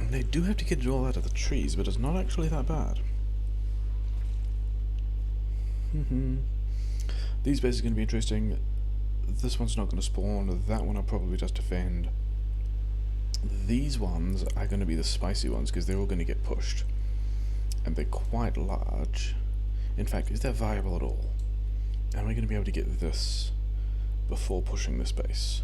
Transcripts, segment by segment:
They do have to get it all out of the trees, but it's not actually that bad. These bases are going to be interesting. This one's not going to spawn. That one I'll probably just defend. These ones are going to be the spicy ones because they're all going to get pushed. And they're quite large. In fact, is that viable at all? Am I going to be able to get this before pushing this base?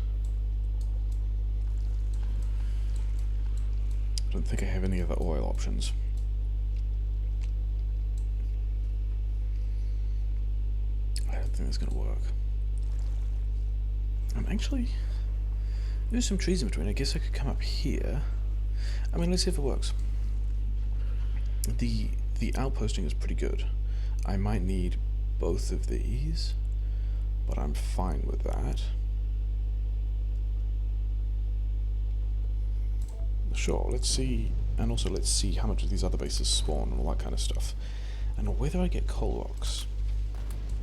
I don't think I have any other oil options. I don't think that's going to work. Actually, there's some trees in between. I guess I could come up here. I mean, let's see if it works. The outposting is pretty good. I might need both of these, but I'm fine with that. Sure, let's see, and also let's see how much of these other bases spawn and all that kind of stuff. And whether I get coal rocks.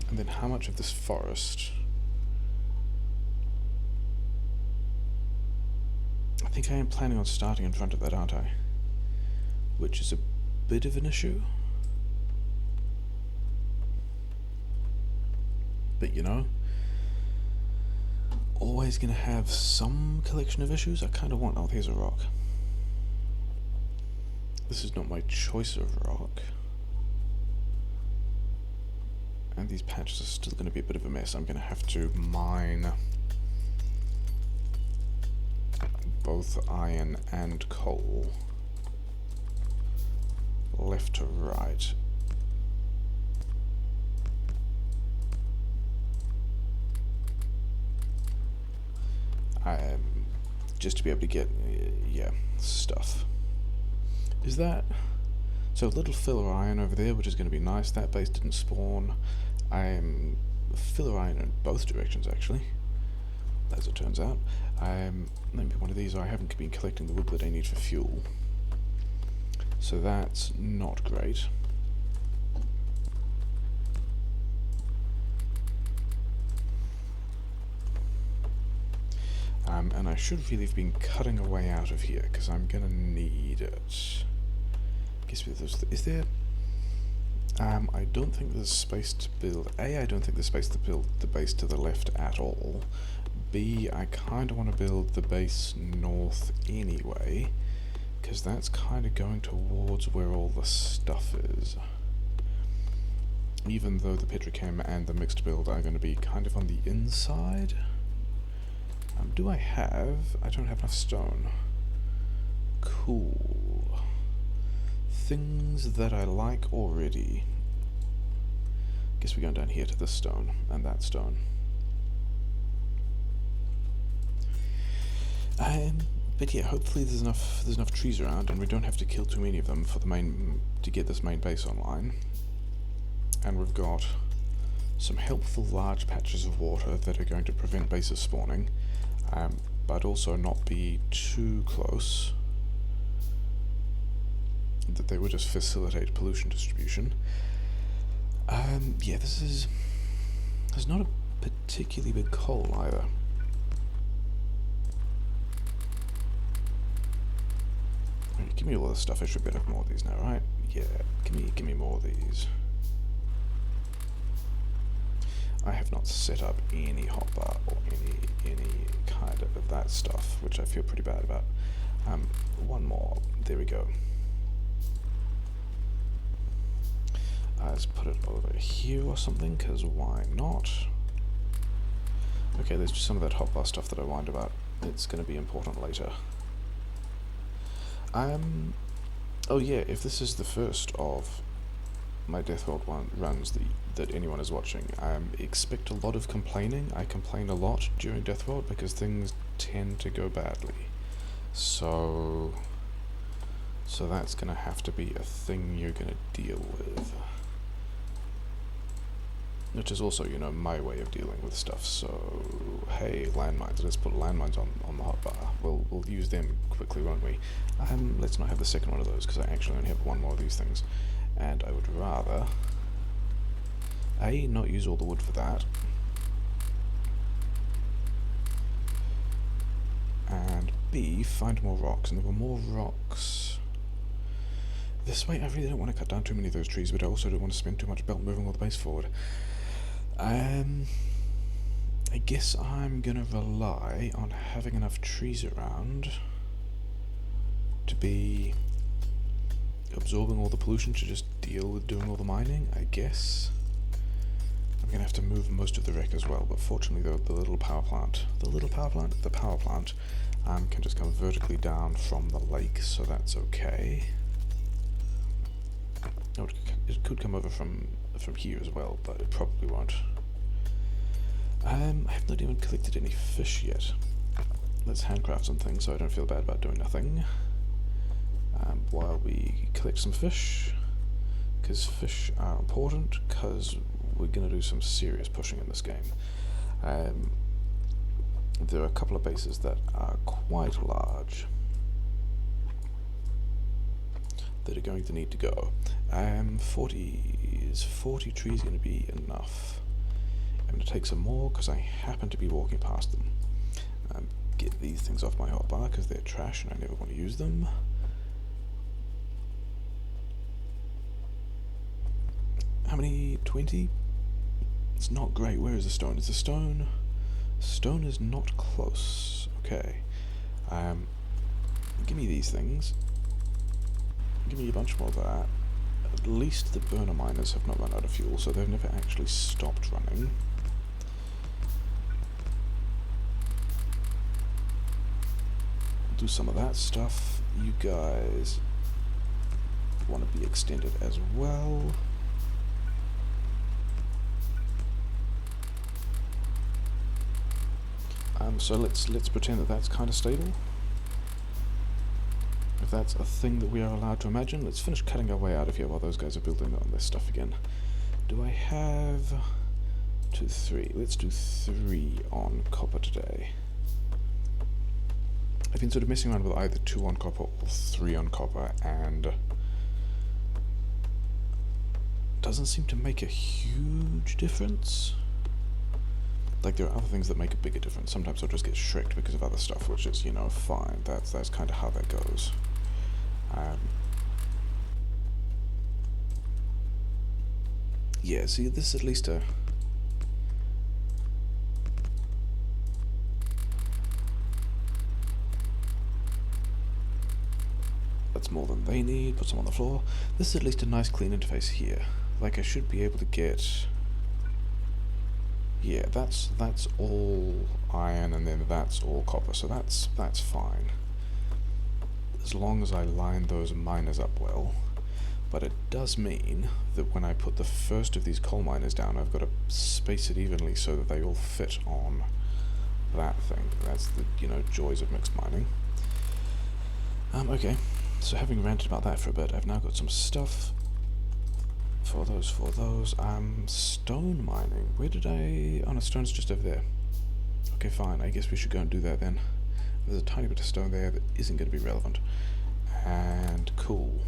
And then how much of this forest. I think I am planning on starting in front of that, aren't I? Which is a bit of an issue. But you know, always gonna have some collection of issues. I kind of want... oh, here's a rock. This is not my choice of rock. And these patches are still going to be a bit of a mess. I'm going to have to mine both iron and coal left to right. Just to be able to get, yeah, stuff. Is that... so a little filler iron over there, which is going to be nice. That base didn't spawn. I'm filler iron in both directions, actually, as it turns out. Maybe one of these. I haven't been collecting the wood that I need for fuel, so that's not great. And I should really have been cutting a way out of here, because I'm going to need it. Is there... I don't think there's space to build... A, I don't think there's space to build the base to the left at all. B, I kind of want to build the base north anyway, because that's kind of going towards where all the stuff is. Even though the petrochem and the mixed build are going to be kind of on the inside. Do I have... I don't have enough stone. Cool. Things that I like already. Guess we're going down here to this stone and that stone. But yeah, hopefully there's enough trees around and we don't have to kill too many of them for the to get this main base online. And we've got some helpful large patches of water that are going to prevent bases spawning, but also not be too close that they would just facilitate pollution distribution. Yeah, there's not a particularly big coal either. Right, give me all this stuff. I should get more of these now, right? Yeah, give me more of these. I have not set up any hotbar or any kind of that stuff, which I feel pretty bad about. One more. There we go. Let's put it over here or something, because why not? Okay, there's just some of that hotbar stuff that I whined about. It's going to be important later. Oh yeah, if this is the first of my Deathworld runs that anyone is watching, expect a lot of complaining. I complain a lot during Deathworld because things tend to go badly. So that's going to have to be a thing you're going to deal with. Which is also, you know, my way of dealing with stuff. So, hey, landmines. Let's put landmines on the hotbar. We'll use them quickly, won't we? Let's not have the second one of those, because I actually only have one more of these things. And I would rather... A, not use all the wood for that. And B, find more rocks. And there were more rocks this way. I really don't want to cut down too many of those trees, but I also don't want to spend too much belt moving all the base forward. I guess I'm gonna rely on having enough trees around to be absorbing all the pollution to just deal with doing all the mining, I guess. I'm gonna have to move most of the wreck as well, but fortunately the power plant can just come vertically down from the lake, so that's okay. Oh, it could come over from here as well, but it probably won't. I have not even collected any fish yet. Let's handcraft some things so I don't feel bad about doing nothing. While we collect some fish, because fish are important, because we're going to do some serious pushing in this game. There are a couple of bases that are quite large that are going to need to go. 40 trees going to be enough? I'm going to take some more because I happen to be walking past them. Get these things off my hotbar because they're trash and I never want to use them. How many? 20? It's not great. Where is the stone? Is the stone? Stone is not close. Okay. Give me these things. Give me a bunch more of that. At least the burner miners have not run out of fuel, so they've never actually stopped running. Do some of that stuff. You guys want to be extended as well. So let's pretend that that's kind of stable. If that's a thing that we are allowed to imagine, let's finish cutting our way out of here while those guys are building on this stuff again. Do I have 2, 3? Let's do 3 on copper today. I've been sort of messing around with either 2 on copper or 3 on copper, and doesn't seem to make a huge difference. Like, there are other things that make a bigger difference. Sometimes I'll just get shrieked because of other stuff, which is, you know, fine. That's kind of how that goes. Yeah, see, this is at least a... That's more than they need. Put some on the floor. This is at least a nice clean interface here. Like, I should be able to get... Yeah, that's all iron, and then that's all copper, so that's fine. As long as I line those miners up well. But it does mean that when I put the first of these coal miners down, I've got to space it evenly so that they all fit on that thing. That's the, you know, joys of mixed mining. Okay, so having ranted about that for a bit, I've now got some stuff for those. Stone mining. Where did I... Oh no, stone's just over there. Okay, fine, I guess we should go and do that then. There's a tiny bit of stone there that isn't going to be relevant. And cool.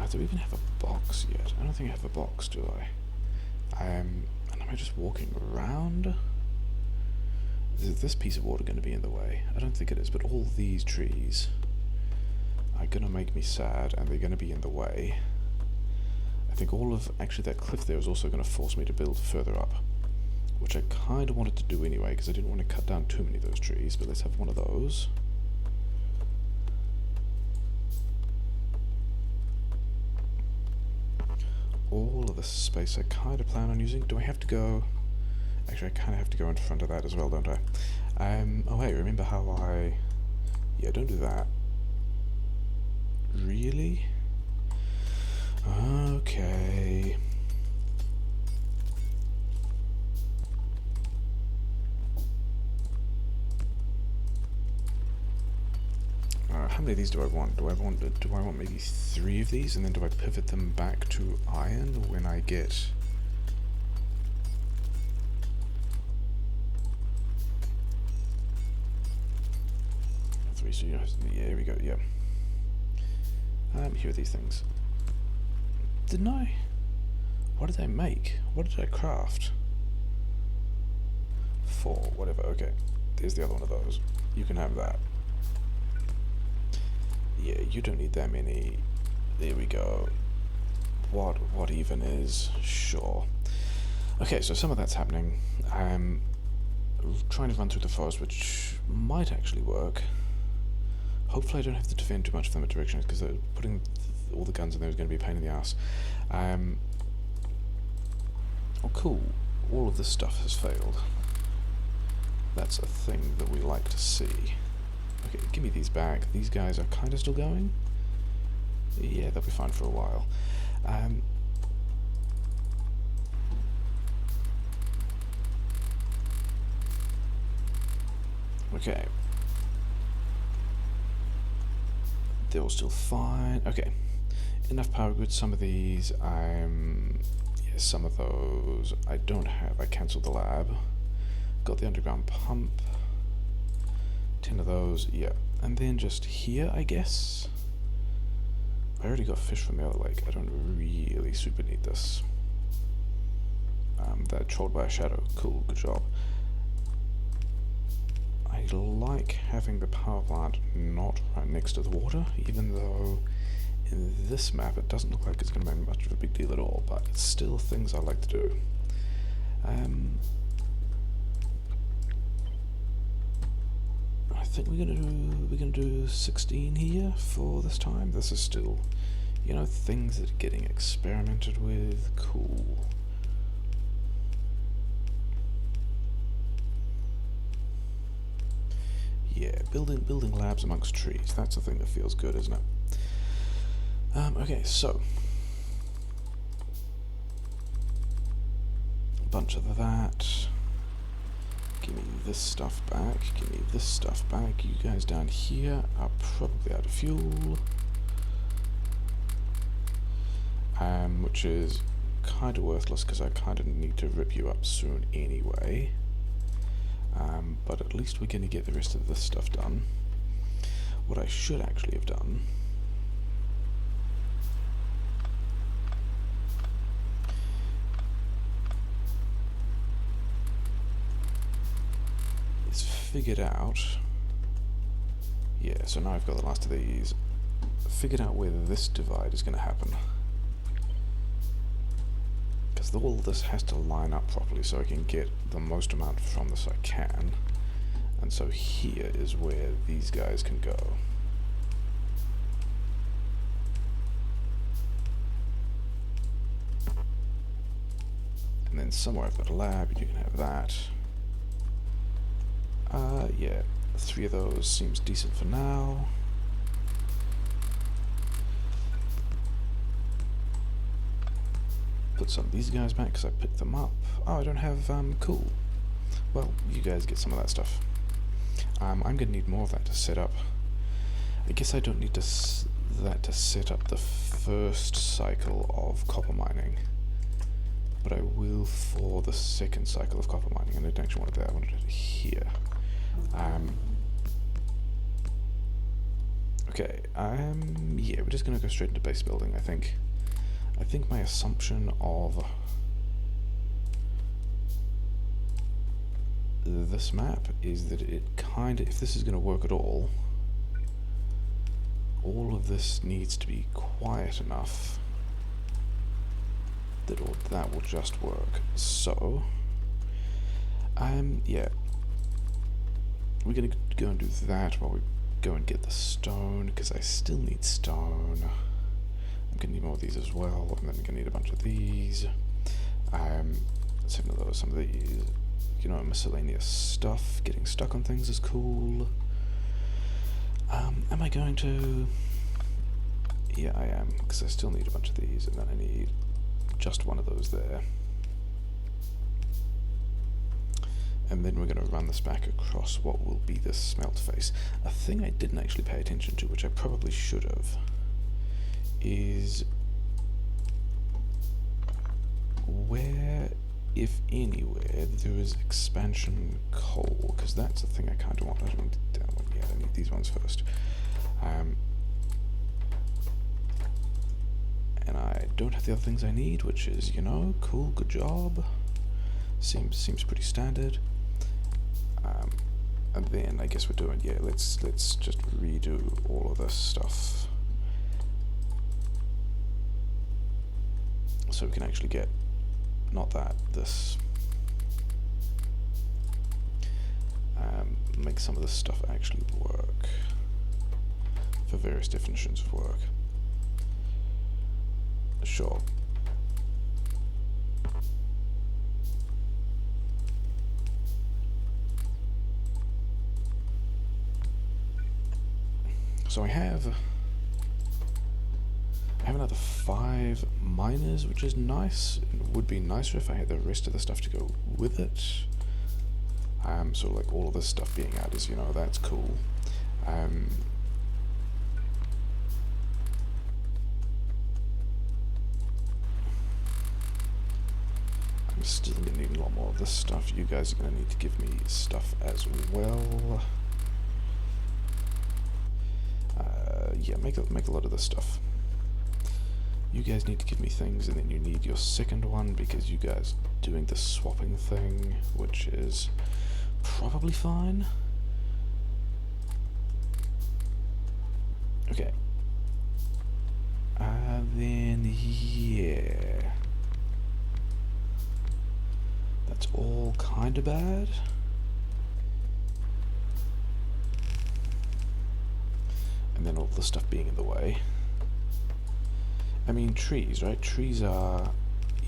Do we even have a box yet? I don't think I have a box, do I? And am I just walking around? Is this piece of water going to be in the way? I don't think it is, but all these trees are going to make me sad, and they're going to be in the way. I think all of... Actually, that cliff there is also going to force me to build further up, which I kind of wanted to do anyway, because I didn't want to cut down too many of those trees, but let's have one of those. All of the space I kind of plan on using. Do I have to go... Actually, I kind of have to go in front of that as well, don't I? Oh hey, remember how I... Yeah, don't do that. Really? Okay. How many of these do I want? Do I want maybe 3 of these, and then do I pivot them back to iron when I get... Yeah, here we go, yeah. Here are these things. Didn't I? What did I make? What did I craft? 4, whatever, okay. there's the other one of those. You can have that. Yeah, you don't need that many. There we go. What even is? Sure. Okay, so some of that's happening. I'm trying to run through the forest, which might actually work. Hopefully I don't have to defend too much from the directions, because putting all the guns in there is going to be a pain in the ass. Oh cool, all of this stuff has failed. That's a thing that we like to see. Okay, give me these back. These guys are kind of still going. Yeah, they'll be fine for a while. Okay. They're all still fine. Okay. Enough power grids. Some of these, yeah, some of those I don't have. I cancelled the lab. Got the underground pump. 10 of those, yeah. And then just here, I guess. I already got fish from the other lake. I don't really super need this. That trolled by a shadow. Cool, good job. I like having the power plant not right next to the water, even though in this map it doesn't look like it's going to make much of a big deal at all, but it's still things I like to do. I think we're gonna do 16 here for this time. This is still, you know, things that are getting experimented with. Cool. Yeah, building labs amongst trees. That's the thing that feels good, isn't it? Okay, so a bunch of that. Give me this stuff back. Give me this stuff back. You guys down here are probably out of fuel. Which is kind of worthless because I kind of need to rip you up soon anyway. But at least we're going to get the rest of this stuff done. What I should actually have done is figured out. Yeah, so now I've got the last of these. Figured out where this divide is going to happen. Because all this has to line up properly so I can get the most amount from this I can. And so here is where these guys can go. And then somewhere I've got a lab, you can have that. Yeah, 3 of those seems decent for now. Put some of these guys back because I picked them up. Oh, I don't have, cool. Well, you guys get some of that stuff. I'm going to need more of that to set up. I guess I don't need that to set up the first cycle of copper mining. But I will for the second cycle of copper mining. And I don't actually want it there, I wanted it here. Okay, yeah, we're just going to go straight into base building, I think. I think my assumption of this map is that it kind of, if this is going to work at all of this needs to be quiet enough that that will just work. So, yeah, we're going to go and do that while we go and get the stone, because I still need stone. I'm going to need more of these as well, and then I'm going to need a bunch of these. Let's have another some of these. You know, miscellaneous stuff. Getting stuck on things is cool. Am I going to... Yeah, I am, because I still need a bunch of these, and then I need just one of those there. And then we're going to run this back across what will be the smelt face. A thing I didn't actually pay attention to, which I probably should have, is where, if anywhere, there is expansion coal, because that's the thing I kind of want. I don't need that one yet, I need these ones first. And I don't have the other things I need, which is, you know, cool, good job. Seems pretty standard. And then I guess we're doing, yeah, let's just redo all of this stuff. So we can actually get, not that, this. Make some of this stuff actually work for various definitions of work. Sure. So I have another 5 miners, which is nice. It would be nicer if I had the rest of the stuff to go with it. So like all of this stuff being out is, you know, that's cool. I'm still gonna need a lot more of this stuff. You guys are gonna need to give me stuff as well. Yeah, make a lot of this stuff. You guys need to give me things, and then you need your second one because you guys are doing the swapping thing, which is probably fine. Okay. Then yeah, that's all kind of bad. And then all the stuff being in the way. I mean, trees, right? Trees are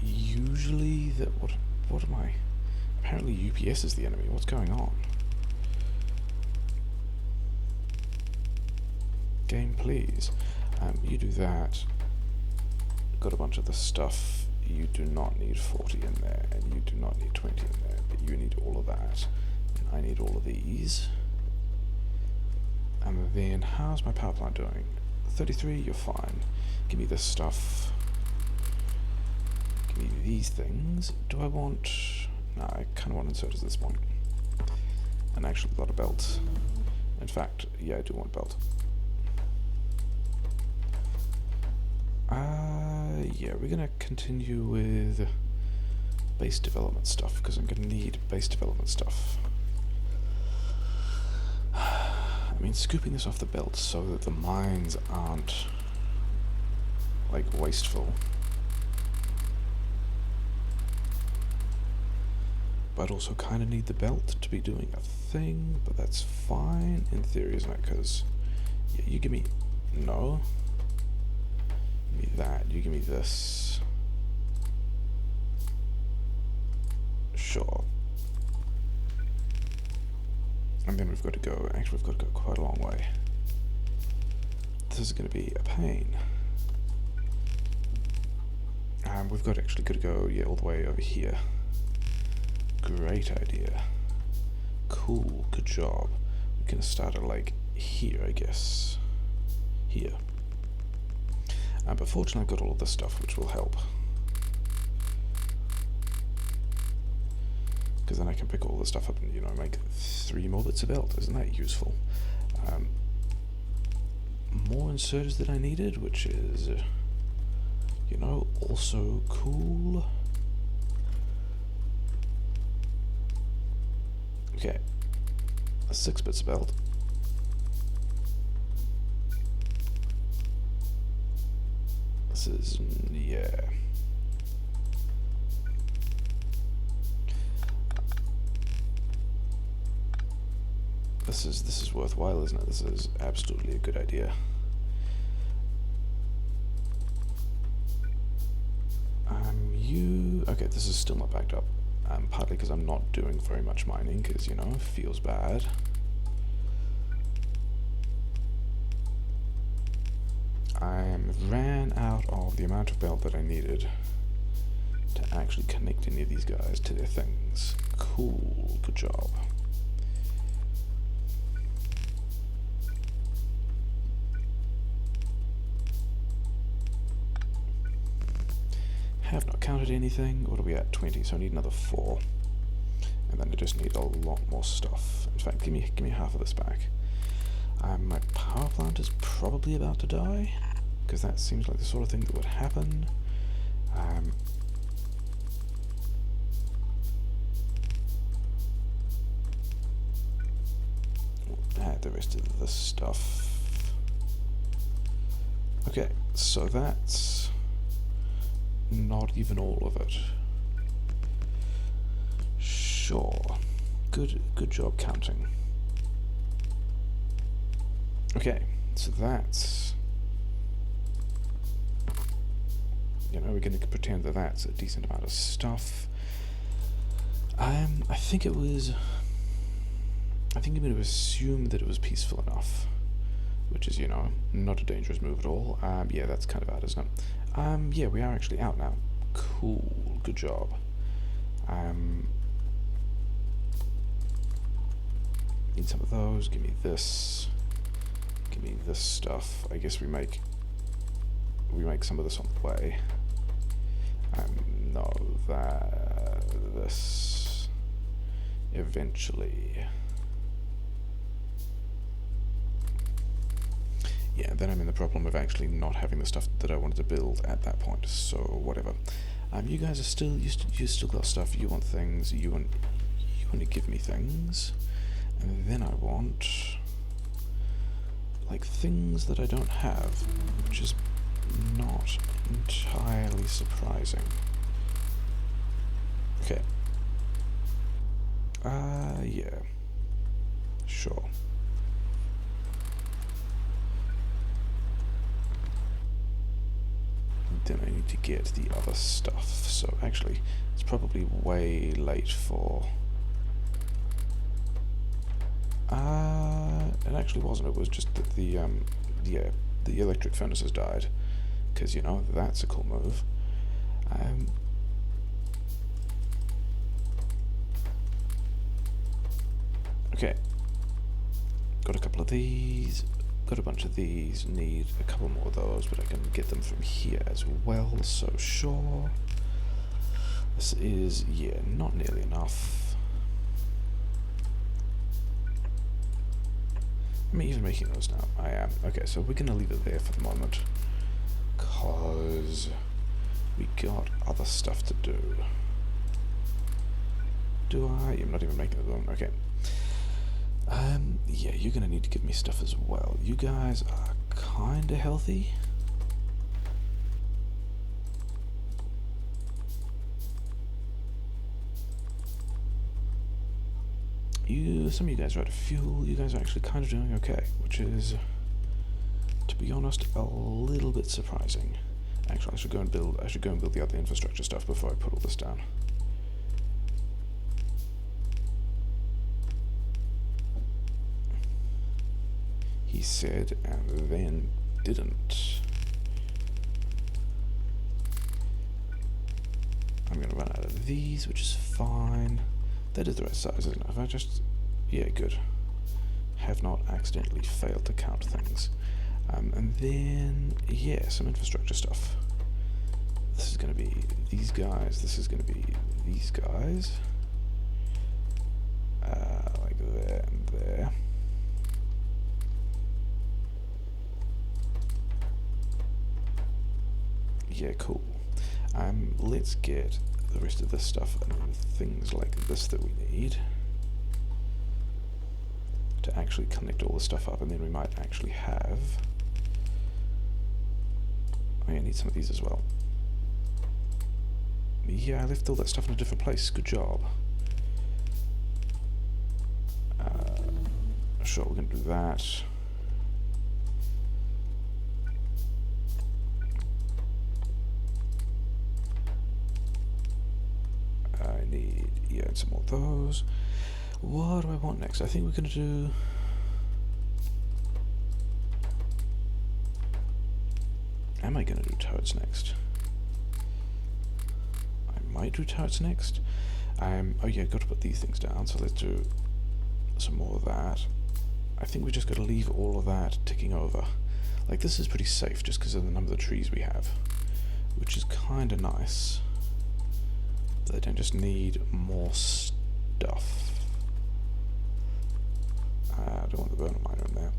usually the... What am I? Apparently UPS is the enemy. What's going on? Game, please. You do that. Got a bunch of the stuff. You do not need 40 in there, and you do not need 20 in there, but you need all of that. And I need all of these. And then, how's my power plant doing? 33, you're fine. Give me this stuff. Give me these things. Do I want... No, I kind of want inserters at this point. And actually a lot of belts. In fact, yeah, I do want belt. Yeah, we're gonna continue with base development stuff, because I'm gonna need base development stuff. I mean, scooping this off the belt so that the mines aren't, like, wasteful. But also kind of need the belt to be doing a thing, but that's fine in theory, isn't it? Because, yeah, you give me... No. Give me that. You give me this. Sure. And then we've got to go, actually we've got to go quite a long way. This is going to be a pain. And we've got to go, yeah, all the way over here. Great idea. Cool, good job. We're going to start at like here, I guess. Here. But fortunately I've got all of this stuff, which will help. Because then I can pick all this stuff up and, you know, make 3 more bits of belt. Isn't that useful? More inserters than I needed, which is, you know, also cool. Okay, 6 bits of belt. This is, yeah. This is worthwhile, isn't it? This is absolutely a good idea. Okay, this is still not backed up. Partly because I'm not doing very much mining, because, you know, it feels bad. I ran out of the amount of belt that I needed to actually connect any of these guys to their things. Cool, good job. Have not counted anything. What are we at? 20, so I need another 4. And then I just need a lot more stuff. In fact, give me half of this back. My power plant is probably about to die, because that seems like the sort of thing that would happen. the rest of the stuff. Okay, so that's not even all of it. Sure. Good job counting. Okay, so that's... You know, we're going to pretend that that's a decent amount of stuff. I think it was... I think I'm going to assume that it was peaceful enough. Which is, you know, not a dangerous move at all. Yeah, that's kind of out, isn't it? Yeah, we are actually out now. Cool, good job. Need some of those, give me this. Give me this stuff. I guess we make some of this on the way. No, this eventually. Yeah, then I'm in the problem of actually not having the stuff that I wanted to build at that point. So whatever. You guys are still you still got stuff. You want things. You want to give me things, and then I want like things that I don't have, which is not entirely surprising. Okay. Yeah. Sure. Then I need to get the other stuff. So actually, it's probably way late for... it actually wasn't. It was just that the electric furnaces died. Because, you know, that's a cool move. Okay. Got a couple of these. Got a bunch of these. Need a couple more of those, but I can get them from here as well. So sure. This is, yeah, not nearly enough. I'm even making those now. I am. Okay, so we're gonna leave it there for the moment. Cause we got other stuff to do. Do I? I'm not even making them. Okay. Yeah, you're gonna need to give me stuff as well. You guys are kinda healthy. Some of you guys are out of fuel. You guys are actually kind of doing okay, which is, to be honest, a little bit surprising. Actually, I should go and build the other infrastructure stuff before I put all this down. He said, and then didn't. I'm gonna run out of these, which is fine. That is the right size, isn't it? If I just... Yeah, good. Have not accidentally failed to count things. And then, yeah, some infrastructure stuff. This is going to be these guys. This is going to be these guys. Like there and there. Yeah, cool. Let's get the rest of this stuff and then things like this that we need to actually connect all the stuff up, and then we might actually have... Oh, yeah, I need some of these as well. Yeah, I left all that stuff in a different place. Good job. Sure, we're going to do that. I need, yeah, some more of those. What do I want next? I think we're going to do... Am I going to do turrets next? I might do turrets next. Oh yeah, got to put these things down, so let's do some more of that. I think we just got to leave all of that ticking over. Like, this is pretty safe just because of the number of trees we have, which is kind of nice. They don't just need more stuff. I don't want the burner miner in there.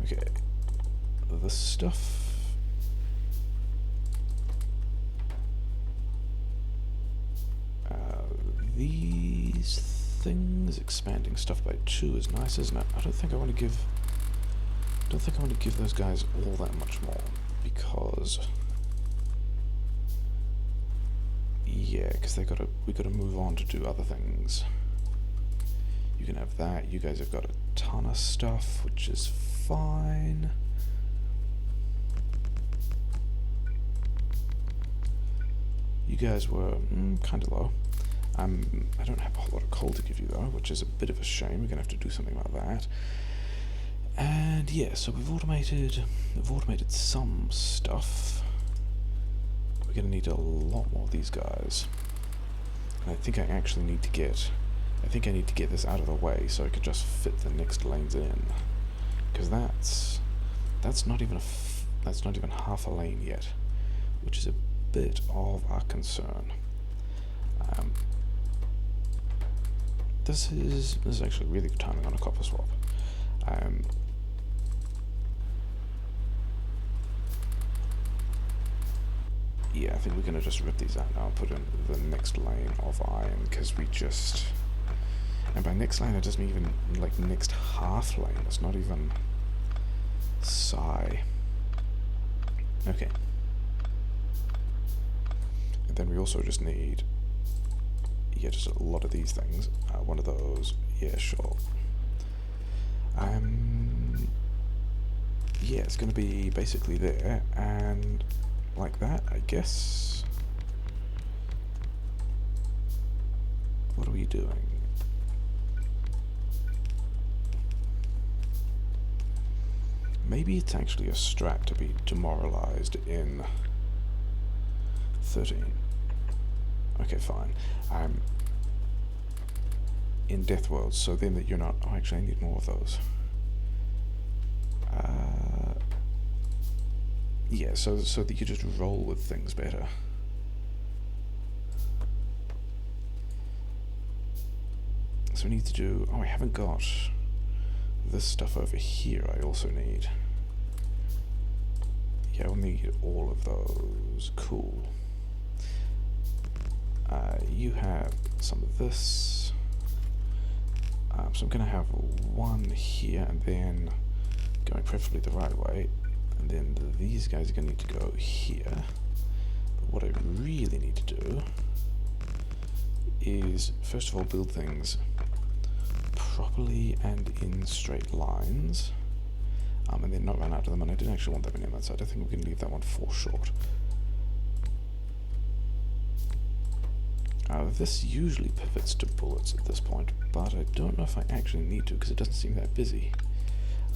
Okay, the stuff... these things. Expanding stuff by 2 is nice, isn't it? I don't think I want to give those guys all that much more, because yeah, because we gotta move on to do other things. You can have that. You guys have got a ton of stuff, which is fine. You guys were kind of low. I don't have a whole lot of coal to give you though, which is a bit of a shame. We're gonna have to do something about that. And yeah, so we've automated some stuff. We're gonna need a lot more of these guys. And I think I actually need to get this out of the way so I can just fit the next lanes in, because that's not even half a lane yet, which is a bit of a concern. This is actually really good timing on a copper swap. Yeah, I think we're gonna just rip these out now and put in the next lane of iron, because we just. And by next lane, it doesn't even like next half lane. It's not even psi. Okay. And then we also just need, yeah, just a lot of these things. One of those, yeah, sure. Yeah, it's going to be basically there, and like that, I guess. What are we doing? Maybe it's actually a strat to be demoralized in 13. Okay, fine. In Deathworld, so then that you're not. Oh, actually, I need more of those. Yeah, so that you just roll with things better. So we need to do. Oh, I haven't got this stuff over here. I also need. Yeah, I'll need all of those. Cool. You have some of this. So I'm going to have one here, and then going preferably the right way, and then these guys are going to need to go here. But what I really need to do is, first of all, build things properly and in straight lines, and then not run out of them. And I didn't actually want that many on that side. I think we can leave that one 4 short. This usually pivots to bullets at this point, but I don't know if I actually need to, because it doesn't seem that busy.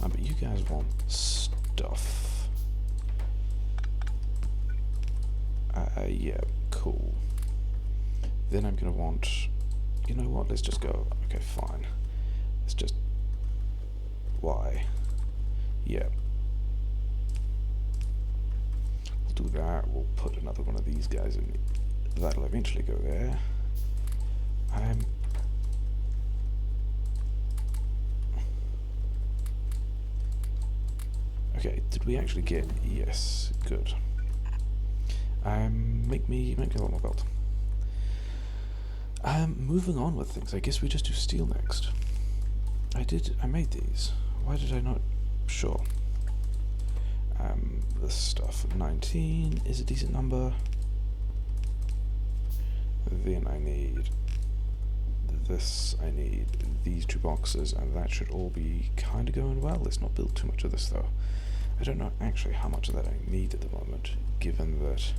But you guys want stuff. Yeah, cool. Then I'm going to want... You know what, let's just go... Okay, fine. Let's just... Why? Yeah. We'll do that. We'll put another one of these guys in. That'll eventually go there. Okay, did we actually get... Yes, good. Make me a lot more belt. Moving on with things, I guess we just do steel next. I made these. Why did I not? Sure. This stuff, 19 is a decent number. Then I need this, I need these 2 boxes, and that should all be kind of going well. Let's not build too much of this though. I don't know actually how much of that I need at the moment, given that it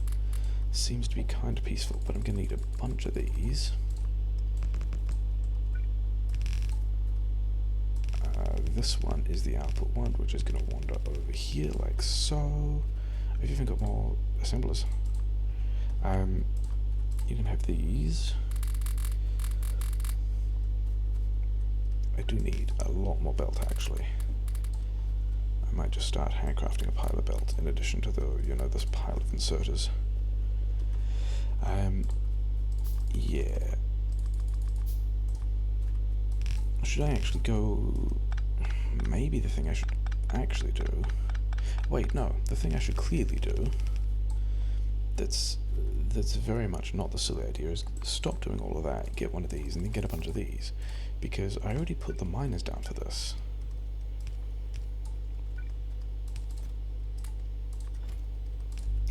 seems to be kind of peaceful, but I'm going to need a bunch of these. This one is the output one, which is going to wander over here like so. I've even got more assemblers. You can have these. I do need a lot more belt actually. I might just start handcrafting a pile of belt in addition to the, this pile of inserters. Yeah. Should I actually go... Maybe the thing I should actually do... Wait, no. The thing I should clearly do... That's that's very much not the silly idea is stop doing all of that, get one of these, and then get a bunch of these. Because I already put the miners down for this.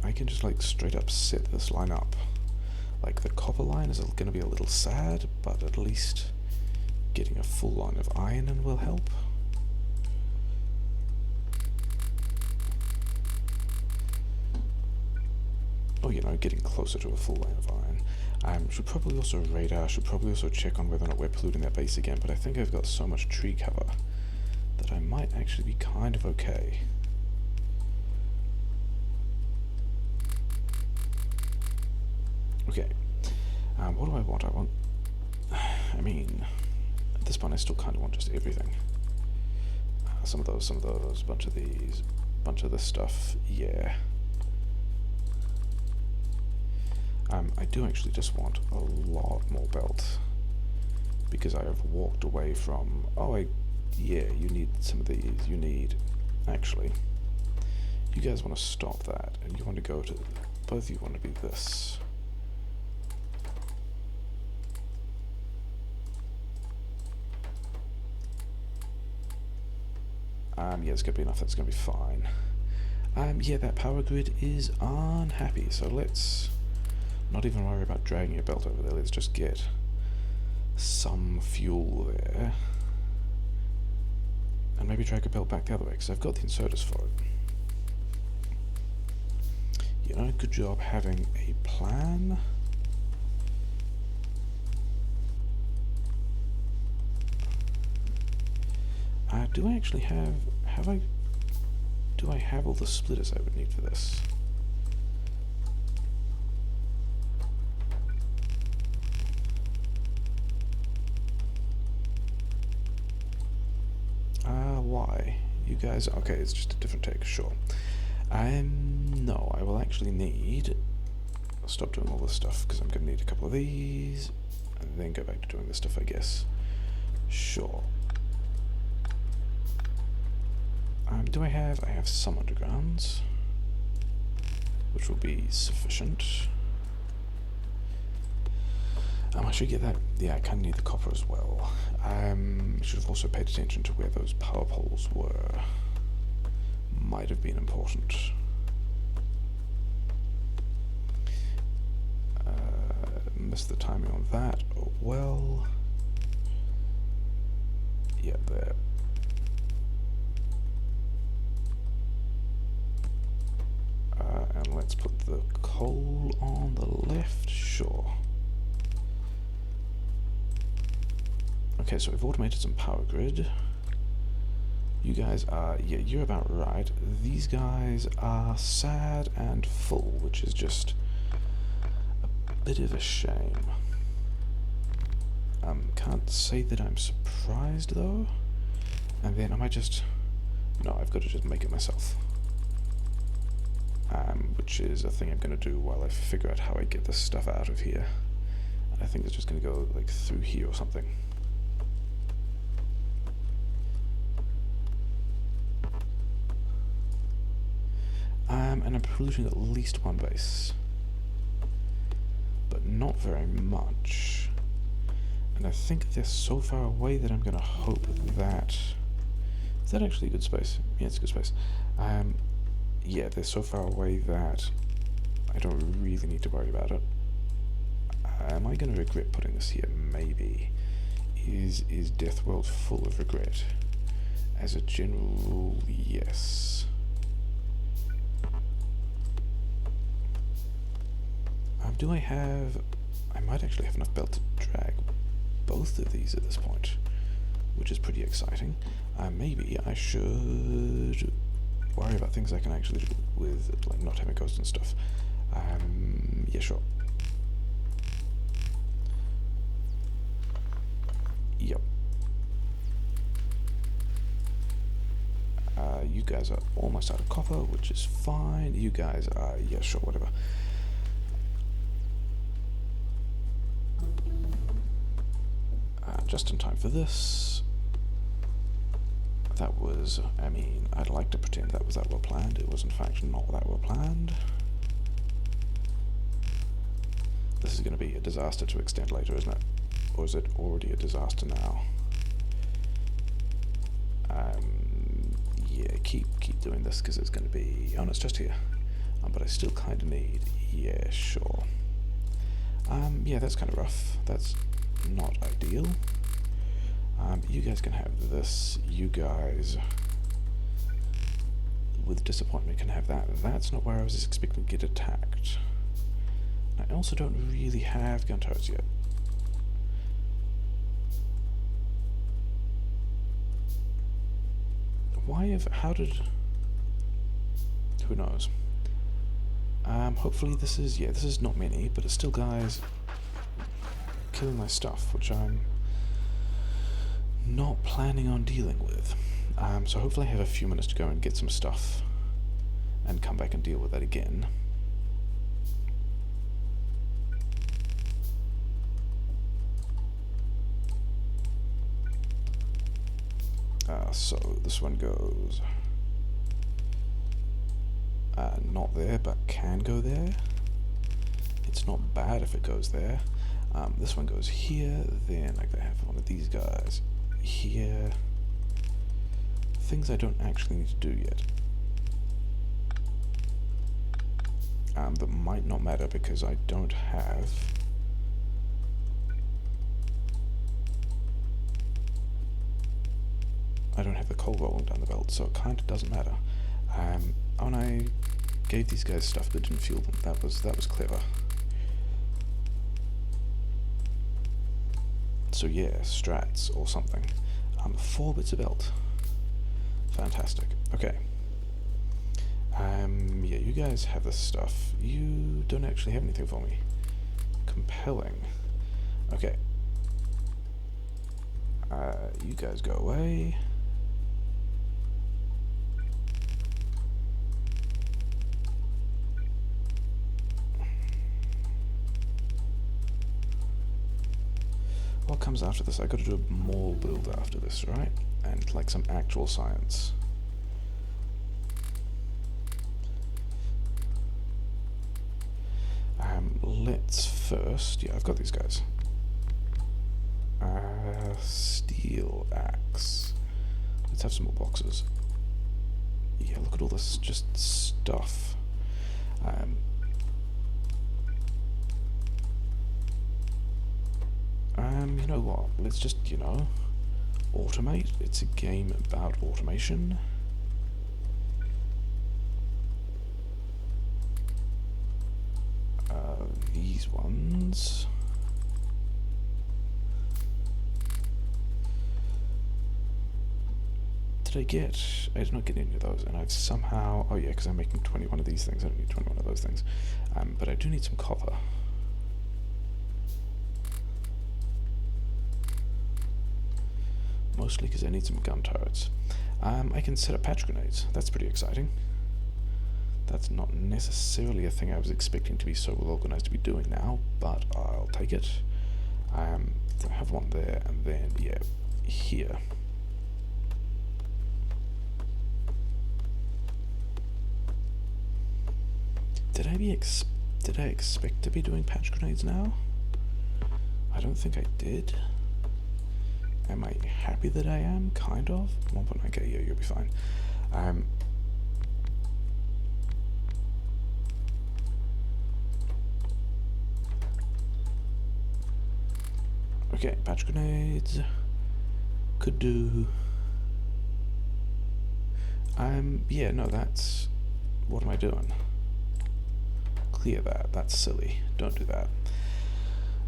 I can just like straight up set this line up. Like the copper line is going to be a little sad, but at least getting a full line of iron in will help. Or, you know, getting closer to a full line of iron. Should probably also radar, should probably also check on whether or not we're polluting that base again, but I think I've got so much tree cover that I might actually be kind of okay. Okay, what do I want? I mean, at this point I still kind of want just everything. Some of those, bunch of these, bunch of this stuff, yeah. I do actually just want a lot more belt, because I have walked away from, yeah, you need some of these, actually, you guys want to stop that, and you want to go to, both of you want to be this. Yeah, it's going to be enough, that's going to be fine. Yeah, that power grid is unhappy, so let's not even worry about dragging a belt over there, let's just get some fuel there. And maybe drag a belt back the other way, because I've got the inserters for it. You know, good job having a plan. Do I actually have do I have all the splitters I would need for this? Why? You guys, okay, it's just a different take, sure. No, I will actually need, I'll stop doing all this stuff because I'm going to need a couple of these, and then go back to doing this stuff, I guess. Sure. Do I have some undergrounds, which will be sufficient. I should get that, yeah, I kind of need the copper as well. Should have also paid attention to where those power poles were. Might have been important. Missed the timing on that, oh well. Yeah, there. And let's put the coal on the left, sure. Okay, so we've automated some power grid. You guys are, yeah, you're about right. These guys are sad and full, which is just a bit of a shame. Can't say that I'm surprised though. And then I might just, no, I've got to just make it myself. Which is a thing I'm going to do while I figure out how I get this stuff out of here. And I think it's just going to go like through here or something. And I'm polluting at least one base, but not very much. And I think they're so far away that I'm going to hope that... Is that actually a good space? Yeah, it's a good space. Yeah, they're so far away that I don't really need to worry about it. Am I going to regret putting this here? Maybe. Is Deathworld full of regret? As a general rule, yes. Do I have... I might actually have enough belt to drag both of these at this point, which is pretty exciting. Maybe I should worry about things I can actually do with, like, not having ghosts and stuff. Yeah, sure. Yep. You guys are almost out of copper, which is fine. You guys are, yeah, sure, whatever. Just in time for this. That was, I mean, I'd like to pretend that was that well planned. It was in fact not that well planned. this is going to be a disaster to extend later, isn't it? Or is it already a disaster now? Yeah, keep doing this, because it's going to be... Oh, no, it's just here. But I still kind of need... Yeah, sure. Yeah, that's kind of rough. That's not ideal. You guys can have this. You guys, with disappointment, can have that. That's not where I was expecting to get attacked. I also don't really have gun turrets yet. How did... Who knows? Hopefully this is not many, but it's still guys killing my stuff, which I'm not planning on dealing with. So hopefully I have a few minutes to go and get some stuff and come back and deal with that again. So this one goes not there, but can go there. It's not bad if it goes there. This one goes here, then I could have one of these guys here. Things I don't actually need to do yet. That might not matter because I don't have... the coal rolling down the belt, so it kind of doesn't matter. And I gave these guys stuff but didn't fuel them. That was clever. So yeah, strats or something. 4 bits of belt. Fantastic. Okay. Yeah, you guys have this stuff. You don't actually have anything for me. Compelling. Okay. You guys go away. What comes after this? I got to do a mall build after this, right? And like some actual science. Let's first... Yeah, I've got these guys. Steel axe. Let's have some more boxes. Yeah, look at all this just stuff. You know what? Let's just, automate. It's a game about automation. These ones. Did I get... I did not get any of those, and I've somehow... Oh yeah, because I'm making 21 of these things. I don't need 21 of those things. But I do need some copper. Mostly because I need some gun turrets. I can set up patch grenades. That's pretty exciting. That's not necessarily a thing I was expecting to be so well organized to be doing now, but I'll take it. I have one there, and then, yeah, here. Did I expect to be doing patch grenades now? I don't think I did. Am I happy that I am? Kind of. 1.9k, yeah, you'll be fine. Okay, patch grenades. Could do... yeah, no, that's... What am I doing? Clear that. That's silly. Don't do that.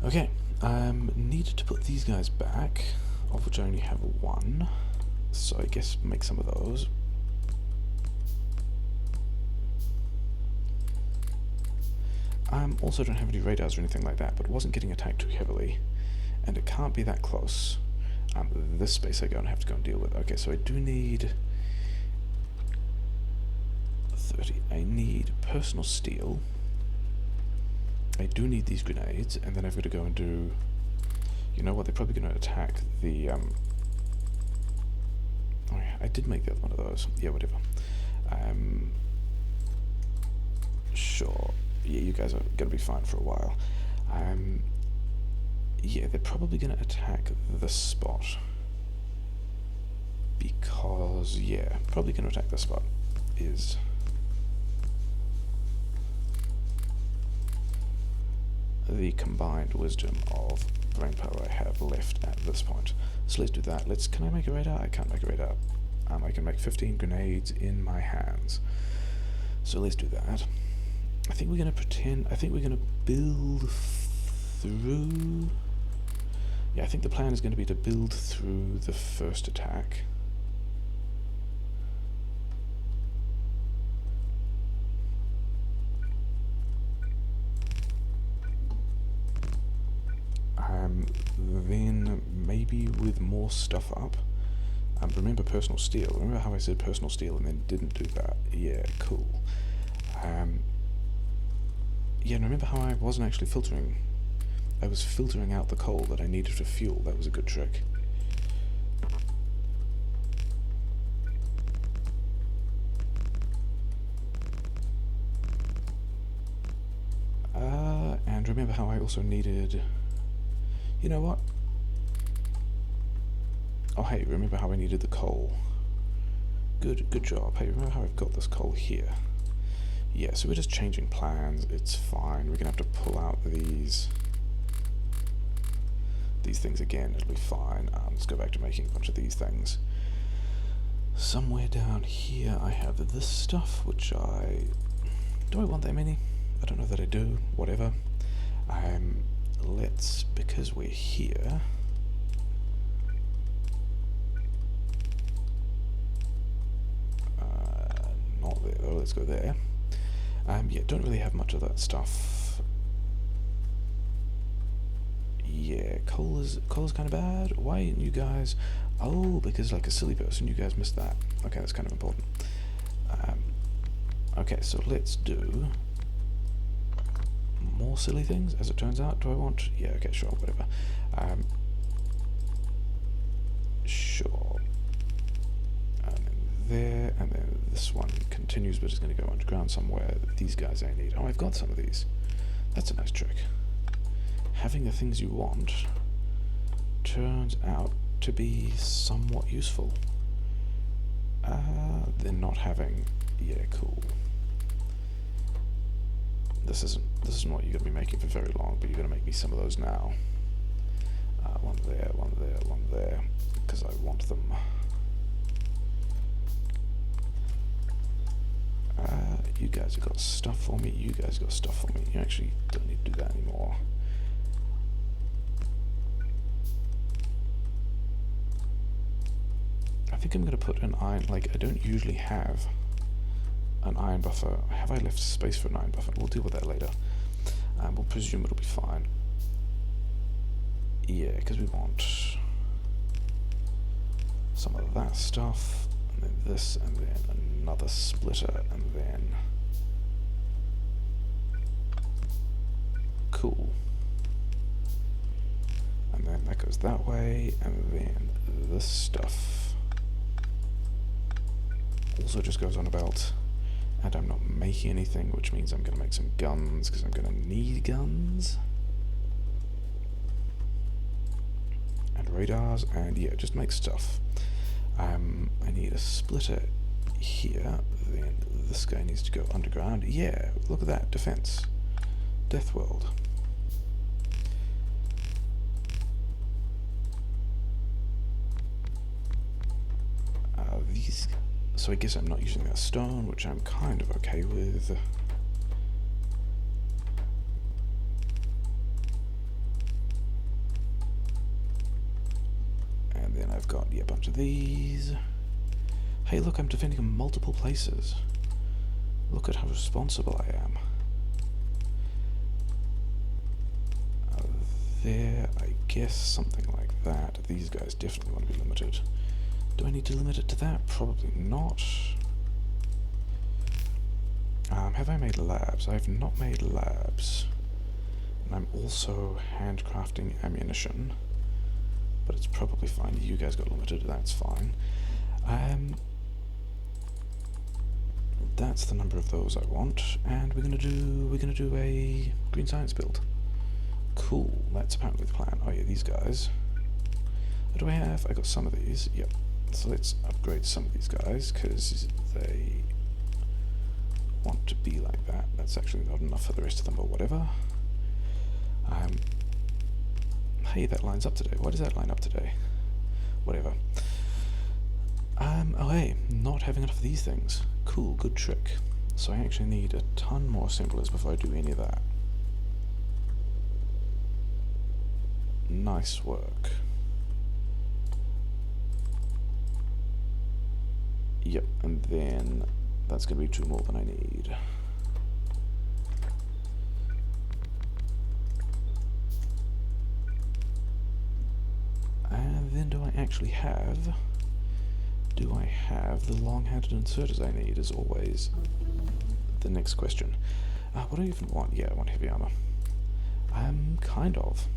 Okay, needed to put these guys back, of which I only have one, so I guess make some of those. Also don't have any radars or anything like that, but wasn't getting attacked too heavily, and it can't be that close. This space I don't have to go and deal with. Okay, so I do need 30. I need personal steel. I do need these grenades, and then I've got to go and do... You know what, they're probably going to attack the... Oh yeah, I did make the other one of those. Yeah, whatever. Sure. Yeah, you guys are going to be fine for a while. Yeah, they're probably going to attack this spot. Because, yeah, probably going to attack this spot is... the combined wisdom of brain power I have left at this point. So let's do that. Can I make a radar? I can't make a radar. I can make 15 grenades in my hands. So let's do that. I think we're going to build through... Yeah, I think the plan is going to be to build through the first attack. Then maybe with more stuff up. Remember personal steel. Remember how I said personal steel and then didn't do that? Yeah, cool. Yeah, and remember how I wasn't actually filtering? I was filtering out the coal that I needed for fuel. That was a good trick. And remember how I also needed... You know what? Oh hey, remember how I needed the coal? Good job. Hey, remember how I've got this coal here? Yeah, so we're just changing plans. It's fine. We're gonna have to pull out these things again. It'll be fine. Let's go back to making a bunch of these things. Somewhere down here I have this stuff, which do I want that many? I don't know that I do. Whatever. Because we're here. Not there though. Let's go there. Yeah, don't really have much of that stuff. Yeah, coal is kind of bad. Why didn't you guys? Oh, because like a silly person, you guys missed that. Okay, that's kind of important. Okay, so let's do more silly things, as it turns out. Do I want... Yeah, okay, sure, whatever. Sure. And then there, and then this one continues, but it's going to go underground somewhere. These guys I need. Oh, I've got some of these. That's a nice trick. Having the things you want turns out to be somewhat useful. Then not having... Yeah, cool. This isn't what you're going to be making for very long, but you're going to make me some of those now. One there, one there, one there, because I want them. You guys have got stuff for me, you guys got stuff for me. You actually don't need to do that anymore. I think I'm going to put an iron, like, I don't usually have an iron buffer. Have I left space for an iron buffer? We'll deal with that later. We'll presume it'll be fine. Yeah, because we want some of that stuff, and then this, and then another splitter, and then... Cool. And then that goes that way, and then this stuff also just goes on a belt. And I'm not making anything, which means I'm going to make some guns, because I'm going to need guns. And radars, and yeah, just make stuff. I need a splitter here, then this guy needs to go underground. Yeah, look at that, defense. Deathworld. So I guess I'm not using that stone, which I'm kind of okay with. And then I've got a bunch of these. Hey, look, I'm defending multiple places. Look at how responsible I am. There, I guess something like that. These guys definitely want to be limited. Do I need to limit it to that? Probably not. Have I made labs? I have not made labs. And I'm also handcrafting ammunition. But it's probably fine. You guys got limited, that's fine. That's the number of those I want. And we're gonna do a green science build. Cool, that's apparently the plan. Oh yeah, these guys. What do I have? I got some of these. Yep. So let's upgrade some of these guys, because they want to be like that. That's actually not enough for the rest of them, but whatever. Hey, that lines up today. Why does that line up today? Whatever. Oh hey, not having enough of these things. Cool, good trick. So I actually need a ton more assemblers before I do any of that. Nice work. Yep, and then that's going to be 2 more than I need. And then do I actually have... Do I have the long-handed inserters I need, is always the next question. What do I even want? Yeah, I want heavy armor. Kind of.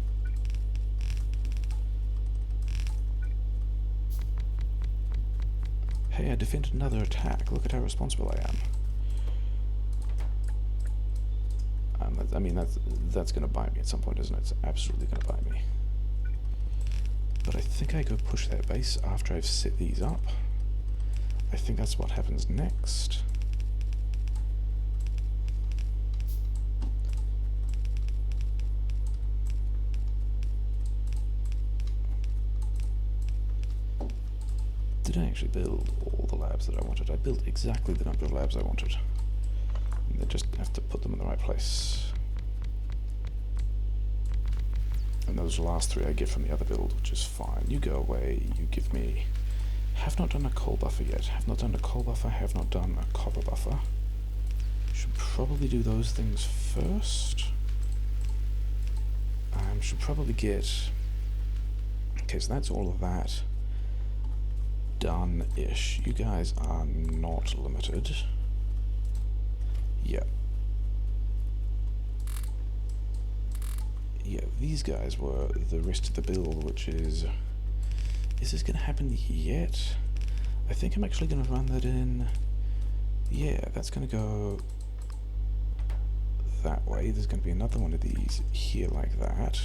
Hey, I defended another attack. Look at how responsible I am. I mean, that's going to bite me at some point, isn't it? It's absolutely going to bite me. But I think I go push their base after I've set these up. I think that's what happens next. Did I actually build all the labs that I wanted? I built exactly the number of labs I wanted. And I just have to put them in the right place. And those last 3 I get from the other build, which is fine. You go away, you give me... Have not done a coal buffer yet. Have not done a coal buffer, have not done a copper buffer. Should probably do those things first. Should probably get... Okay, so that's all of that done-ish. You guys are not limited. Yeah. Yeah, these guys were the rest of the build, which is... Is this going to happen yet? I think I'm actually going to run that in... Yeah, that's going to go that way. There's going to be another one of these here like that.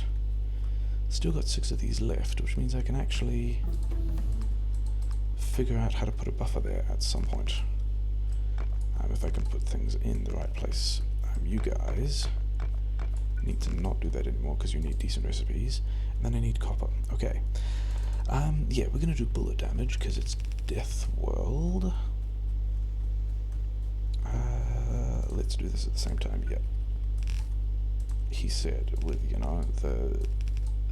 Still got 6 of these left, which means I can actually figure out how to put a buffer there at some point. If I can put things in the right place. You guys need to not do that anymore because you need decent recipes. And then I need copper. Okay. Yeah, we're going to do bullet damage because it's Deathworld. Let's do this at the same time. Yep. He said, with, you know,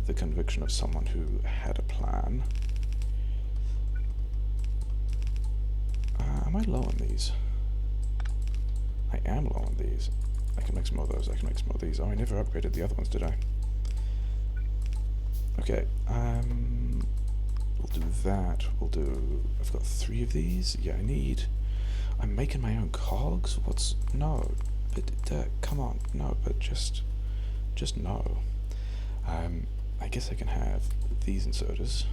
the conviction of someone who had a plan. Am I low on these? I am low on these. I can make some more of those, I can make some more of these. Oh, I never upgraded the other ones, did I? Okay, we'll do that. We'll do... I've got 3 of these. Yeah, I'm making my own cogs? No. But, come on. No, but just no. I guess I can have these inserters.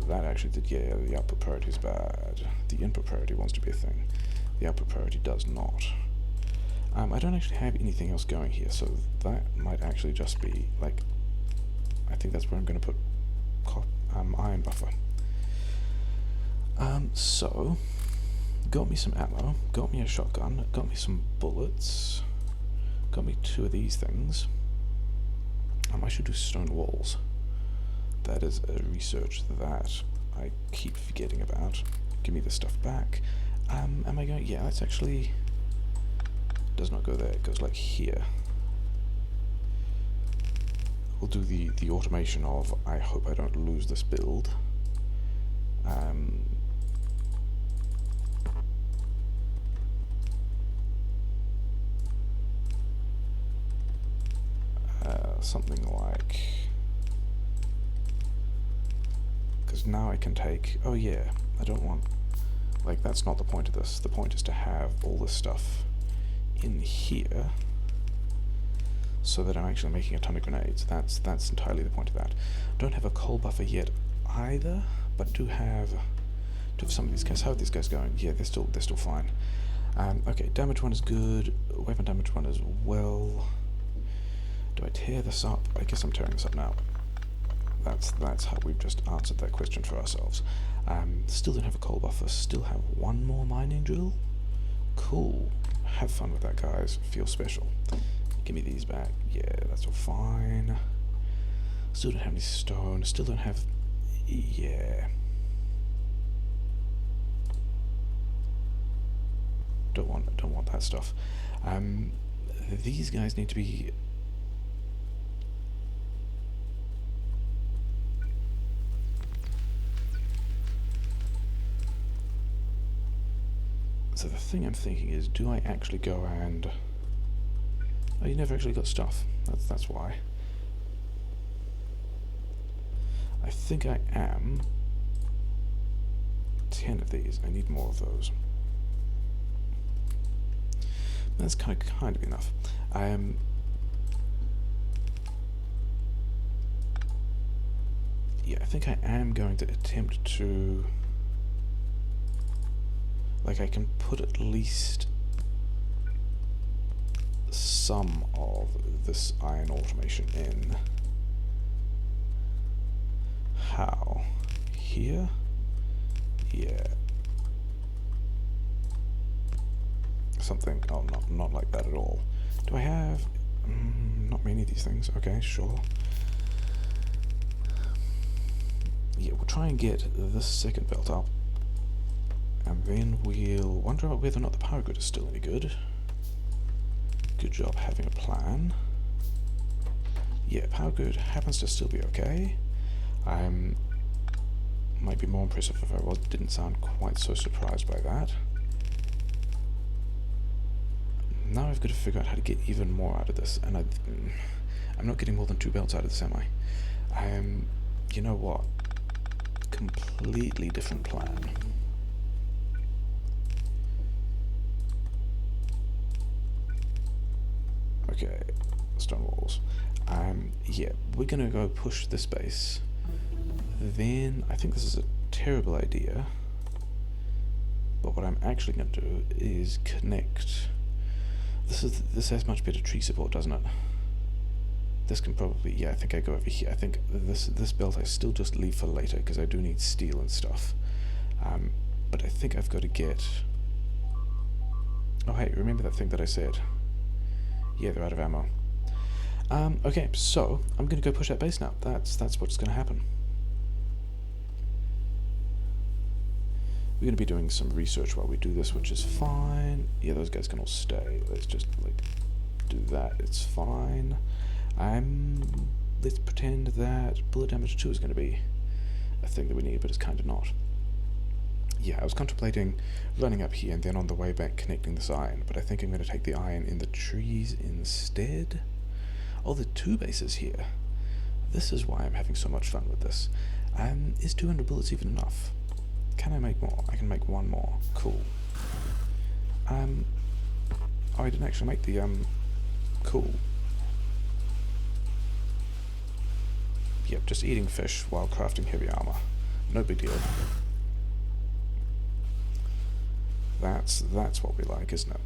That actually did, yeah, the output priority is bad. The input priority wants to be a thing. The output priority does not. I don't actually have anything else going here, so that might actually just be, like, I think that's where I'm going to put iron buffer. So, got me some ammo, got me a shotgun, got me some bullets, got me 2 of these things. I should do stone walls. That is a research that I keep forgetting about. Give me this stuff back. Am I going... Yeah, that's actually... Does not go there, it goes like here. We'll do the automation of, I hope I don't lose this build. Something like... Because now I can take... Oh yeah, I don't want... Like, that's not the point of this. The point is to have all this stuff in here so that I'm actually making a ton of grenades. That's entirely the point of that. Don't have a coal buffer yet either, but do have some of these guys. How are these guys going? Yeah, they're still fine. Okay, damage 1 is good. Weapon damage 1 as well. Do I tear this up? I guess I'm tearing this up now. That's how we've just answered that question for ourselves. Still don't have a coal buffer. Still have one more mining drill. Cool. Have fun with that, guys. Feel special. Give me these back. Yeah, that's all fine. Still don't have any stone. Still don't have... Yeah. Don't want that stuff. These guys need to be... So the thing I'm thinking is, do I actually go and... Oh, you never actually got stuff. That's why. I think I am 10 of these. I need more of those. That's kind of enough. Yeah, I think I am going to attempt to... Like, I can put at least some of this iron automation in. How? Here? Yeah. Something. Oh, not like that at all. Do I have... not many of these things. Okay, sure. Yeah, we'll try and get this second belt up. And then we'll wonder about whether or not the power grid is still any good. Good job having a plan. Yeah, power grid happens to still be okay. Might be more impressive if I didn't sound quite so surprised by that. Now I've got to figure out how to get even more out of this, and I'm not getting more than 2 belts out of this, am I? You know what? Completely different plan. Okay, stone walls. Yeah, we're gonna go push this base. Then, I think this is a terrible idea, but what I'm actually gonna do is connect. This has much better tree support, doesn't it? This can probably, yeah, I think I go over here. I think this belt I still just leave for later, because I do need steel and stuff. But I think I've got to get... Oh hey, remember that thing that I said? Yeah, they're out of ammo. Okay, so I'm going to go push that base now. That's what's going to happen. We're going to be doing some research while we do this, which is fine. Yeah, those guys can all stay. Let's just, like, do that. It's fine. Let's pretend that bullet damage 2 is going to be a thing that we need, but it's kind of not. Yeah, I was contemplating running up here and then on the way back connecting this iron, but I think I'm going to take the iron in the trees instead. Oh, the 2 bases here. This is why I'm having so much fun with this. Is 200 bullets even enough? Can I make more? I can make 1 more. Cool. Oh, I didn't actually make the, cool. Yep, just eating fish while crafting heavy armor. No big deal. That's what we like, isn't it?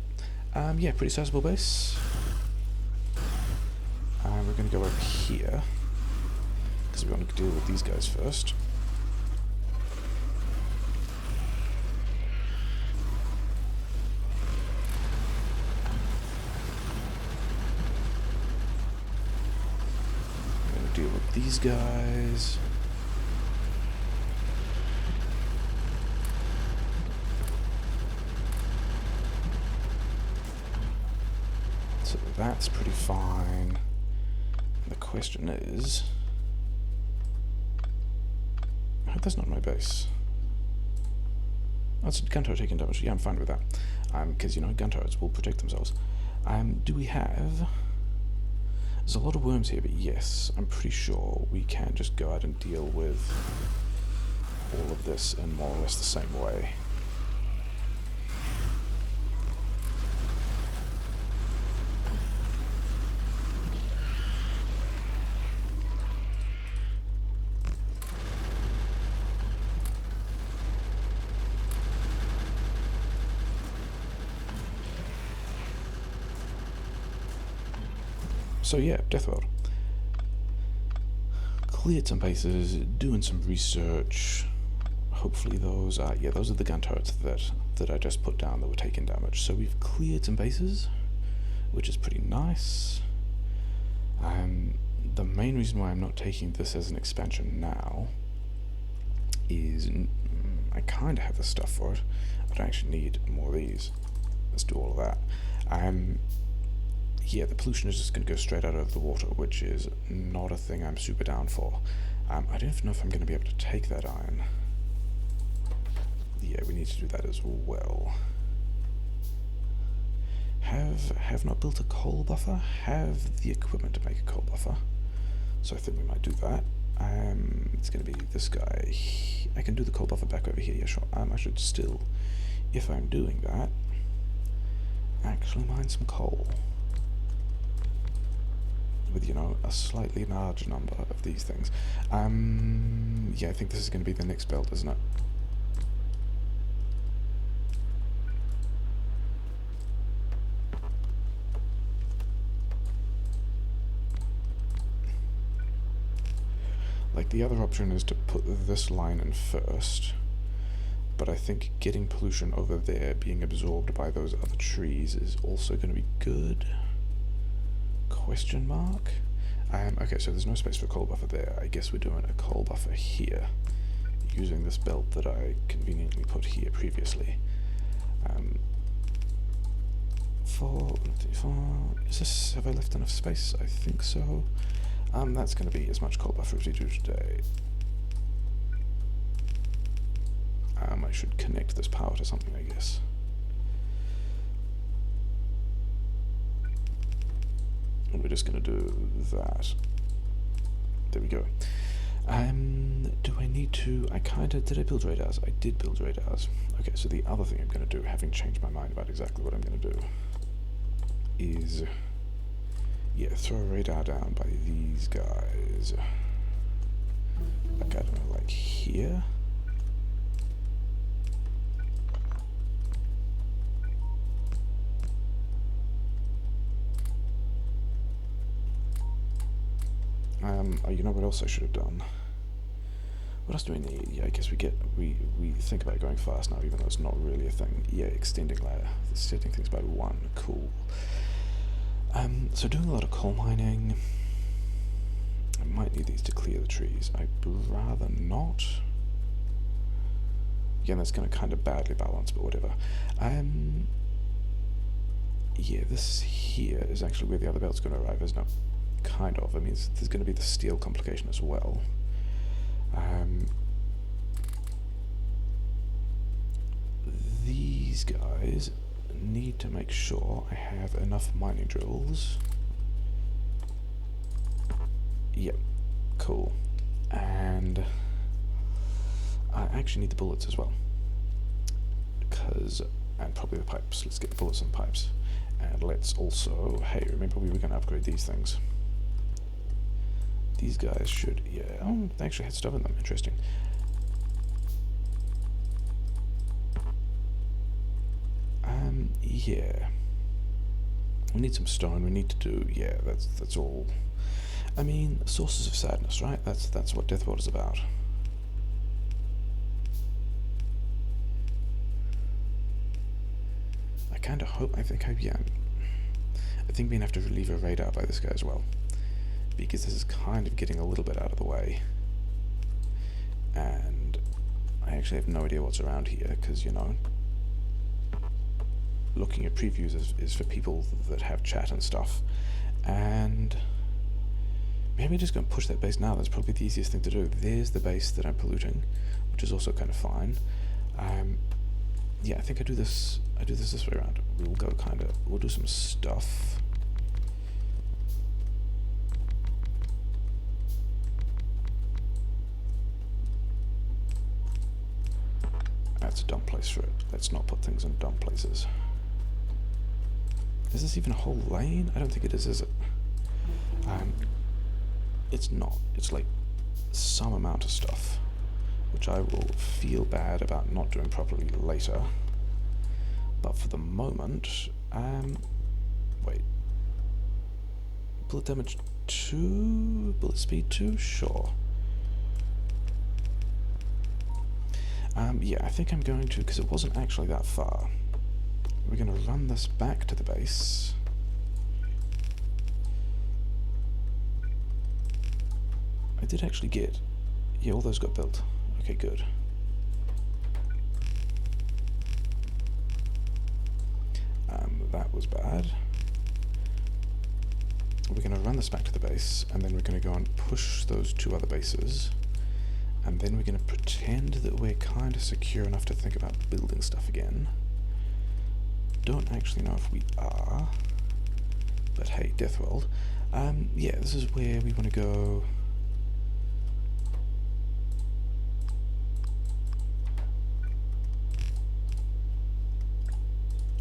Yeah, pretty sizable base. We're going to go over here, because we want to deal with these guys first. We're going to deal with these guys. So that's pretty fine. The question is... I hope that's not my base. Oh, it's a gun turret taking damage. Yeah, I'm fine with that. Because, you know, gun turrets will protect themselves. Do we have... There's a lot of worms here, but yes, I'm pretty sure we can just go out and deal with all of this in more or less the same way. So yeah, Deathworld. Cleared some bases, doing some research. Hopefully those are, yeah, those are the gun turrets that I just put down that were taking damage. So we've cleared some bases, which is pretty nice. The main reason why I'm not taking this as an expansion now is I kind of have the stuff for it. I don't actually need more of these. Let's do all of that. Yeah, the pollution is just going to go straight out of the water, which is not a thing I'm super down for. I don't even know if I'm going to be able to take that iron. Yeah, we need to do that as well. Have not built a coal buffer. Have the equipment to make a coal buffer. So I think we might do that. It's going to be this guy. I can do the coal buffer back over here. Yeah, sure. I should still, if I'm doing that, actually mine some coal. With, you know, a slightly larger number of these things. Yeah, I think this is going to be the next belt, isn't it? Like, the other option is to put this line in first, but I think getting pollution over there being absorbed by those other trees is also going to be good. Question mark? Okay, so there's no space for coal buffer there. I guess we're doing a coal buffer here, using this belt that I conveniently put here previously. Is this, have I left enough space? I think so. That's going to be as much coal buffer as we do today. I should connect this power to something, I guess. And we're just going to do that. There we go. Do I need to... did I build radars? I did build radars. Okay, so the other thing I'm going to do, having changed my mind about exactly what I'm going to do, is... yeah, throw a radar down by these guys. Like, I don't know, like here? Oh, you know what else I should have done? What else do we need? Yeah, I guess we think about going fast now, even though it's not really a thing. Yeah, extending things by 1, cool. So doing a lot of coal mining. I might need these to clear the trees. I'd rather not. Again, that's going to kind of badly balance, but whatever. Yeah, this here is actually where the other belt's going to arrive, isn't it? Kind of. I mean, there's going to be the steel complication as well. These guys need to make sure I have enough mining drills. Yep, cool. And I actually need the bullets as well. And probably the pipes. Let's get the bullets and pipes. And let's also, hey, remember we were going to upgrade these things. These guys should, yeah, oh, they actually had stuff in them, interesting. Yeah. We need some stone, we need to do, yeah, that's all. I mean, sources of sadness, right? That's what Deathworld is about. I kind of hope, I think we're going to have to relieve a radar by this guy as well, because this is kind of getting a little bit out of the way, and I actually have no idea what's around here, because, you know, looking at previews is for people that have chat and stuff, and maybe I'm just going to push that base now. That's probably the easiest thing to do. There's the base that I'm polluting, which is also kind of fine. Yeah, I think I do this this way around. We'll do some stuff. That's a dumb place for it. Let's not put things in dumb places. Is this even a whole lane? I don't think it is it? It's not. It's like some amount of stuff, which I will feel bad about not doing properly later. But for the moment, wait. bullet damage 2, bullet speed 2, sure. Yeah, I think I'm going to, because it wasn't actually that far. We're going to run this back to the base. I did actually get... Yeah, all those got built. Okay, good. That was bad. We're going to run this back to the base, and then we're going to go and push those 2 other bases. And then we're going to pretend that we're kind of secure enough to think about building stuff again. Don't actually know if we are. But hey, Deathworld. Yeah, this is where we want to go...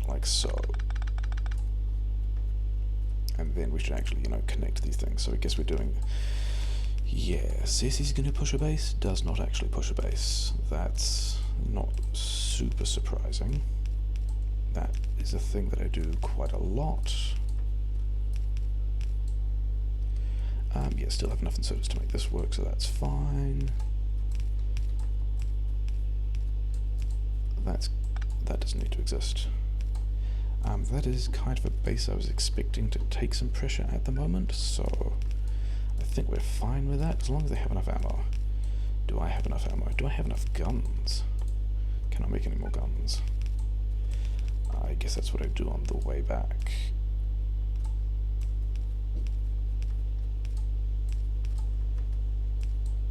like so. And then we should actually, you know, connect these things. So I guess we're doing... Yeah, says he's going to push a base, does not actually push a base. That's not super surprising. That is a thing that I do quite a lot. Yeah, still have enough inserters to make this work, so that's fine. That doesn't need to exist. That is kind of a base I was expecting to take some pressure at the moment, so I think we're fine with that, as long as they have enough ammo. Do I have enough ammo? Do I have enough guns? Can I make any more guns? I guess that's what I do on the way back.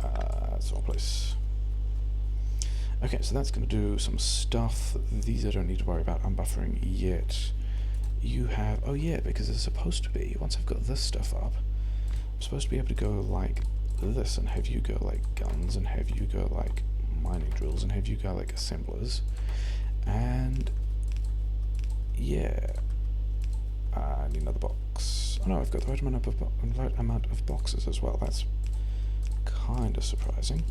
That's the wrong place. Okay, so that's going to do some stuff. These I don't need to worry about unbuffering yet. You have... oh yeah, because it's supposed to be, once I've got this stuff up, I'm supposed to be able to go like this, and have you go like guns, and have you go like mining drills, and have you go like assemblers. And... yeah... I need another box. Oh no, I've got the right amount of boxes as well. That's kind of surprising.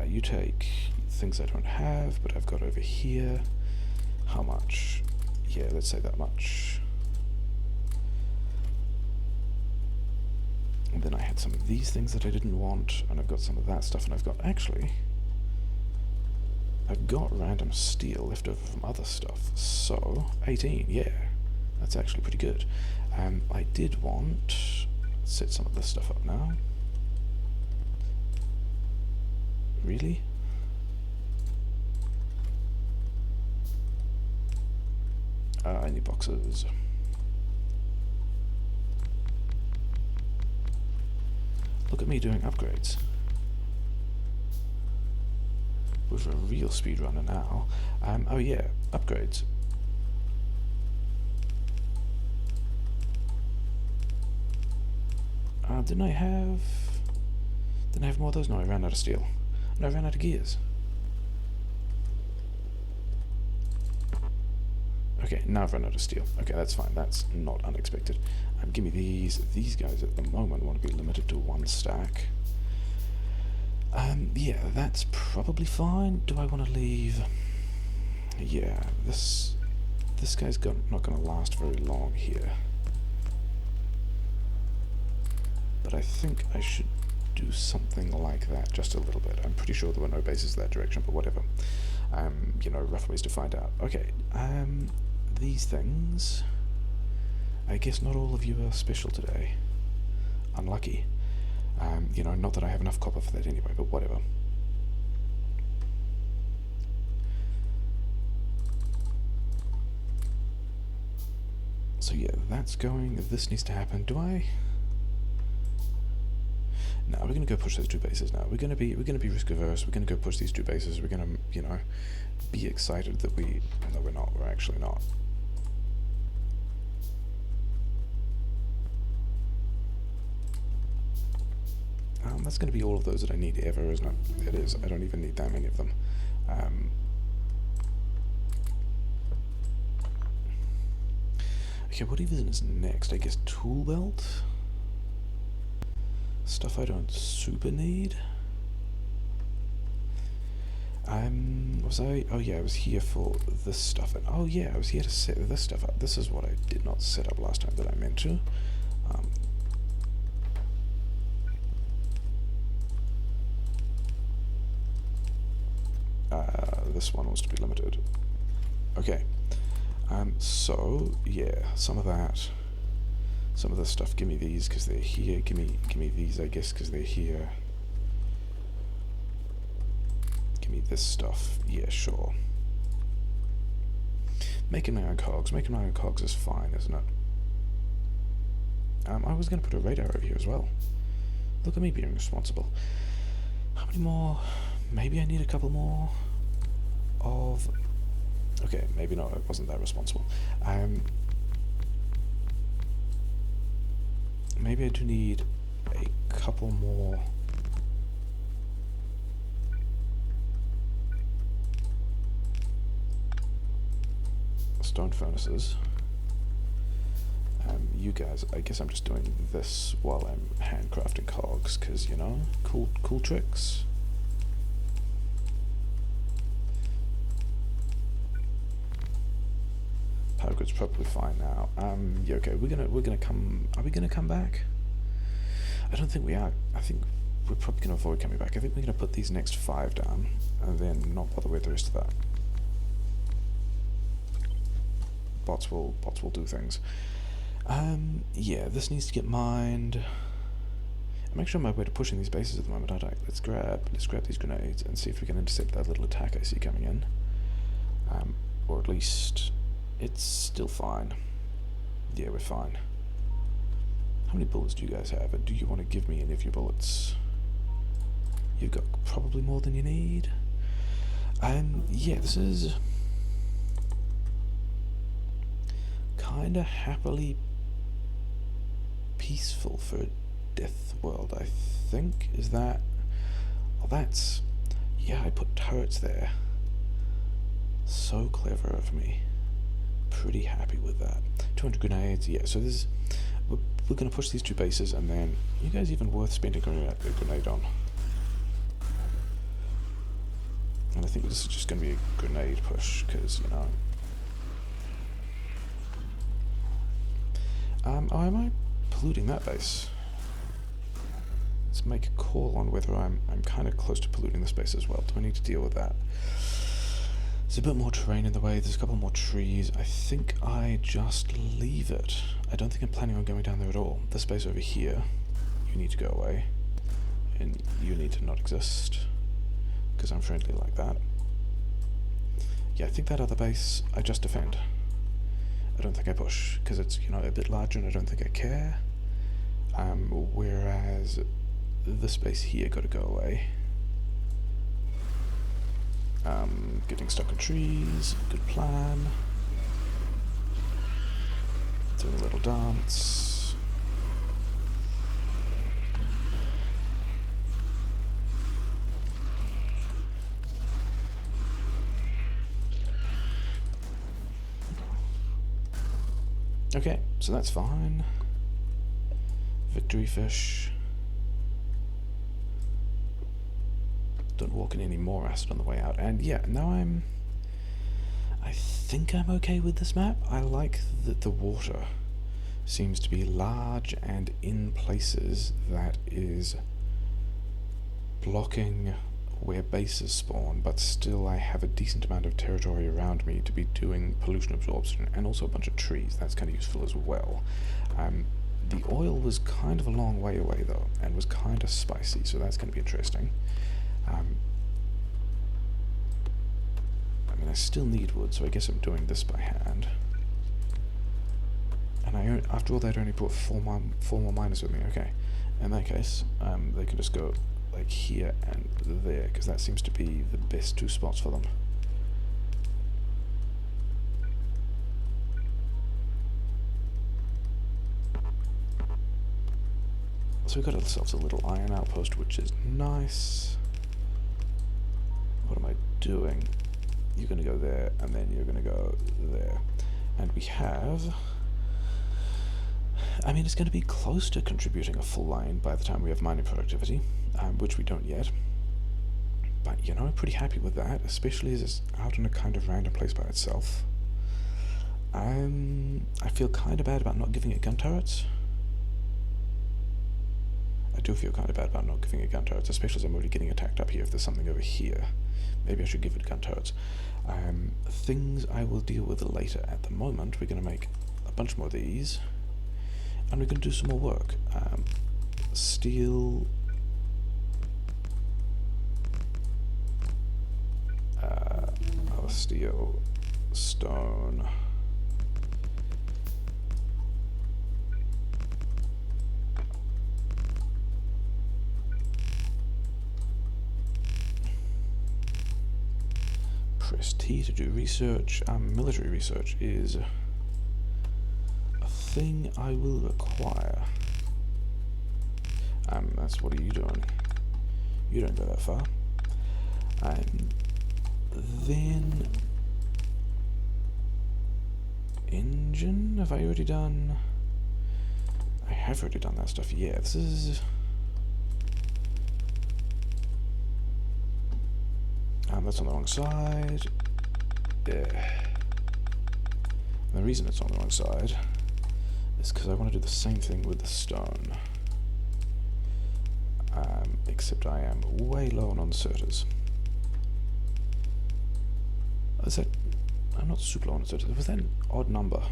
You take things I don't have, but I've got over here. How much? Yeah, let's say that much. And then I had some of these things that I didn't want, and I've got some of that stuff, and I've got, actually, I've got random steel left over from other stuff, so 18, yeah, that's actually pretty good. I did want, let's set some of this stuff up now. Really? I need boxes. Look at me doing upgrades. With a real speedrunner now. Oh yeah, upgrades. Didn't I have more of those? No, I ran out of steel. No, I ran out of gears. Okay, now I've run out of steel. Okay, that's fine. That's not unexpected. Give me these. These guys at the moment want to be limited to 1 stack. Yeah, that's probably fine. Do I want to leave? Yeah, this guy's not going to last very long here. But I think I should do something like that, just a little bit. I'm pretty sure there were no bases that direction, but whatever. You know, rough ways to find out. Okay, these things... I guess not all of you are special today. Unlucky. You know, not that I have enough copper for that anyway, but whatever. So yeah, that's going. This needs to happen. Do I? No, we're gonna go push those 2 bases now. We're gonna be risk averse. We're gonna go push these 2 bases. We're gonna, you know, be excited that we. No, we're not. We're actually not. That's going to be all of those that I need ever, isn't it? It is. I don't even need that many of them. Okay, what even is next? I guess tool belt? Stuff I don't super need? Was I? Oh yeah, I was here for this stuff. And oh yeah, I was here to set this stuff up. This is what I did not set up last time that I meant to. This one was to be limited. Okay. So yeah, some of this stuff. Give me these because they're here. Give me these, I guess, because they're here. Give me this stuff. Yeah, sure. Making my own cogs. Making my own cogs is fine, isn't it? I was going to put a radar over here as well. Look at me being responsible. How many more? Maybe I need a couple more of... Okay, maybe not. I wasn't that responsible. Maybe I do need a couple more... stone furnaces. You guys, I guess I'm just doing this while I'm handcrafting cogs, because, you know, cool tricks. Powergrid's probably fine now. Yeah, okay, we're gonna come. Are we gonna come back? I don't think we are. I think we're probably gonna avoid coming back. I think we're gonna put these next 5 down, and then not bother with the rest of that. Bots will do things. Yeah, this needs to get mined. I'm actually on my way to pushing these bases at the moment, aren't I? Let's grab these grenades and see if we can intercept that little attack I see coming in. Or at least it's still fine. Yeah, we're fine. How many bullets do you guys have? And do you want to give me any of your bullets? You've got probably more than you need. Yeah, this is kinda happily peaceful for Deathworld, I think. Is that... Oh, that's... Yeah, I put turrets there. So clever of me. Pretty happy with that. 200 grenades, yeah, so this... We're going to push these 2 bases, and then... You guys even worth spending a grenade on? And I think this is just going to be a grenade push, because, you know... Oh, am I polluting that base? Let's make a call on whether I'm kind of close to polluting this base as well. Do I need to deal with that? There's a bit more terrain in the way, there's a couple more trees. I think I just leave it. I don't think I'm planning on going down there at all. This base over here, you need to go away. And you need to not exist. Because I'm friendly like that. Yeah, I think that other base, I just defend. I don't think I push, because it's, you know, a bit larger and I don't think I care. Whereas this base here got to go away. Getting stuck in trees, good plan. Doing a little dance. Okay, so that's fine. Victory fish. Don't walk in any more acid on the way out. And yeah, now I think I'm okay with this map. I like that the water seems to be large and in places that is blocking where bases spawn, but still I have a decent amount of territory around me to be doing pollution absorption, and also a bunch of trees. That's kind of useful as well. The oil was kind of a long way away though, and was kind of spicy, so that's going to be interesting. I mean, I still need wood, so I guess I'm doing this by hand. And after all that, I only brought four more miners with me. Okay, in that case, they can just go like here and there, because that seems to be the best 2 spots for them. So we got ourselves a little iron outpost, which is nice. What am I doing? You're going to go there, and then you're going to go there. And we have... I mean, it's going to be close to contributing a full line by the time we have mining productivity, which we don't yet. But, you know, I'm pretty happy with that, especially as it's out in a kind of random place by itself. I feel kind of bad about not giving it gun turrets. I do feel kind of bad about not giving it gun turrets, especially as I'm already getting attacked up here. If there's something over here, maybe I should give it gun turrets. Things I will deal with later. At the moment, we're going to make a bunch more of these, and we're going to do some more work. Steel... steel, stone... Press T to do research. Military research is a thing I will require. That's what are you doing? You don't go that far. Then engine. Have I already done? I have already done that stuff. Yeah, this is. That's on the wrong side. Yeah. And the reason it's on the wrong side is because I want to do the same thing with the stone. Except I am way low on inserters. Is that... I'm not super low on inserters. Was that an odd number?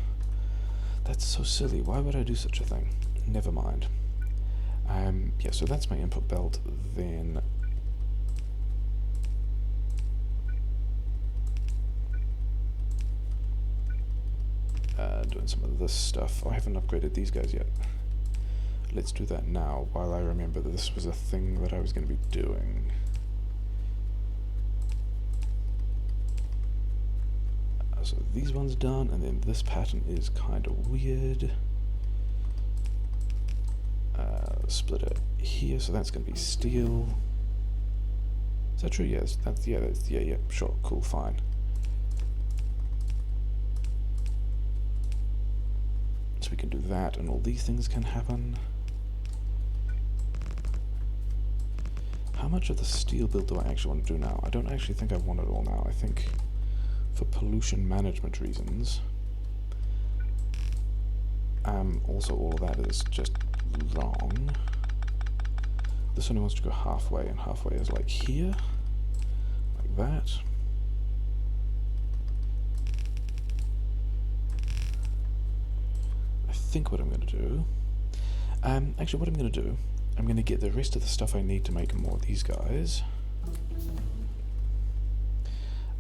That's so silly. Why would I do such a thing? Never mind. Yeah, so that's my input belt. Then... doing some of this stuff. I haven't upgraded these guys yet. Let's do that now, while I remember that this was a thing that I was going to be doing. So these ones done, and then this pattern is kind of weird. Split it here, so that's going to be steel. Is that true? Yes. Yeah. Sure. Cool. Fine. So we can do that, and all these things can happen. How much of the steel build do I actually want to do now? I don't actually think I want it all now. I think for pollution management reasons. Also, all of that is just wrong. This only wants to go halfway, and halfway is like here, like that. I think what I'm going to do... actually, what I'm going to do, I'm going to get the rest of the stuff I need to make more of these guys.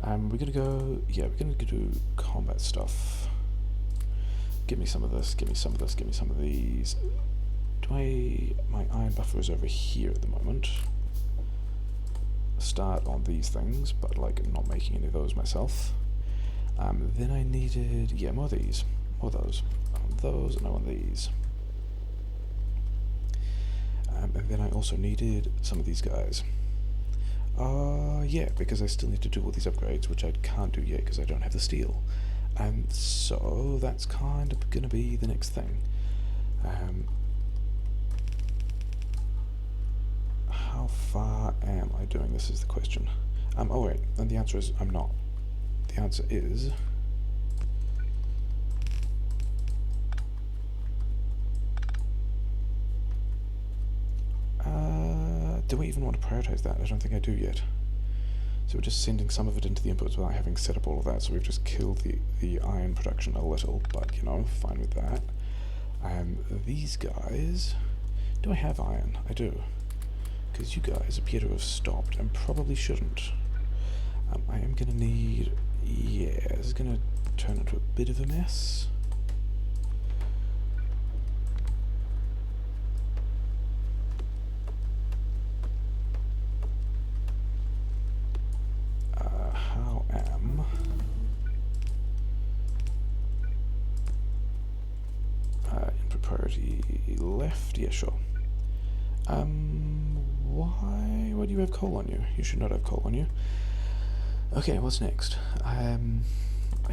We're going to go... Yeah, we're going to do combat stuff. Give me some of this, give me some of this, give me some of these. My iron buffer is over here at the moment. Start on these things, but like not making any of those myself. Then I needed, yeah, more of these, more of those. I want those, and I want these. And then I also needed some of these guys. Yeah, because I still need to do all these upgrades, which I can't do yet because I don't have the steel. And so that's kind of going to be the next thing. How far am I doing this is the question. Oh wait, and the answer is I'm not. The answer is... do we even want to prioritize that? I don't think I do yet. So we're just sending some of it into the inputs without having set up all of that, so we've just killed the iron production a little, but, you know, fine with that. These guys... Do I have iron? I do. Because you guys appear to have stopped, and probably shouldn't. I am going to need... Yeah, this is going to turn into a bit of a mess. How am... input priority left? Yeah, sure. Why do you have coal on you? You should not have coal on you. Okay, what's next? I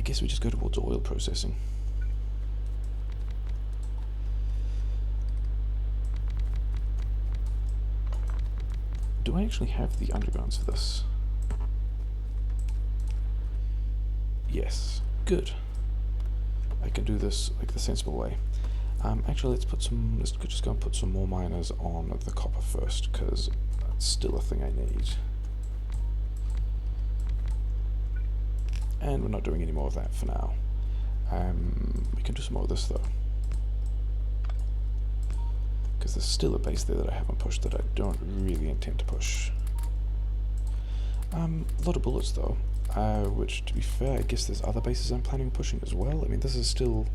guess we just go towards oil processing. Do I actually have the undergrounds for this? Yes. Good. I can do this like the sensible way. Actually, let's just go and put some more miners on the copper first, because that's still a thing I need. And we're not doing any more of that for now. We can do some more of this though, because there's still a base there that I haven't pushed that I don't really intend to push. A lot of bullets though, which, to be fair, I guess there's other bases I'm planning on pushing as well. I mean, this is still...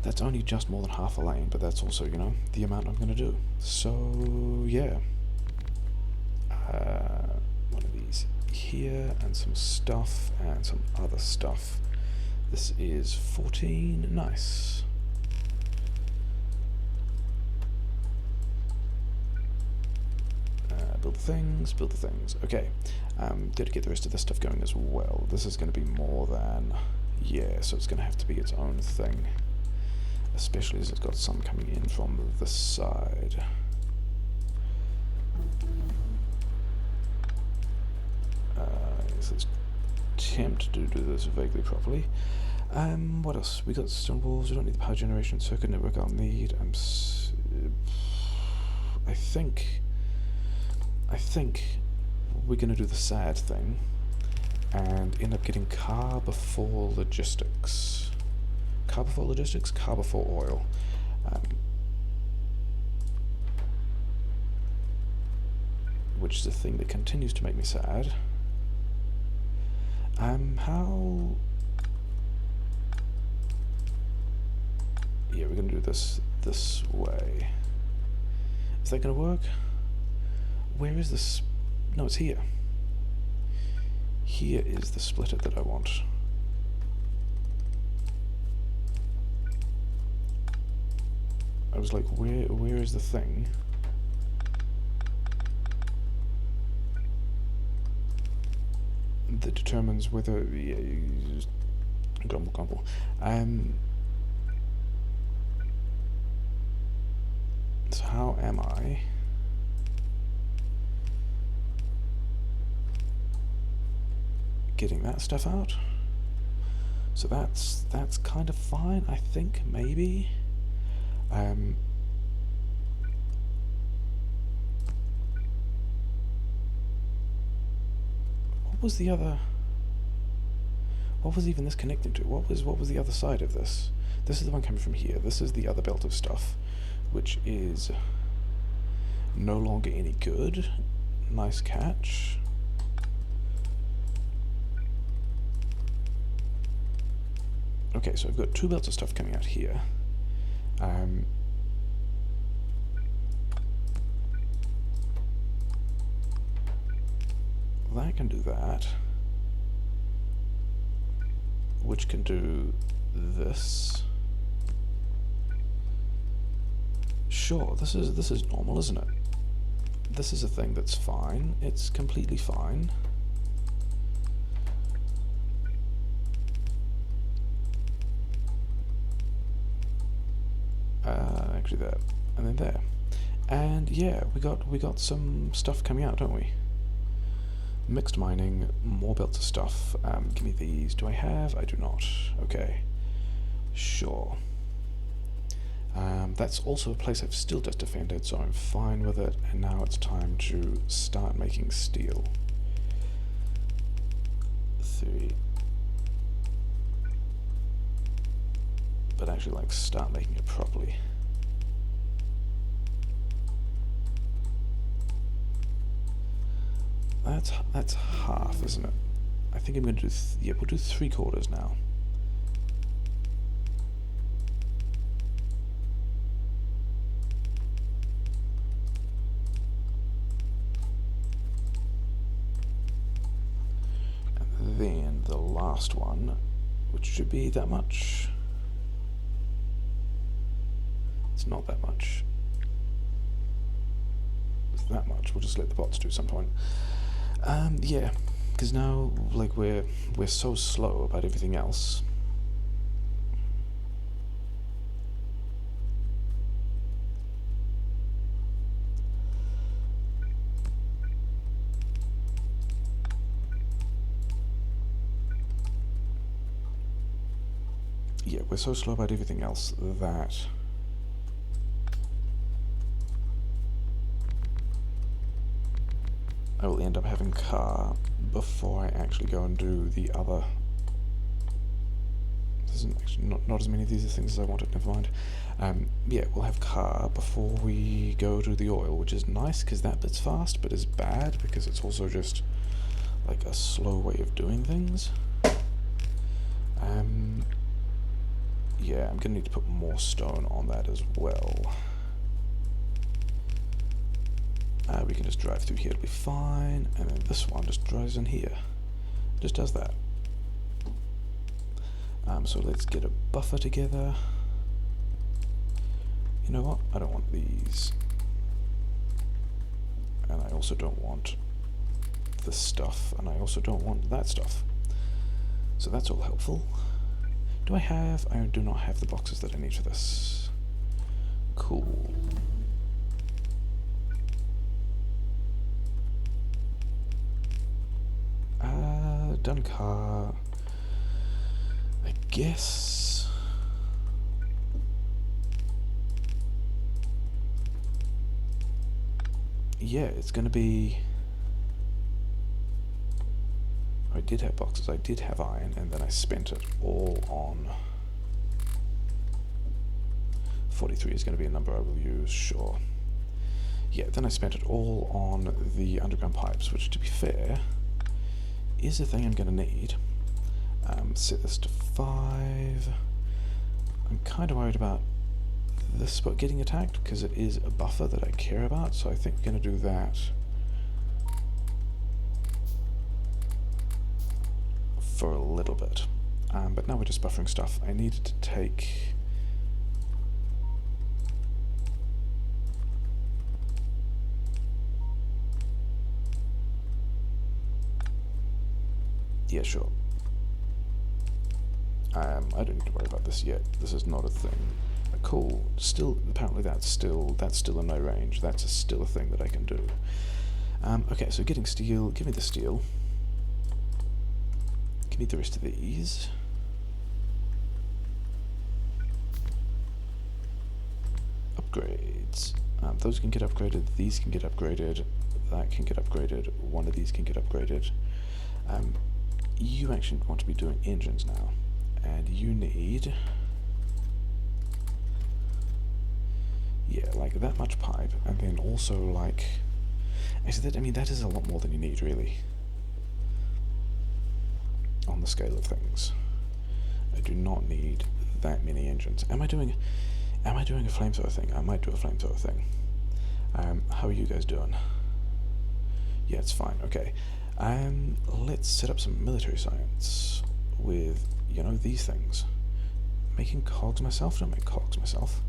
that's only just more than half a lane, but that's also, you know, the amount I'm going to do. So, yeah. One of these here, and some stuff, and some other stuff. This is 14. Nice. Build the things, build the things. Okay. Got to get the rest of this stuff going as well. This is going to be more than... yeah, so it's going to have to be its own thing. Especially as it's got some coming in from the side. So let's attempt to do this vaguely properly. What else? We got stone walls. We don't need the power generation circuit network. I'll need. I think we're going to do the sad thing and end up getting car before logistics. Car before logistics, car before oil. Which is a thing that continues to make me sad. How... yeah, we're going to do this way. Is that going to work? Where is this? No, it's here. Here is the splitter that I want. I was like, where is the thing? That determines whether... yeah, you just... grumble, grumble. So how am I... getting that stuff out? So that's kind of fine, I think, maybe. What was the other... what was even this connecting to? What was the other side of this? This is the one coming from here. This is the other belt of stuff, which is no longer any good. Nice catch. Okay, so I've got two belts of stuff coming out here. That can do that. Which can do this. Sure, this is normal, isn't it? This is a thing that's fine. It's completely fine. Actually that, and then there. And yeah, we got some stuff coming out, don't we? Mixed mining, more belts of stuff. Give me these. Do I have? I do not. Okay. Sure. That's also a place I've still just defended, so I'm fine with it. And now it's time to start making steel. 3. But actually, like, start making it properly. That's half, isn't it? I think I'm going to do... yeah, we'll do 3/4 now. And then the last one, which should be that much. It's not that much. It's that much. We'll just let the bots do some point. Yeah, because now, like, we're so slow about everything else. yeah, we're so slow about everything else that I will end up having car before I actually go and do the other. There's actually not as many of these things as I wanted, never mind. Yeah, we'll have car before we go to the oil, which is nice because that bit's fast, but is bad because it's also just like a slow way of doing things. Yeah, I'm gonna need to put more stone on that as well. We can just drive through here, it'll be fine, and then this one just drives in here. Just does that. So let's get a buffer together. You know what? I don't want these. And I also don't want this stuff, and I also don't want that stuff. So that's all helpful. Do I have... I do not have the boxes that I need for this. Cool. Done car. I guess... yeah, it's gonna be... I did have boxes, I did have iron, and then I spent it all on... 43 is going to be a number I will use, sure. Yeah, then I spent it all on the underground pipes, which, to be fair, is a thing I'm going to need. Set this to 5. I'm kind of worried about this spot getting attacked, because it is a buffer that I care about, so I think we're going to do that for a little bit. But now we're just buffering stuff. I needed to take... yeah, sure. I don't need to worry about this yet. This is not a thing. Cool. Still, apparently that's still in my range. That's still a thing that I can do. Okay, so getting steel. Give me the steel. Give me the rest of these. Upgrades. Those can get upgraded. These can get upgraded. That can get upgraded. One of these can get upgraded. You actually want to be doing engines now, and you need, yeah, like that much pipe, and then also like, actually that, I mean, that is a lot more than you need really, on the scale of things. I do not need that many engines. Am I doing a flamethrower thing? I might do a flamethrower thing. How are you guys doing? Yeah, it's fine, okay. Let's set up some military science with, you know, these things. Making cogs myself? Don't make cogs myself.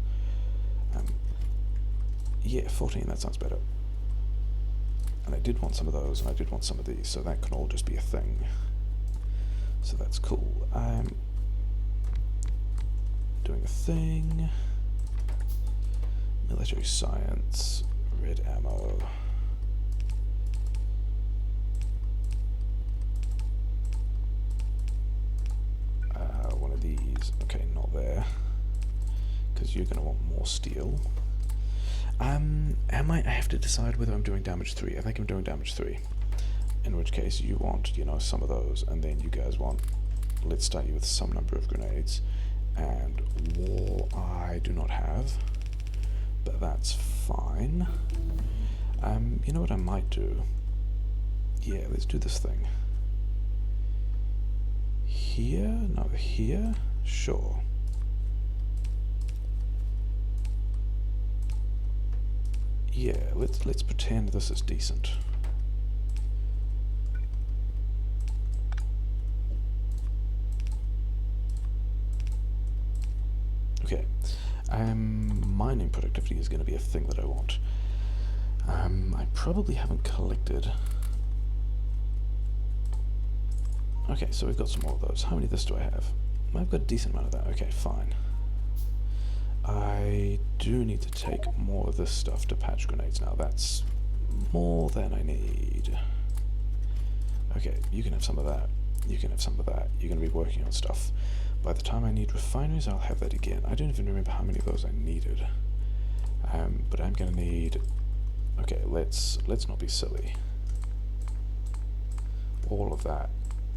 Yeah, 14, that sounds better. And I did want some of those, and I did want some of these, so that can all just be a thing. So that's cool. Doing a thing. Military science. Red ammo. One of these. Okay, not there. Because you're going to want more steel. I have to decide whether I'm doing damage 3. I think I'm doing damage 3. In which case you want, you know, some of those, and then you guys want, let's start you with some number of grenades. And wall I do not have, but that's fine. You know what I might do? Yeah, let's do this thing. Here? No, here? Sure. Yeah, let's pretend this is decent. Okay. Mining productivity is going to be a thing that I want. I probably haven't collected. Okay, so we've got some more of those. How many of this do I have? I've got a decent amount of that. Okay, fine. I do need to take more of this stuff to patch grenades now. That's more than I need. Okay, you can have some of that. You can have some of that. You're going to be working on stuff. By the time I need refineries, I'll have that again. I don't even remember how many of those I needed. But I'm gonna need... Okay, let's not be silly. All of that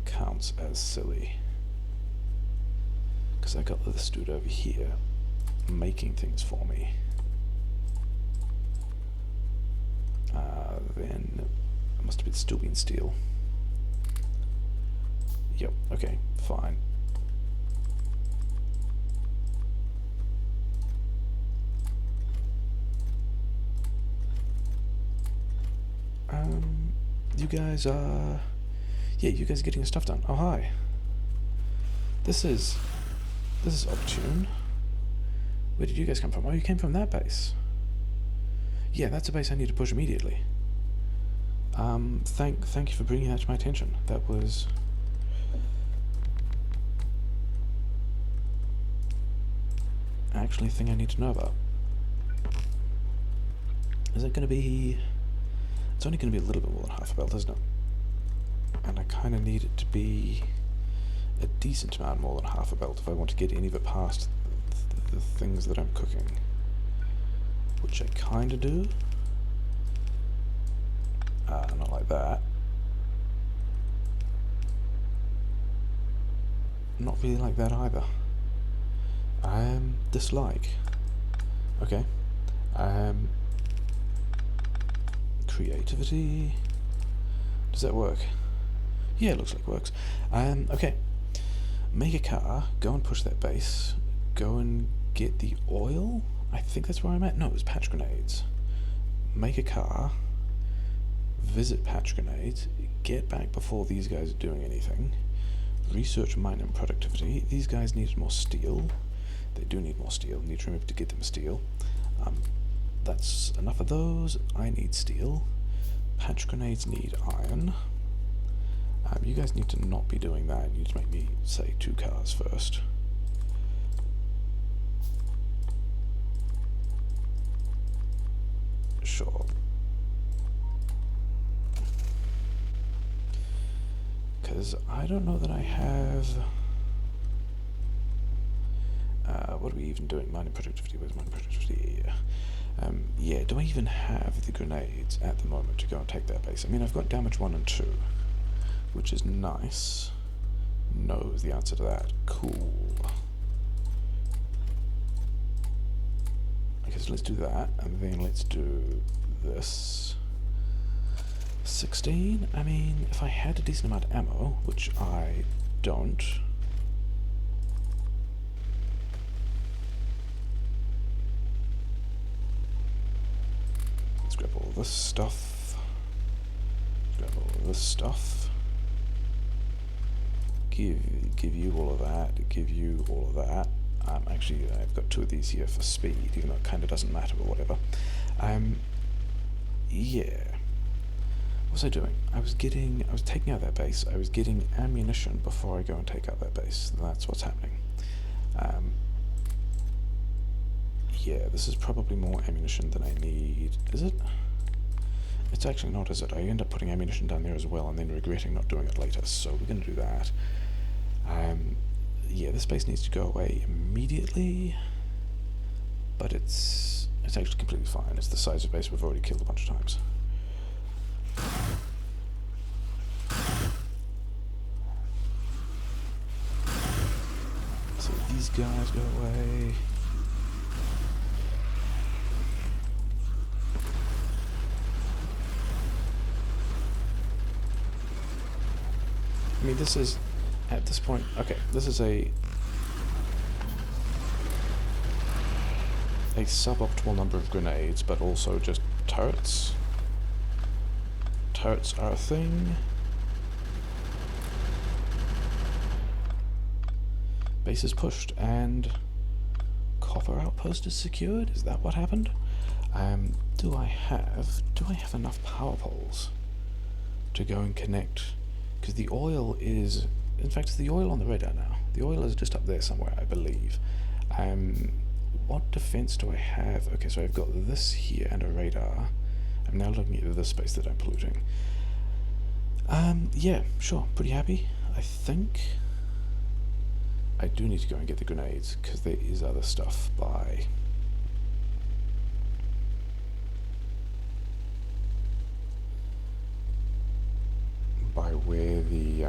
counts as silly. Because I got this dude over here making things for me. Then it must have still been steel. Yep, okay, fine. You guys are... Yeah, you guys are getting your stuff done. Oh, hi. This is opportune. Where did you guys come from? Oh, you came from that base. Yeah, that's a base I need to push immediately. Thank you for bringing that to my attention. That was... actually a thing I need to know about. Is it going to be... It's only going to be a little bit more than half a belt, isn't it? And I kind of need it to be a decent amount more than half a belt if I want to get any of it past the things that I'm cooking. Which I kind of do. Not like that. Not really like that either. Dislike. Okay. Creativity. Does that work? Yeah, it looks like it works. Okay. Make a car, go and push that base, go and get the oil. I think that's where I'm at. No, it was patch grenades. Make a car, visit patch grenades, get back before these guys are doing anything, research mine and productivity. These guys needed more steel. They do need more steel. Need to remember to get them steel. That's enough of those. I need steel. Patch grenades need iron. You guys need to not be doing that. You need to make me, say, 2 cars first. Sure. Because I don't know that I have... what are we even doing? Mining productivity. Where's mining productivity? Yeah, do I even have the grenades at the moment to go and take that base? I mean, I've got damage 1 and 2, which is nice. No is the answer to that. Cool. Okay, so let's do that, and then let's do this. 16? I mean, if I had a decent amount of ammo, which I don't... Let's grab all this stuff. Grab all this stuff. Give you all of that. Give you all of that. Actually, I've got 2 of these here for speed, even though it kind of doesn't matter, but whatever. Yeah. What was I doing? I was taking out that base. I was getting ammunition before I go and take out that base. That's what's happening. Yeah, this is probably more ammunition than I need. Is it? It's actually not, is it? I end up putting ammunition down there as well and then regretting not doing it later, so we're going to do that. Yeah, this base needs to go away immediately, but it's actually completely fine. It's the size of base we've already killed a bunch of times. So these guys go away. I mean, this is, at this point, okay, this is a suboptimal number of grenades, but also just turrets. Turrets are a thing. Base is pushed, and copper outpost is secured? Is that what happened? Do I have enough power poles to go and connect? Because the oil is, in fact, it's the oil on the radar now. The oil is just up there somewhere, I believe. What defense do I have? Okay, so I've got this here and a radar. I'm now looking at this space that I'm polluting. Yeah, sure, pretty happy. I think I do need to go and get the grenades, because there is other stuff by where the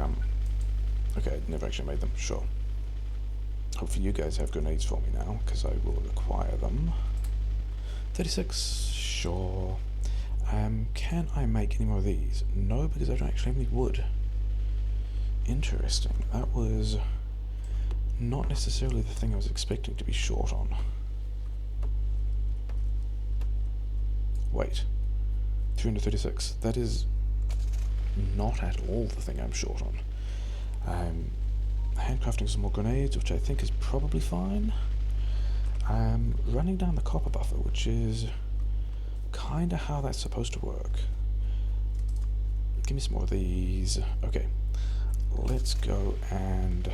okay, I never actually made them. Sure. Hopefully you guys have grenades for me now, because I will require them. 36, sure. Can I make any more of these? No, because I don't actually have any wood. Interesting. That was not necessarily the thing I was expecting to be short on. Wait. 336. That is not at all the thing I'm short on. Handcrafting some more grenades, which I think is probably fine. Running down the copper buffer, which is kinda how that's supposed to work. Give me some more of these. Okay, let's go and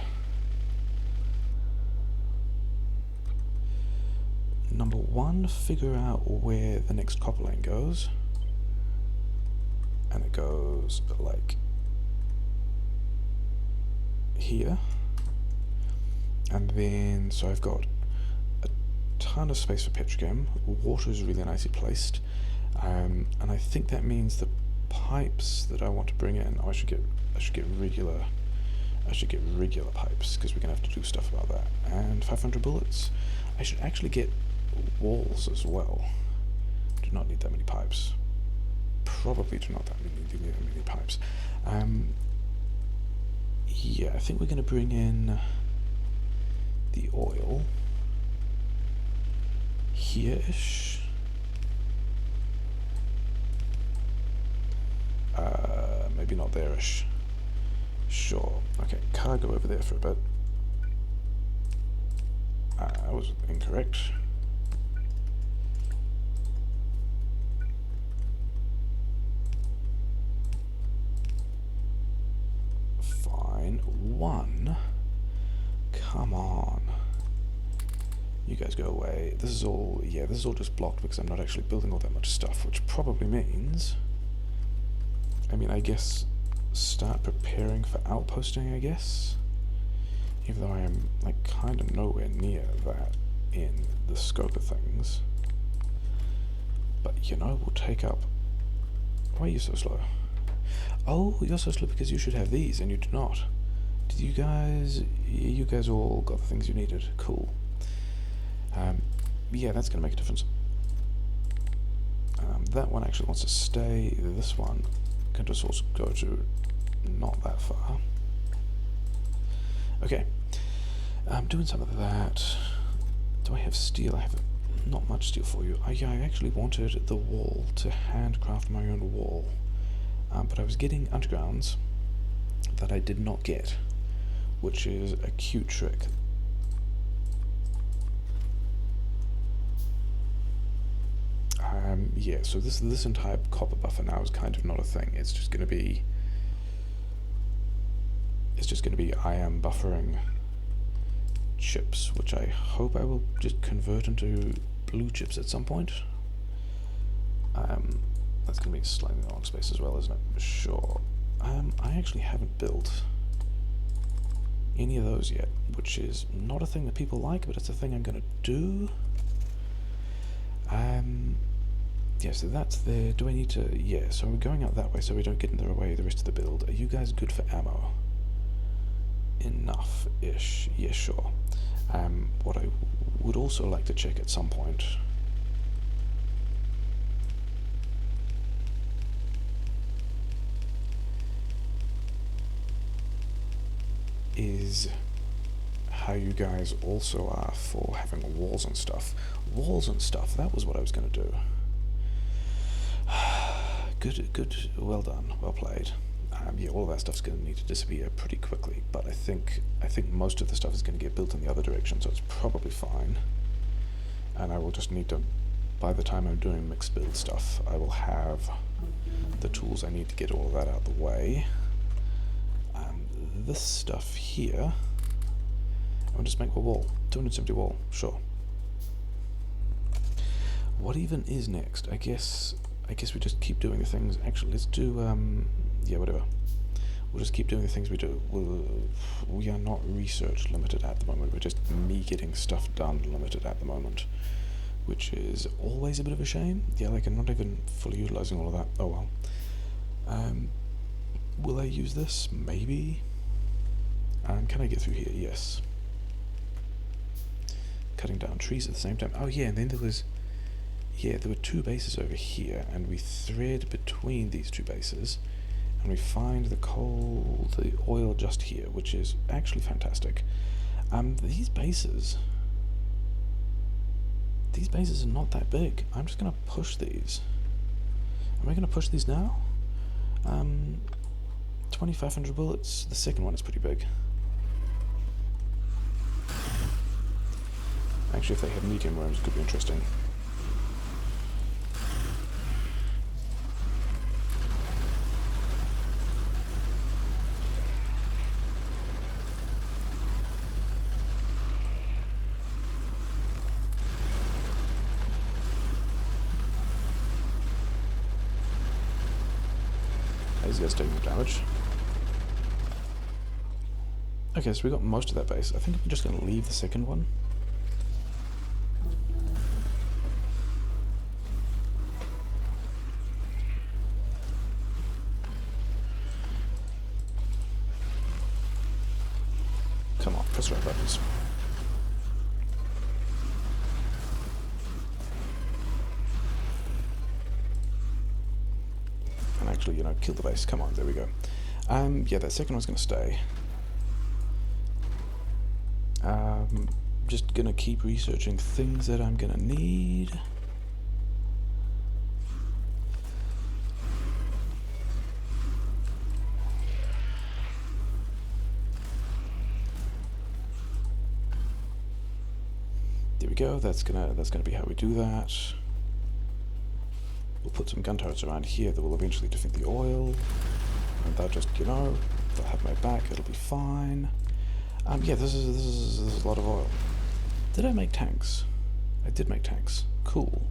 number one, figure out where the next copper lane goes. And it goes like here. And then, so I've got a ton of space for petrochem. Water is really nicely placed. And I think that means the pipes that I want to bring in, I should get regular pipes, because we're gonna have to do stuff about that. And 500 bullets. I should actually get walls as well. Do not need that many pipes. Probably do not need that many pipes. Yeah, I think we're gonna bring in the oil here-ish. Maybe not there-ish. Sure. Okay, cargo over there for a bit. I was incorrect. Fine. One. Come on. You guys go away. This is all, yeah, this is all just blocked because I'm not actually building all that much stuff, which probably means, I mean, I guess start preparing for outposting, I guess. Even though I am, like, kind of nowhere near that in the scope of things. But, you know, we'll take up... Why are you so slow? Oh, you're so slow because you should have these, and you do not. Did you guys... You guys all got the things you needed. Cool. Yeah, that's going to make a difference. That one actually wants to stay. This one can just also go to not that far. Okay. I'm doing some of that. Do I have steel? I have not much steel for you. Yeah, I actually wanted the wall to handcraft my own wall. But I was getting undergrounds that I did not get, which is a cute trick. Yeah, so this entire copper buffer now is kind of not a thing. It's just going to be I am buffering chips, which I hope I will just convert into blue chips at some point. That's going to be slightly the wrong space as well, isn't it? Sure. I actually haven't built any of those yet, which is not a thing that people like, but it's a thing I'm going to do. Yeah, so that's there. Do I need to... Yeah, so we're going out that way so we don't get in the way of the rest of the build. Are you guys good for ammo? Enough-ish. Yeah, sure. What I would also like to check at some point is how you guys also are for having walls and stuff. Walls and stuff, that was what I was going to do. Good, well done, well played. Yeah, all of that stuff's going to need to disappear pretty quickly, but I think most of the stuff is going to get built in the other direction, so it's probably fine. And I will just need to, by the time I'm doing mixed build stuff, I will have the tools I need to get all of that out of the way. This stuff here, I'll just make a wall, 270 wall, sure. What even is next? I guess we just keep doing the things. Actually, let's do, yeah, whatever. We'll just keep doing the things we do. We are not research limited at the moment. We're just me getting stuff done limited at the moment, which is always a bit of a shame. Yeah, like I'm not even fully utilizing all of that. Oh well. Will I use this? Maybe. Can I get through here? Yes. Cutting down trees at the same time. Oh yeah, and then there was... Yeah, there were two bases over here, and we thread between these two bases, and we find the coal, the oil just here, which is actually fantastic. These bases are not that big. I'm just going to push these. Am I going to push these now? 2,500 bullets. The second one is pretty big. Actually, if they had medium worms, it could be interesting. These guys taking damage. Okay, so we got most of that base. I think I'm just going to leave the second one. Come on, press the right buttons. And actually, you know, kill the base. Come on, there we go. Yeah, that second one's going to stay. Just going to keep researching things that I'm going to need. There we go. That's gonna be how we do that. We'll put some gun turrets around here that will eventually defend the oil, and they'll just, you know, they'll have my back. It'll be fine. Yeah, this is a lot of oil. Did I make tanks? I did make tanks. Cool.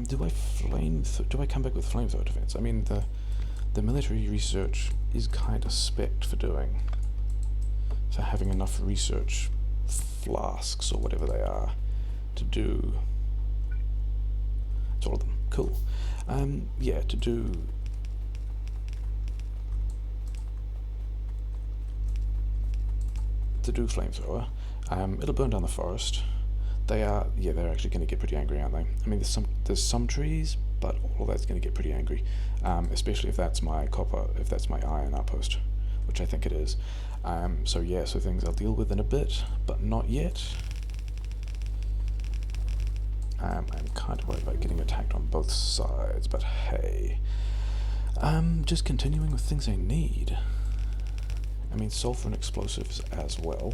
Do I come back with flamethrower defense? I mean, the military research is kind of spec'd for doing. For having enough research flasks or whatever they are to do. It's all of them. Cool. Yeah, to do flamethrower. It'll burn down the forest. They're actually going to get pretty angry, aren't they? I mean, there's some trees, but all of that's going to get pretty angry, especially if that's my iron outpost, which I think it is. So things I'll deal with in a bit, but not yet. I'm kind of worried about getting attacked on both sides, but hey. Just continuing with things I need. I mean, sulfur and explosives as well.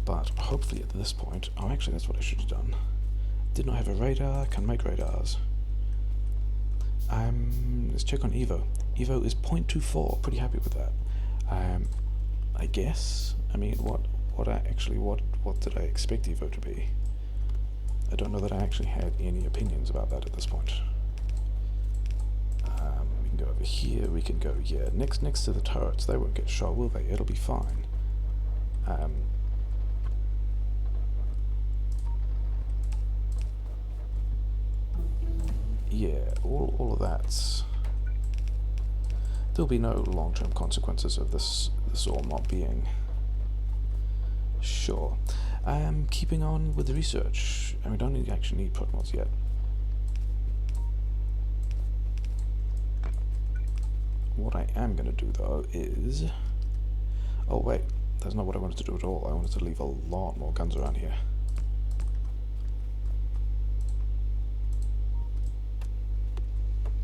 But hopefully at this point... Oh, actually, that's what I should have done. Did not have a radar, can make radars. Let's check on Evo. Evo is 0.24, pretty happy with that. I guess. I mean, what did I expect Evo to be? I don't know that I actually had any opinions about that at this point. We can go over here, we can go, yeah, next to the turrets. They won't get shot, will they? It'll be fine. Yeah, all of that's... There'll be no long-term consequences of this all not being. Sure. Keeping on with the research. And we don't actually need protomods yet. What I am going to do, though, is... Oh, wait. That's not what I wanted to do at all. I wanted to leave a lot more guns around here.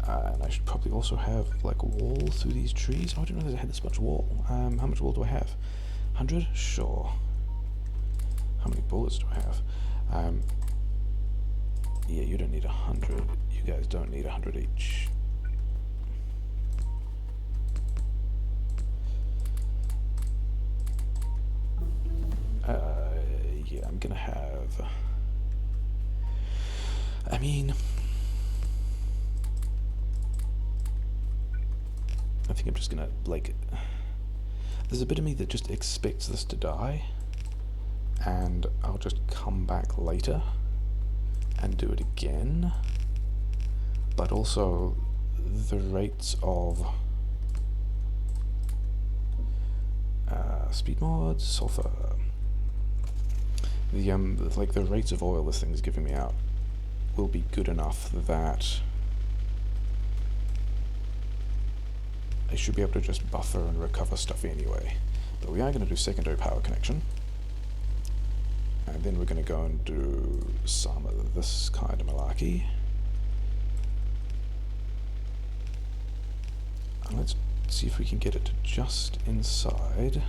And I should probably also have, like, wall through these trees. Oh, I didn't realize I had this much wall. How much wall do I have? 100? Sure. How many bullets do I have? Yeah, you don't need 100. You guys don't need 100 each. Yeah, I'm gonna have... I mean, I think I'm just gonna, like, there's a bit of me that just expects this to die, and I'll just come back later and do it again. But also, the rates of speed mods, sulfur, the rates of oil this thing's giving me out will be good enough that I should be able to just buffer and recover stuff anyway. But we are going to do secondary power connection. And then we're going to go and do some of this kind of malarkey. And let's see if we can get it to just inside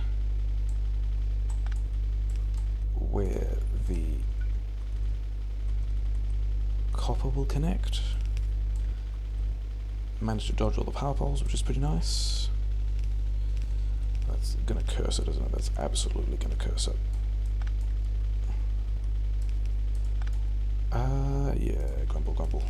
where the copper will connect. Managed to dodge all the power poles, which is pretty nice. That's gonna curse it, isn't it? That's absolutely gonna curse it. Yeah, grumble, grumble.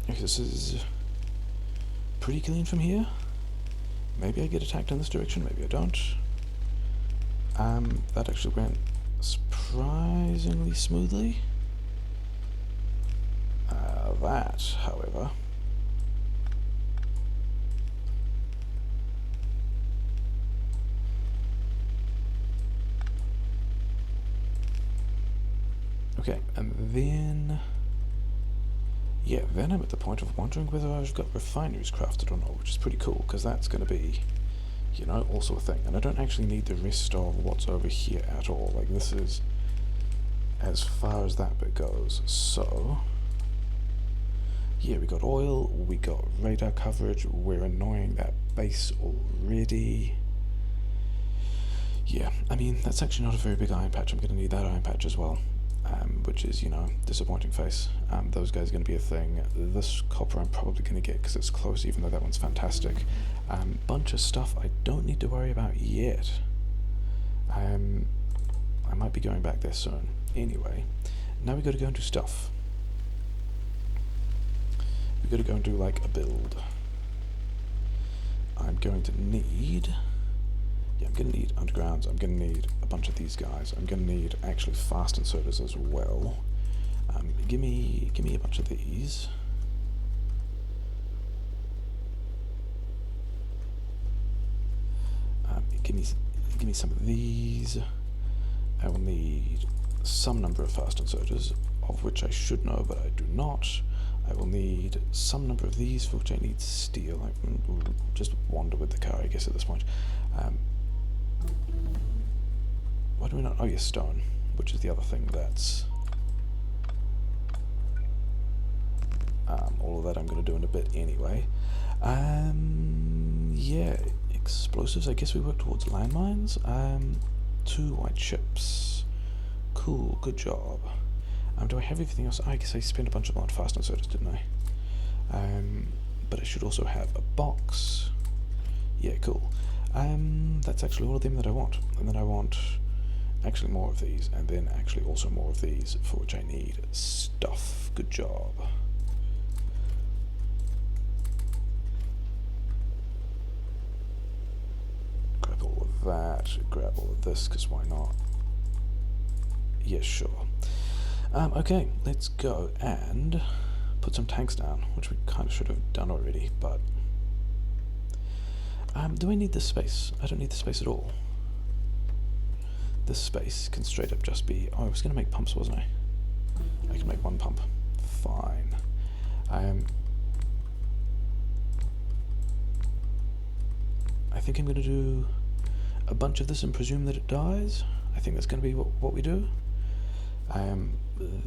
Okay, this is pretty clean from here. Maybe I get attacked in this direction, maybe I don't. That actually went surprisingly smoothly. That, however... Okay, and then... Yeah, then I'm at the point of wondering whether I've got refineries crafted or not, which is pretty cool, because that's going to be, you know, also a thing. And I don't actually need the rest of what's over here at all. Like, this is as far as that bit goes. So, yeah, we got oil, we got radar coverage, we're annoying that base already. Yeah, I mean, that's actually not a very big iron patch. I'm going to need that iron patch as well. Which is, you know, disappointing face. Those guys are going to be a thing. This copper I'm probably going to get because it's close, even though that one's fantastic. Bunch of stuff I don't need to worry about yet. I might be going back there soon. Anyway, now we got to go and do stuff. We got to go and do, like, a build. I'm going to need... Yeah, I'm going to need undergrounds, I'm going to need a bunch of these guys, I'm going to need actually fast inserters as well. Give me a bunch of these. Give me some of these. I will need some number of fast inserters, of which I should know, but I do not. I will need some number of these, for which I need steel. I will just wander with the car, I guess, at this point. Why do we not? Oh, yes, stone, which is the other thing that's... all of that I'm going to do in a bit anyway. Yeah, explosives, I guess we work towards landmines. 2 white chips. Cool, good job. Do I have everything else? I guess I spent a bunch of them on fast inserters, didn't I? But I should also have a box. Yeah, cool. That's actually all of them that I want. And then I want actually more of these, and then actually also more of these, for which I need stuff. Good job. Grab all of that, grab all of this, because why not? Yeah, sure. Okay, let's go and put some tanks down, which we kind of should have done already, but... do I need this space? I don't need the space at all. This space can straight up just be... Oh, I was going to make pumps, wasn't I? I can make 1 pump. Fine. I think I'm going to do a bunch of this and presume that it dies. I think that's going to be what we do.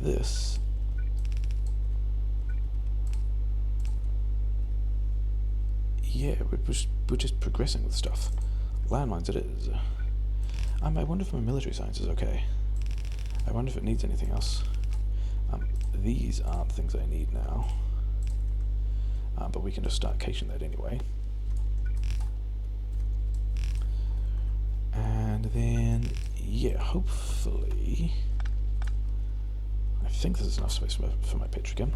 This... Yeah, we're just progressing with stuff. Landmines it is. I wonder if my military science is okay. I wonder if it needs anything else. These aren't things I need now. but we can just start caching that anyway. And then, yeah, hopefully, I think this is enough space for my petrochem.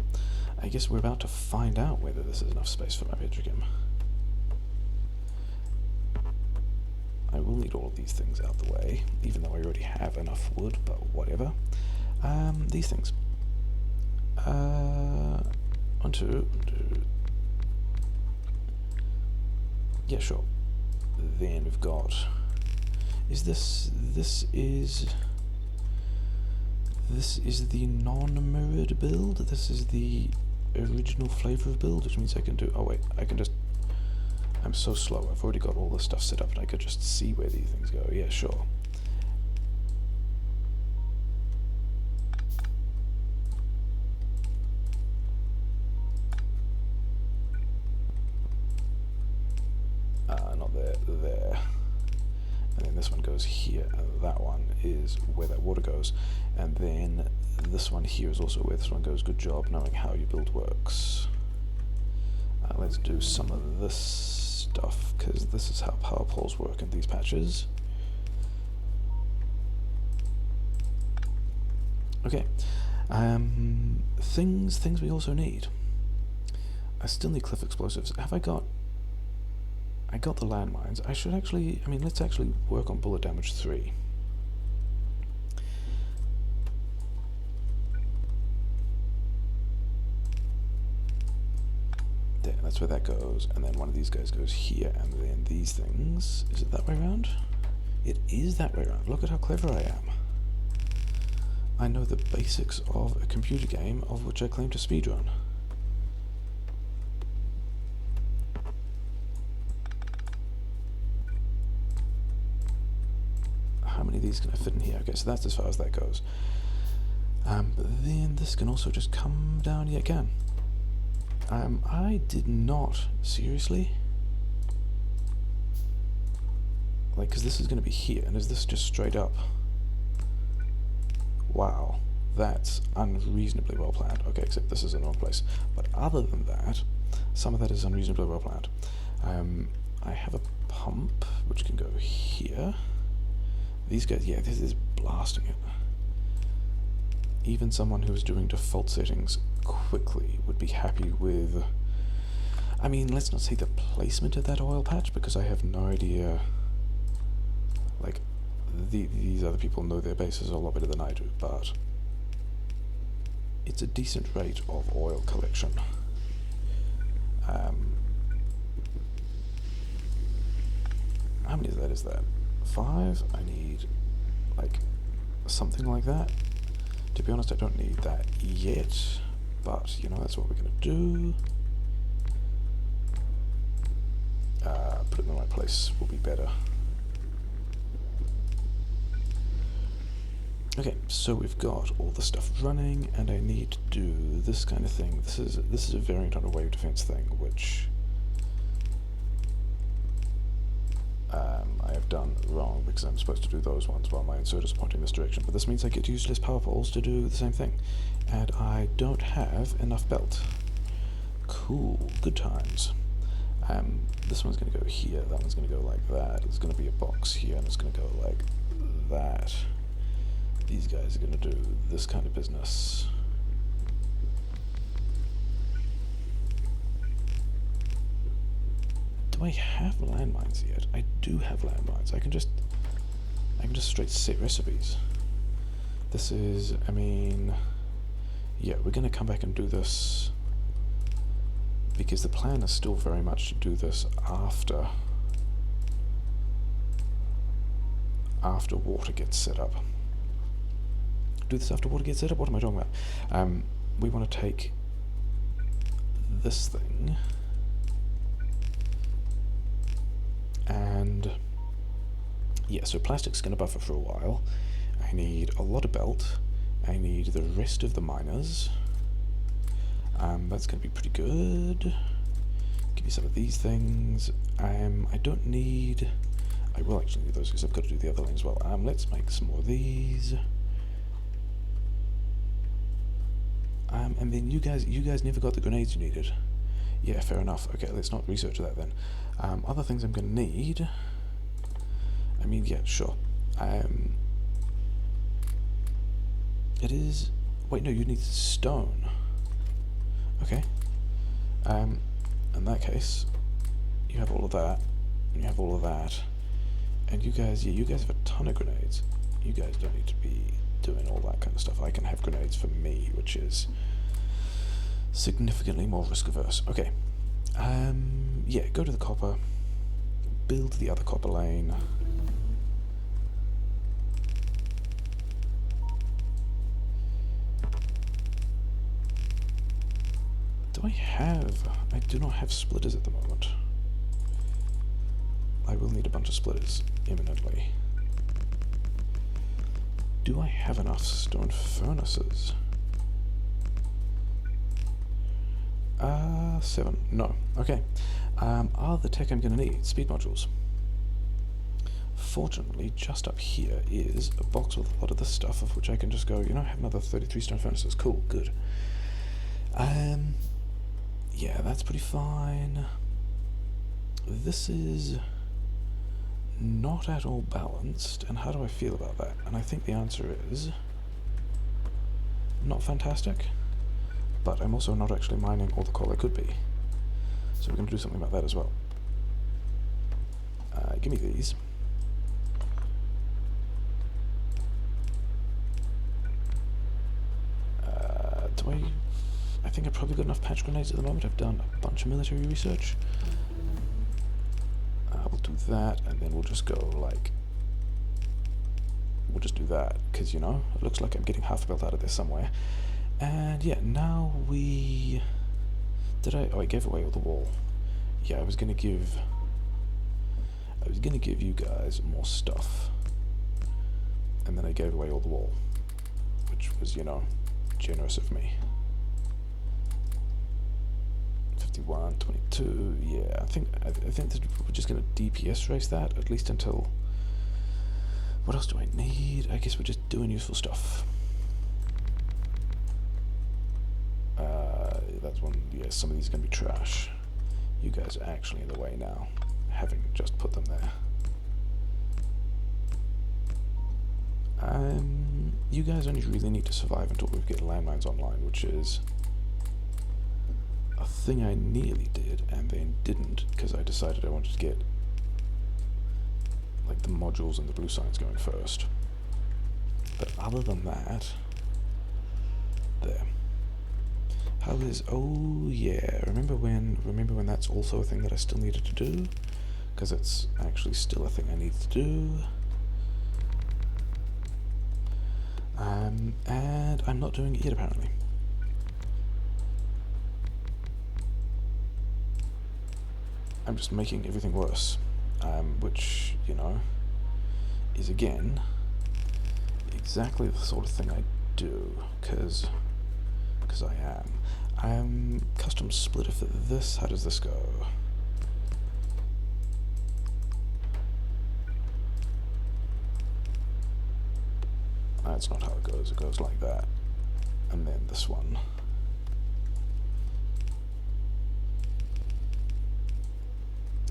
I guess we're about to find out whether this is enough space for my petrochem. I will need all of these things out the way, even though I already have enough wood, but whatever. These things. Onto. Yeah, sure. Then we've got. This is the non-mirrored build. This is the original flavor of build, which means I can do. Oh wait, I can just. I'm so slow. I've already got all this stuff set up, and I could just see where these things go. Yeah, sure. Not there. There. And then this one goes here, and that one is where that water goes. And then this one here is also where this one goes. Good job knowing how your build works. Let's do some of this stuff, because this is how power poles work in these patches. Okay. Things we also need. I still need cliff explosives. Have I got the landmines. I should actually, let's actually work on bullet damage 3. There, that's where that goes, and then one of these guys goes here, and then these things, is it that way around? It is that way around. Look at how clever I am. I know the basics of a computer game of which I claim to speedrun. How many of these can I fit in here? Okay, so that's as far as that goes. But then this can also just come down yet again. I did not, seriously? Like, because this is going to be here, and is this just straight up? Wow, that's unreasonably well planned. Okay, except this is in the wrong place. But other than that, some of that is unreasonably well planned. I have a pump, which can go here. These guys, yeah, this is blasting it. Even someone who is doing default settings quickly would be happy with... let's not say the placement of that oil patch, because I have no idea... Like, these other people know their bases a lot better than I do, but... It's a decent rate of oil collection. How many of that is that? 5? I need, like, something like that. To be honest, I don't need that yet, but, that's what we're going to do. Put it in the right place will be better. Okay, so we've got all the stuff running, and I need to do this kind of thing. This is a variant on a wave defense thing, which... I have done wrong, because I'm supposed to do those ones while my inserter is pointing this direction, but this means I get useless power poles to do the same thing, and I don't have enough belt. Cool, good times. This one's going to go here, that one's going to go like that, there's going to be a box here, and it's going to go like that. These guys are going to do this kind of business. Do I have landmines yet? I do have landmines. I can just straight set recipes. This is, yeah, we're going to come back and do this, because the plan is still very much to do this after water gets set up. Do this after water gets set up? What am I talking about? We want to take this thing and yeah, so plastic's going to buffer for a while. I need a lot of belt. I need the rest of the miners. That's going to be pretty good. Give me some of these things. I don't need... I will actually need those because I've got to do the other thing as well. Let's make some more of these. And then you guys never got the grenades you needed. Yeah, fair enough. Okay, let's not research that then. Other things I'm going to need... I mean, yeah, sure. It is... Wait, no, you need stone. Okay. In that case, you have all of that, and you have all of that, and you guys, yeah, you guys have a ton of grenades. You guys don't need to be doing all that kind of stuff. I can have grenades for me, which is significantly more risk averse. Okay. Yeah, go to the copper, build the other copper lane. I do not have splitters at the moment. I will need a bunch of splitters imminently. Do I have enough stone furnaces? 7. No. Okay. Are the tech I'm going to need? Speed modules. Fortunately, just up here is a box with a lot of this stuff, of which I can just go, you know, I have another 33 stone furnaces. Cool, good. Yeah, that's pretty fine. This is not at all balanced, and how do I feel about that? And I think the answer is not fantastic, but I'm also not actually mining all the coal I could be. So we're going to do something about that as well. Give me these. I think I've probably got enough patch grenades at the moment. I've done a bunch of military research. We'll do that, and then we'll just go, like... We'll just do that, because, you know, it looks like I'm getting half built out of this somewhere. And, yeah, now we... Oh, I gave away all the wool. Yeah, I was gonna give you guys more stuff. And then I gave away all the wool. Which was, you know, generous of me. 51, 22, yeah, I think that we're just going to DPS race that, at least until... What else do I need? I guess we're just doing useful stuff. That's one, yeah, some of these are going to be trash. You guys are actually in the way now, having just put them there. You guys only really need to survive until we get landmines online, which is a thing I nearly did and then didn't, because I decided I wanted to get like the modules and the blue signs going first. But other than that, there. How is... Oh yeah, remember when that's also a thing that I still needed to do? Because it's actually still a thing I need to do. And I'm not doing it yet, apparently. I'm just making everything worse, which, you know, is again exactly the sort of thing I do, because I am. Custom splitter for this. How does this go? That's not how it goes. It goes like that, and then this one.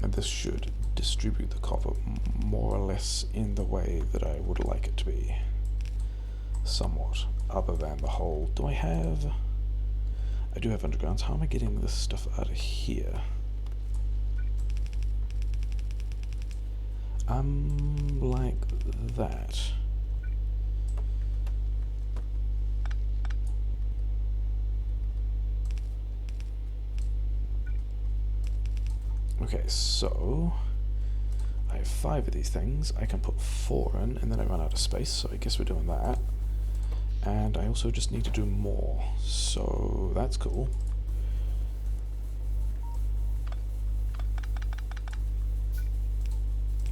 And this should distribute the copper more or less in the way that I would like it to be. Somewhat. Other than the whole... Do I have... I do have undergrounds. How am I getting this stuff out of here? Like that. Okay, so I have 5 of these things. I can put 4 in, and then I run out of space, so I guess we're doing that. And I also just need to do more, so that's cool.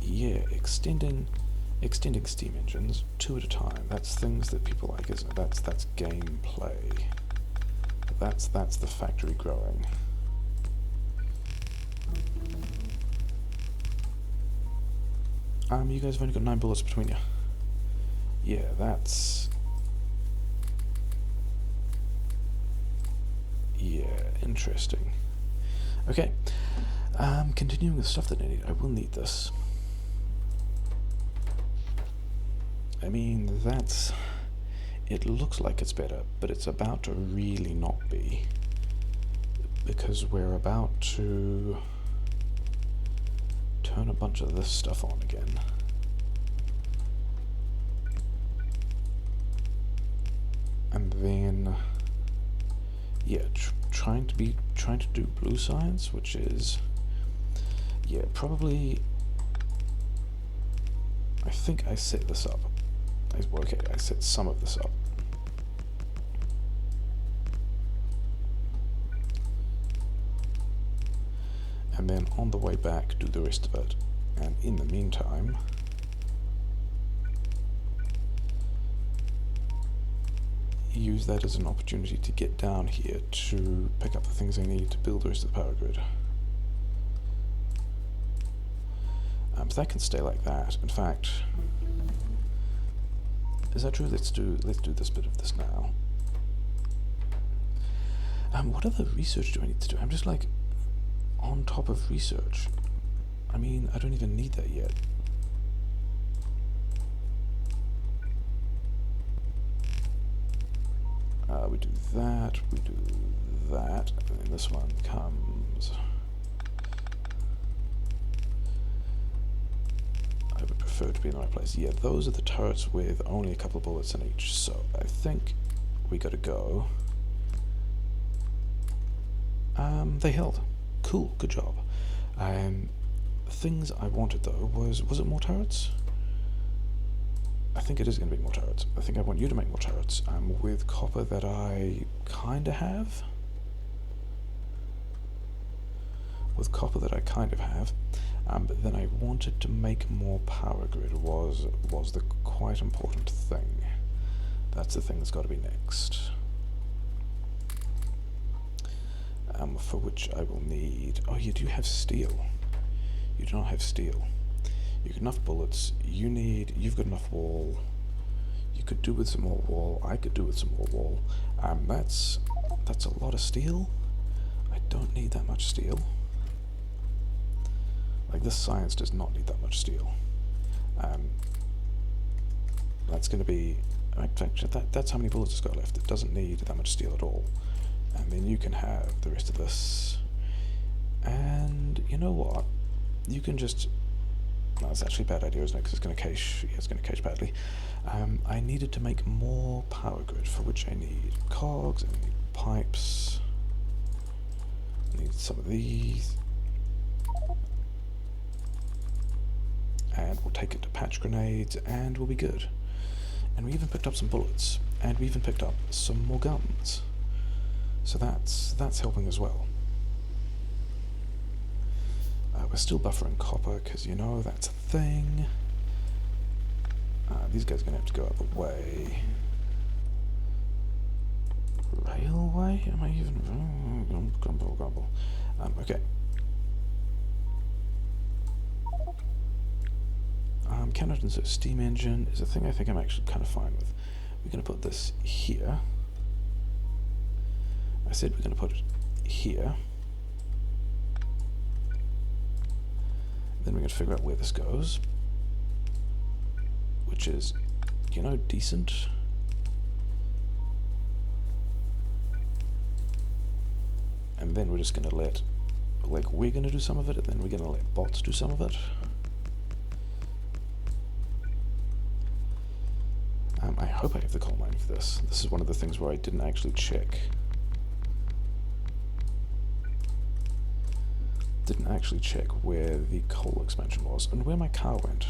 Yeah, extending steam engines 2 at a time. That's things that people like, isn't it? That's gameplay. That's the factory growing. You guys have only got 9 bullets between you. Yeah, that's... Yeah, interesting. Okay, continuing with stuff that I need. I will need this. I mean, that's... It looks like it's better, but it's about to really not be. Because we're about to turn a bunch of this stuff on again. And then, yeah, trying to do blue science, which is, yeah, probably. I think I set this up. Okay, I set some of this up. And then on the way back, do the rest of it. And in the meantime, use that as an opportunity to get down here to pick up the things I need to build the rest of the power grid. So that can stay like that. In fact, is that true? Let's do this bit of this now. What other research do I need to do? I'm just like on top of research. I mean, I don't even need that yet. We do that, and then this one comes. I would prefer to be in the right place. Yeah, those are the turrets with only a couple of bullets in each, so I think we gotta go. They held. Cool, good job. Things I wanted though was it more turrets? I think it is going to be more turrets. I think I want you to make more turrets with copper that I kind of have. But then I wanted to make more power grid was the quite important thing. That's the thing that's got to be next. For which I will need... Oh, you do have steel. You do not have steel. You've got enough bullets. You've got enough wall. You could do with some more wall. I could do with some more wall. That's a lot of steel. I don't need that much steel. Like, this science does not need that much steel. That's going to be... In fact, that's how many bullets it's got left. It doesn't need that much steel at all. And then you can have the rest of this. And you know what? You can just... No, that's actually a bad idea, isn't it? Because it's going to cache. Yeah, it's going to cache badly. I needed to make more power grid, for which I need cogs, I need pipes, I need some of these, and we'll take it to patch grenades, and we'll be good. And we even picked up some bullets, and we even picked up some more guns. So that's helping as well. We're still buffering copper, because, you know, that's a thing. These guys are going to have to go up a way. Railway? Am I even... grumble. Okay. Counter insert steam engine is a thing I think I'm actually kind of fine with. We're going to put this here. I said we're going to put it here. Then we're going to figure out where this goes, which is, you know, decent. And then we're just going to let, like, we're going to do some of it, and then we're going to let bots do some of it. I hope I have the coal mine for this. This is one of the things where I didn't actually check. Didn't actually check where the coal expansion was and where my car went.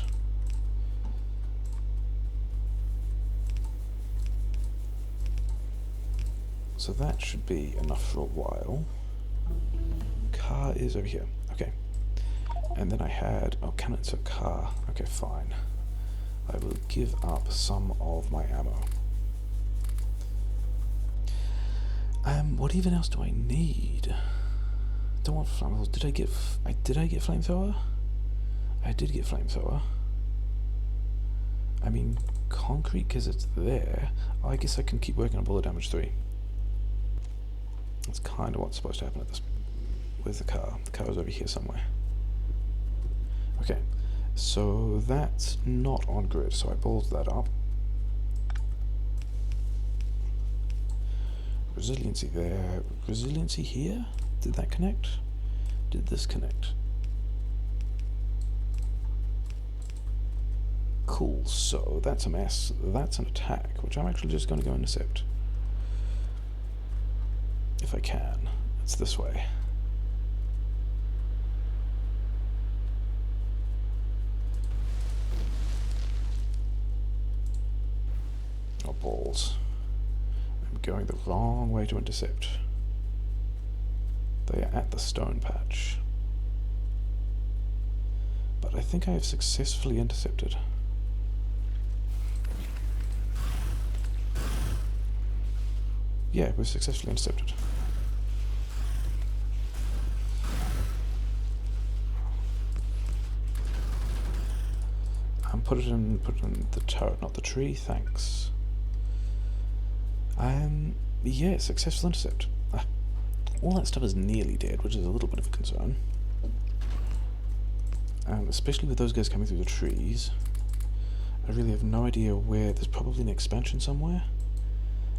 So that should be enough for a while. Car is over here. Okay. And then I had... Oh, can it's a car. Okay, fine. I will give up some of my ammo. What even else do I need? Don't want flammables. Did I get flamethrower? I did get flamethrower. I mean, concrete because it's there. Oh, I guess I can keep working on bullet damage 3. That's kind of what's supposed to happen at this Where's the car? The car is over here somewhere. Okay, so that's not on grid, so I balled that up. Resiliency there. Resiliency here? Did that connect? Did this connect? Cool, so that's a mess. That's an attack, which I'm actually just going to go intercept. If I can. It's this way. Oh, balls. I'm going the wrong way to intercept. They are at the stone patch. But I think I have successfully intercepted. Yeah, we've successfully intercepted. Put it in the turret, not the tree, thanks. Yeah, successful intercept. All that stuff is nearly dead, which is a little bit of a concern. Especially with those guys coming through the trees. I really have no idea where. There's probably an expansion somewhere.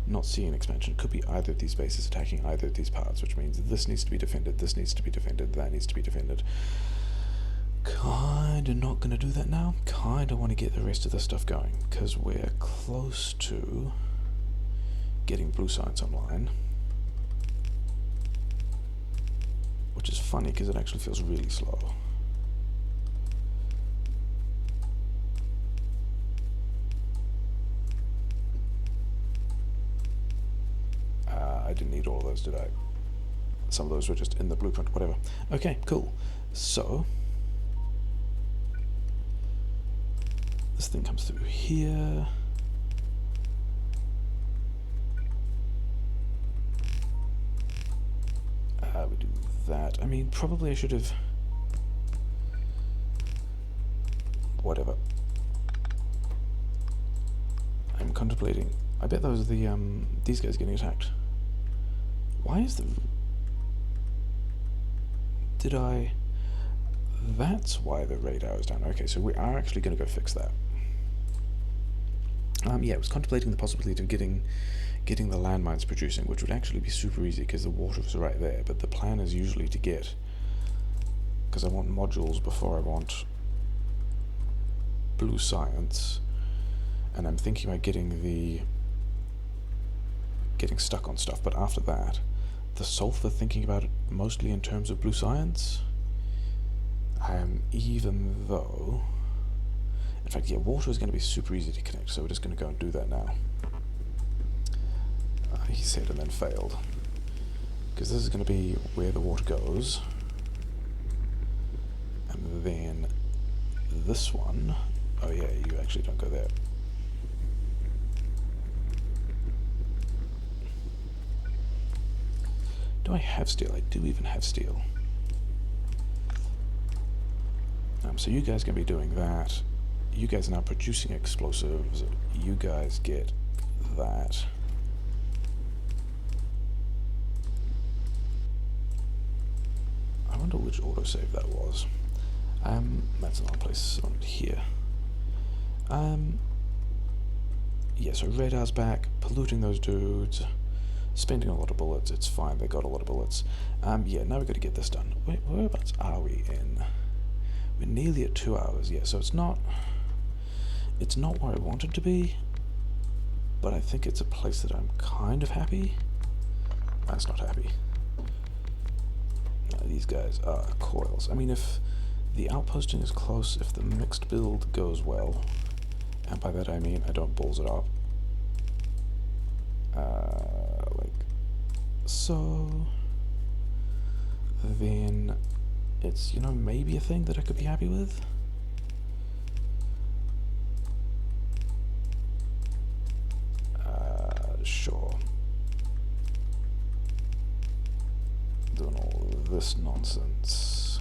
Not seeing an expansion. Could be either of these bases attacking either of these parts, which means this needs to be defended, this needs to be defended, that needs to be defended. Kinda not gonna do that now. Kinda want to get the rest of this stuff going, because we're close to getting blue science online. Which is funny, because it actually feels really slow. I didn't need all of those, did I? Some of those were just in the blueprint, whatever. Okay, cool. So this thing comes through here. We do that. I mean, probably I should have... Whatever. I'm contemplating... I bet those are the, these guys getting attacked. Why is the... Did I... That's why the radar is down. Okay, so we are actually going to go fix that. Yeah, I was contemplating the possibility of getting the landmines producing, which would actually be super easy because the water was right there, but the plan is usually to get... Because I want modules before I want blue science, and I'm thinking about getting stuck on stuff, but after that, the sulfur, thinking about it mostly in terms of blue science, even though... In fact, yeah, water is going to be super easy to connect, so we're just going to go and do that now. He said and then failed. Because this is going to be where the water goes. And then this one... Oh yeah, you actually don't go there. Do I have steel? I do even have steel. So you guys are going to be doing that. You guys are now producing explosives. You guys get that. I wonder which autosave that was. That's another place on here. Yeah, so radar's back, polluting those dudes, spending a lot of bullets. It's fine, they got a lot of bullets. Yeah, now we've got to get this done. Whereabouts are we in? We're nearly at 2 hours, yeah, so it's not where I want it to be, but I think it's a place that I'm kind of happy. That's not happy. These guys are coils. I mean, if the outposting is close, if the mixed build goes well, and by that I mean I don't balls it up, like so, then it's, you know, maybe a thing that I could be happy with. Sure. Doing all this nonsense.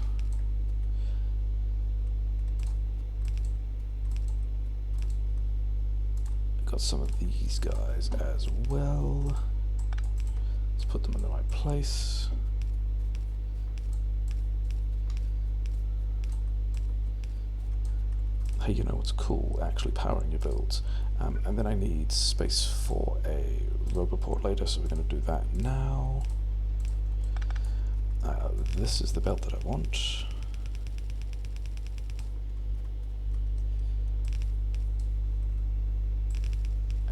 Got some of these guys as well. Let's put them in the right place. hey, you know what's cool? Actually powering your builds. And then I need space for a roboport later, so we're going to do that now. This is the belt that I want.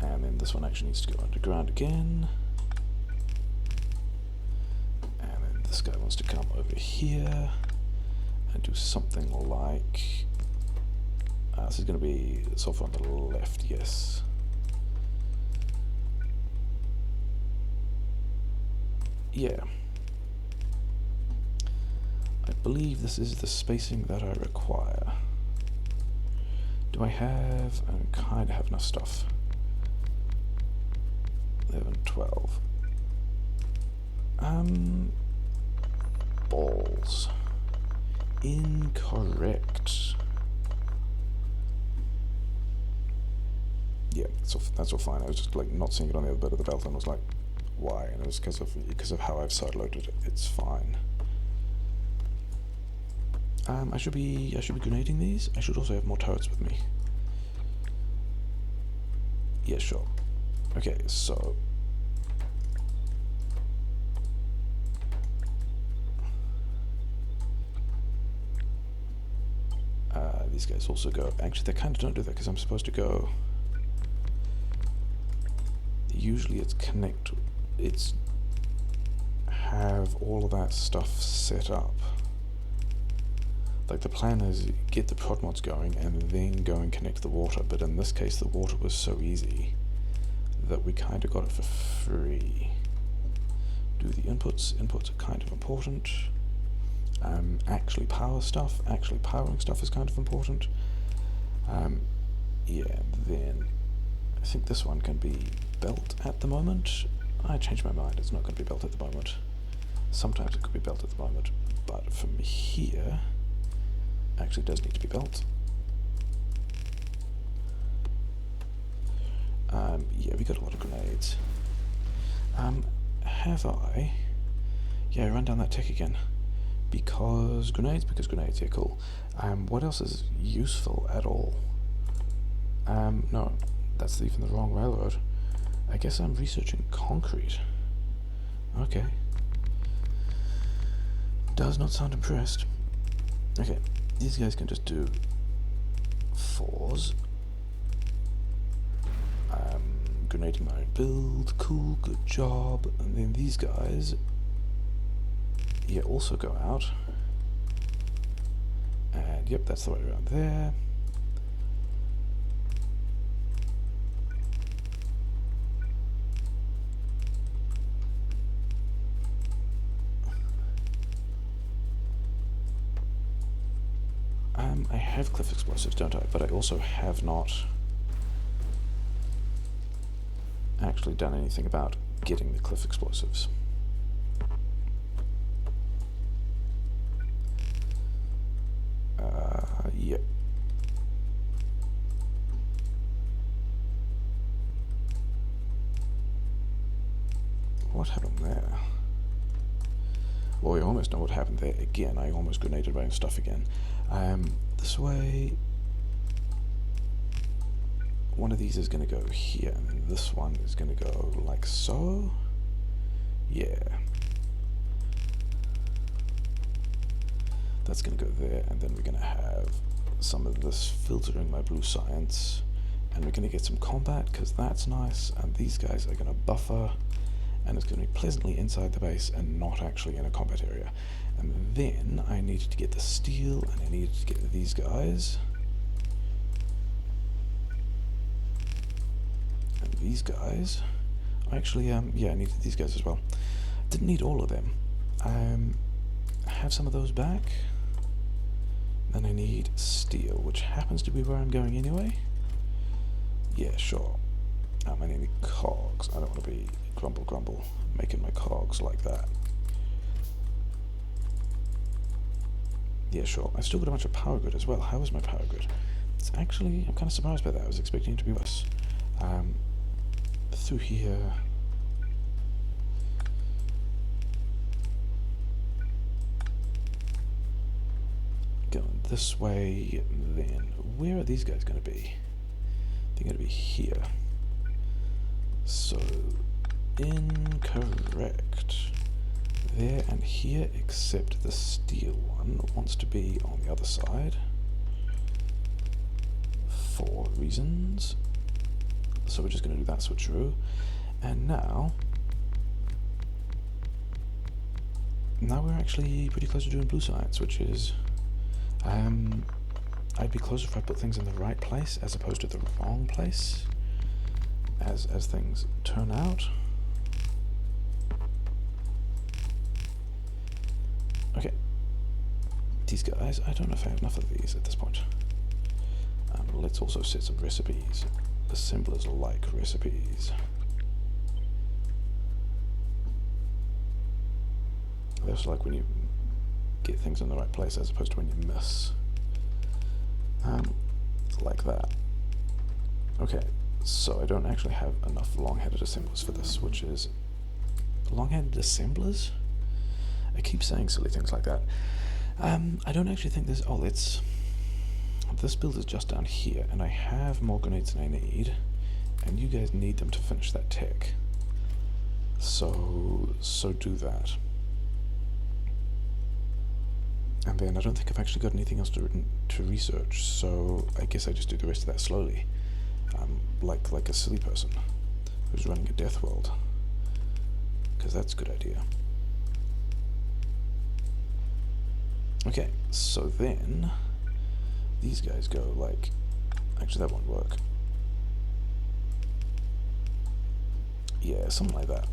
And then this one actually needs to go underground again. And then this guy wants to come over here and do something like... this is going to be software on the left, yes. Yeah. I believe this is the spacing that I require. Do I have... I kind of have enough stuff. 11, 12. Balls. Incorrect. Yeah, that's all fine. I was just like not seeing it on the other bit of the belt and was like, why? And it was because of how I've sideloaded it. It's fine. I should be grenading these. I should also have more turrets with me. Yeah, sure. Okay, so these guys also go. Actually, they kind of don't do that because I'm supposed to go. Usually, it's connect. It's have all of that stuff set up. Like the plan is get the prod mods going and then go and connect the water. But in this case, the water was so easy that we kind of got it for free. Do the inputs. Inputs are kind of important. Actually powering stuff is kind of important. Yeah, then I think this one can be built at the moment. I changed my mind, it's not going to be built at the moment. Sometimes it could be built at the moment, but from here, actually does need to be built. Yeah, we got a lot of grenades. Have I? Yeah, run down that tech again. Because grenades, yeah, cool. What else is useful at all? No, that's even the wrong railroad. I guess I'm researching concrete. Okay. Does not sound impressed. Okay, these guys can just do 4s. Grenading my own build, cool, good job. And then these guys, yeah, also go out. And yep, that's the way around there. I have cliff explosives, don't I? But I also have not actually done anything about getting the cliff explosives. Yep. What happened there? Well, we almost know what happened there again. I almost grenaded my own stuff again. This way, one of these is going to go here, and then this one is going to go like so. Yeah. That's going to go there, and then we're going to have some of this filtering my blue science, and we're going to get some combat, because that's nice, and these guys are going to buffer, and it's going to be pleasantly inside the base and not actually in a combat area. And then I needed to get the steel, and I needed to get these guys. And these guys, actually, yeah, I needed these guys as well. Didn't need all of them. Have some of those back. Then I need steel, which happens to be where I'm going anyway. Yeah, sure. I need cogs. I don't want to be grumble, making my cogs like that. Yeah, sure. I've still got a bunch of power grid as well. How is my power grid? It's actually, I'm kind of surprised by that. I was expecting it to be worse. Through here. going this way, then where are these guys going to be? They're going to be here. So, incorrect. There and here, except the steel one wants to be on the other side. For reasons. So we're just going to do that switcheroo. And now we're actually pretty close to doing blue science, which is, I'd be closer if I put things in the right place as opposed to the wrong place, as things turn out. Okay, these guys, I don't know if I have enough of these at this point. Let's also set some recipes. Assemblers like recipes. That's like when you get things in the right place as opposed to when you miss. Like that. Okay, so I don't actually have enough long-headed assemblers for this, which is... Long-headed assemblers? I keep saying silly things like that. I don't actually think there's... Oh, it's... This build is just down here, and I have more grenades than I need, and you guys need them to finish that tech. So do that. And then I don't think I've actually got anything else to research, so I guess I just do the rest of that slowly. Like a silly person who's running a Deathworld. Because that's a good idea. Okay, so then these guys go like... Actually, that won't work. Yeah, something like that.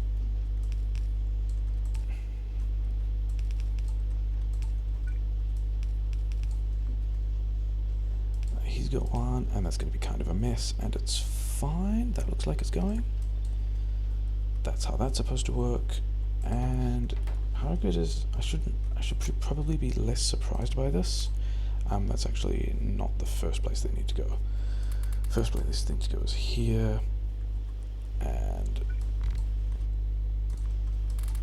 He's got one, and that's going to be kind of a mess, and it's fine. That looks like it's going. That's how that's supposed to work. And powergrid is... I should probably be less surprised by this. That's actually not the first place they need to go. First place they need to go is here, and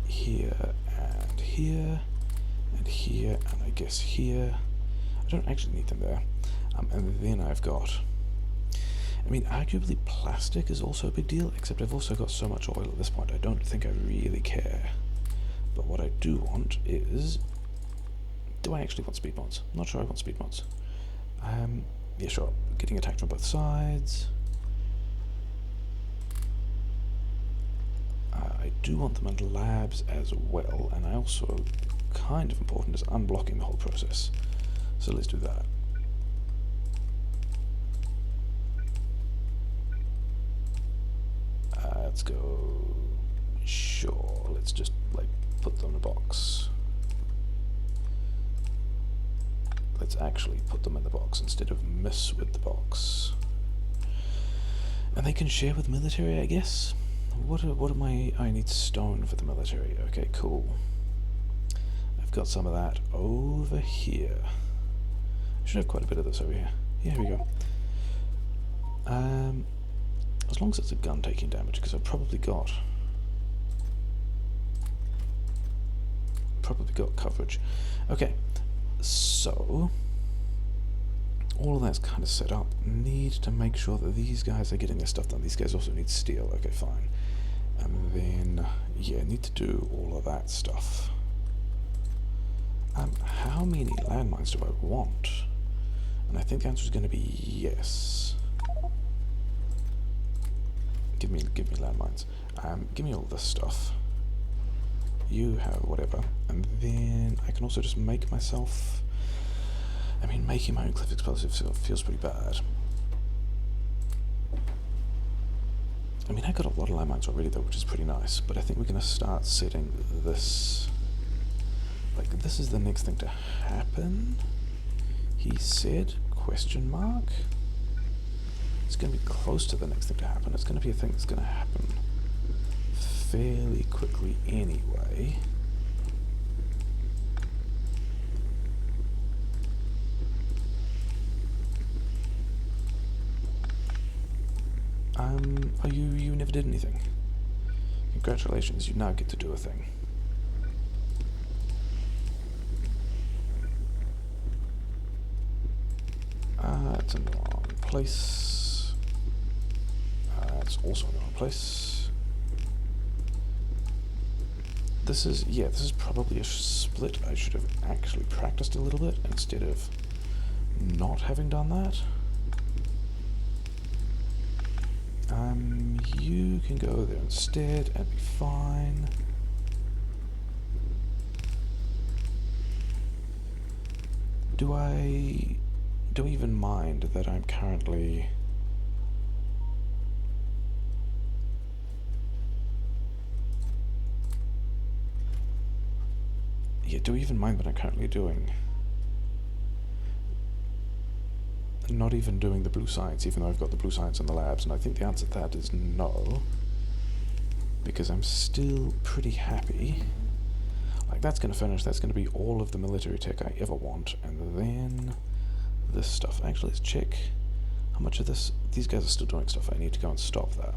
here, and here, and here, and I guess here. I don't actually need them there. And then I've got... I mean, arguably plastic is also a big deal, except I've also got so much oil at this point, I don't think I really care. But what I do want is... Do I actually want speed mods? I'm not sure I want speed mods. Yeah, sure. Getting attacked from both sides. I do want them in labs as well, and I also, kind of important, is unblocking the whole process. So let's do that. Let's go... Sure, let's just, like, put them in a box. Let's actually put them in the box instead of mess with the box. And they can share with military, I guess? What am I need stone for the military. Okay, cool. I've got some of that over here. I should have quite a bit of this over here. Yeah, here we go. As long as it's a gun taking damage, because I've probably got coverage. Okay, so all of that's kind of set up. Need to make sure that these guys are getting their stuff done. These guys also need steel. Okay, fine. And then, yeah, need to do all of that stuff. How many landmines do I want? And I think the answer is going to be yes. Give me landmines. Give me all this stuff. You have whatever. And then I can also just make myself... I mean, making my own cliff explosives feels pretty bad. I mean, I got a lot of landmines already though, which is pretty nice. But I think we're going to start setting this... Like, this is the next thing to happen. He said, question mark. It's going to be close to the next thing to happen. It's going to be a thing that's going to happen fairly quickly anyway. Oh, you never did anything. Congratulations, you now get to do a thing. It's in the wrong place. It's also in the wrong place. This is probably a split. I should have actually practiced a little bit instead of not having done that. You can go there instead and be fine. Do I even mind that I'm currently... Yeah, do I even mind what I'm currently doing? Not even doing the blue science, even though I've got the blue science in the labs, and I think the answer to that is no. Because I'm still pretty happy. Like, that's going to finish, that's going to be all of the military tech I ever want, and then this stuff. Actually, let's check how much of this... These guys are still doing stuff, I need to go and stop that.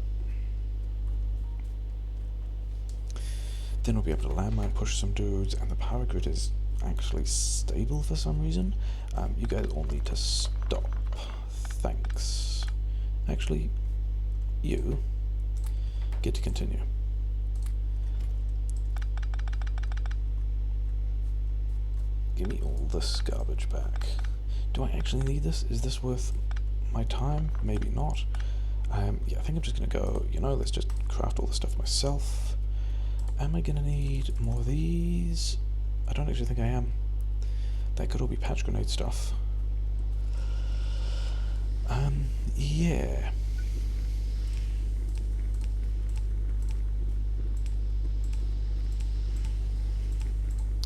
Then we'll be able to landmine push some dudes, and the power grid is actually stable for some reason. You guys all need to stop. Thanks. Actually, you get to continue. Give me all this garbage back. Do I actually need this? Is this worth my time? Maybe not. Yeah, I think I'm just gonna go, let's just craft all this stuff myself. Am I gonna need more of these? I don't actually think I am. That could all be patch grenade stuff. Yeah.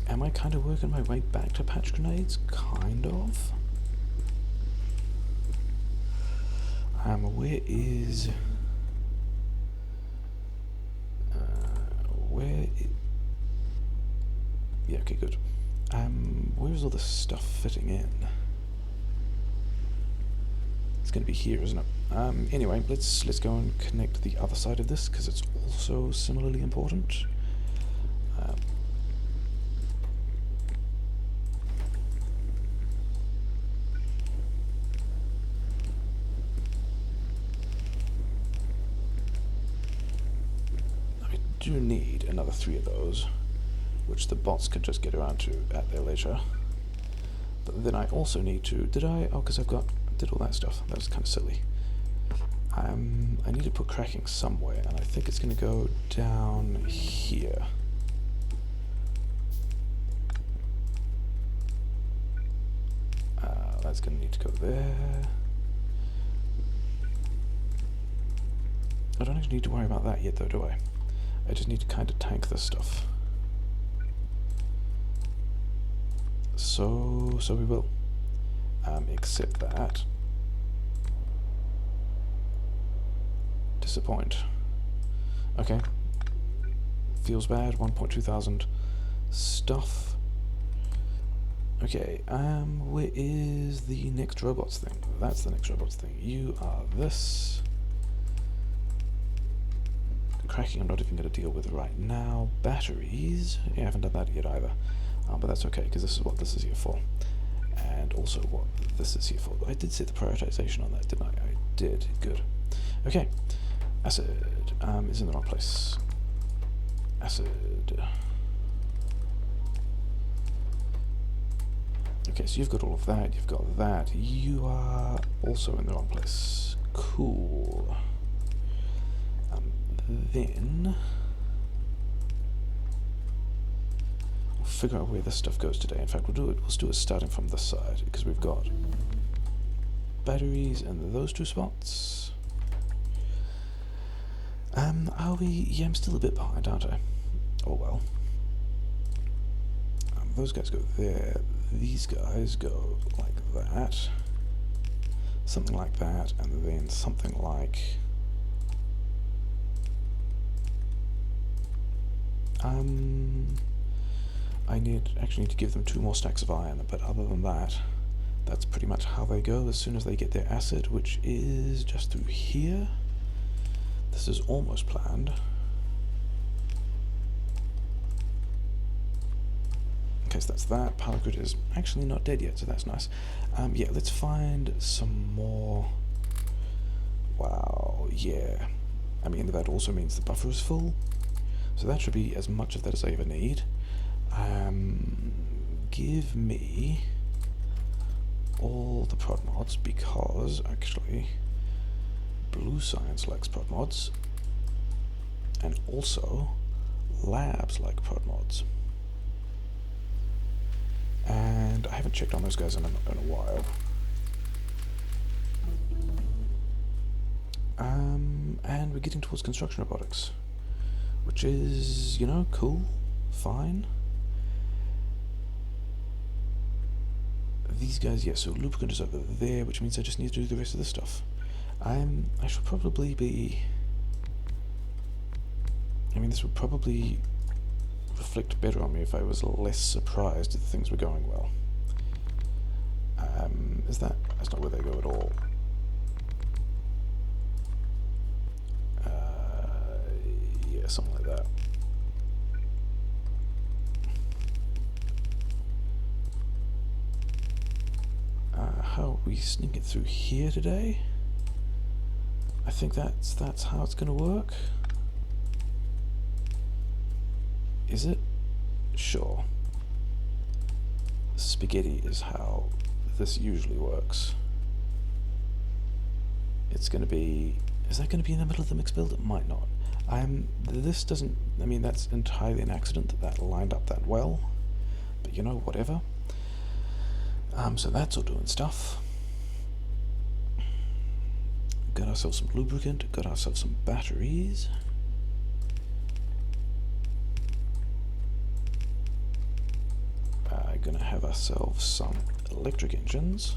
Am I kind of working my way back to patch grenades? Kind of. Where is... Yeah, okay, good. Where's all this stuff fitting in? It's going to be here, isn't it? Anyway, let's go and connect the other side of this, because it's also similarly important. I do need another 3 of those, which the bots could just get around to at their leisure. But then I also need to... Did I? Oh, because did all that stuff. That was kind of silly. I need to put cracking somewhere, and I think it's going to go down here. That's going to need to go there. I don't actually need to worry about that yet, though, do I? I just need to kind of tank this stuff. So we will. Except that... Disappoint. Okay. Feels bad, 1.2 thousand stuff. Okay, where is the next robots thing? That's the next robots thing. You are this. Cracking I'm not even going to deal with right now. Batteries, yeah, I haven't done that yet either. But that's okay, because this is what this is here for. And also what this is here for. I did set the prioritization on that, didn't I? I did, good. Okay, acid is in the wrong place. Acid. Okay, so you've got all of that, you've got that. You are also in the wrong place. Cool. Then... we'll figure out where this stuff goes today. In fact, we'll do it starting from this side, because we've got batteries in those 2 spots. Are we... yeah, I'm still a bit behind, aren't I? Oh well. Those guys go there. These guys go like that. Something like that, and then something like... I actually need to give them 2 more stacks of iron, but other than that, that's pretty much how they go as soon as they get their acid, which is just through here. This is almost planned. Okay, so that's that. Powergrid is actually not dead yet, so that's nice. Yeah, let's find some more. Wow, yeah. I mean, that also means the buffer is full. So that should be as much of that as I ever need. Give me all the prod mods, because actually Blue Science likes prod mods, and also Labs like prod mods. And I haven't checked on those guys in a while. And we're getting towards construction robotics, which is, you know, cool, fine. These guys, yeah, so lubricant is over there, which means I just need to do the rest of this stuff. I should probably be... I mean, this would probably reflect better on me if I was less surprised that things were going well. That's not where they go at all. Yeah, something like that. How are we sneaking through here today? I think that's how it's going to work. Is it? Sure. Spaghetti is how this usually works. It's going to be... Is that going to be in the middle of the mixed build? It might not. This doesn't... I mean, that's entirely an accident that lined up that well. But you know, whatever. So that's all doing stuff. Got ourselves some lubricant, got ourselves some batteries. Gonna have ourselves some electric engines.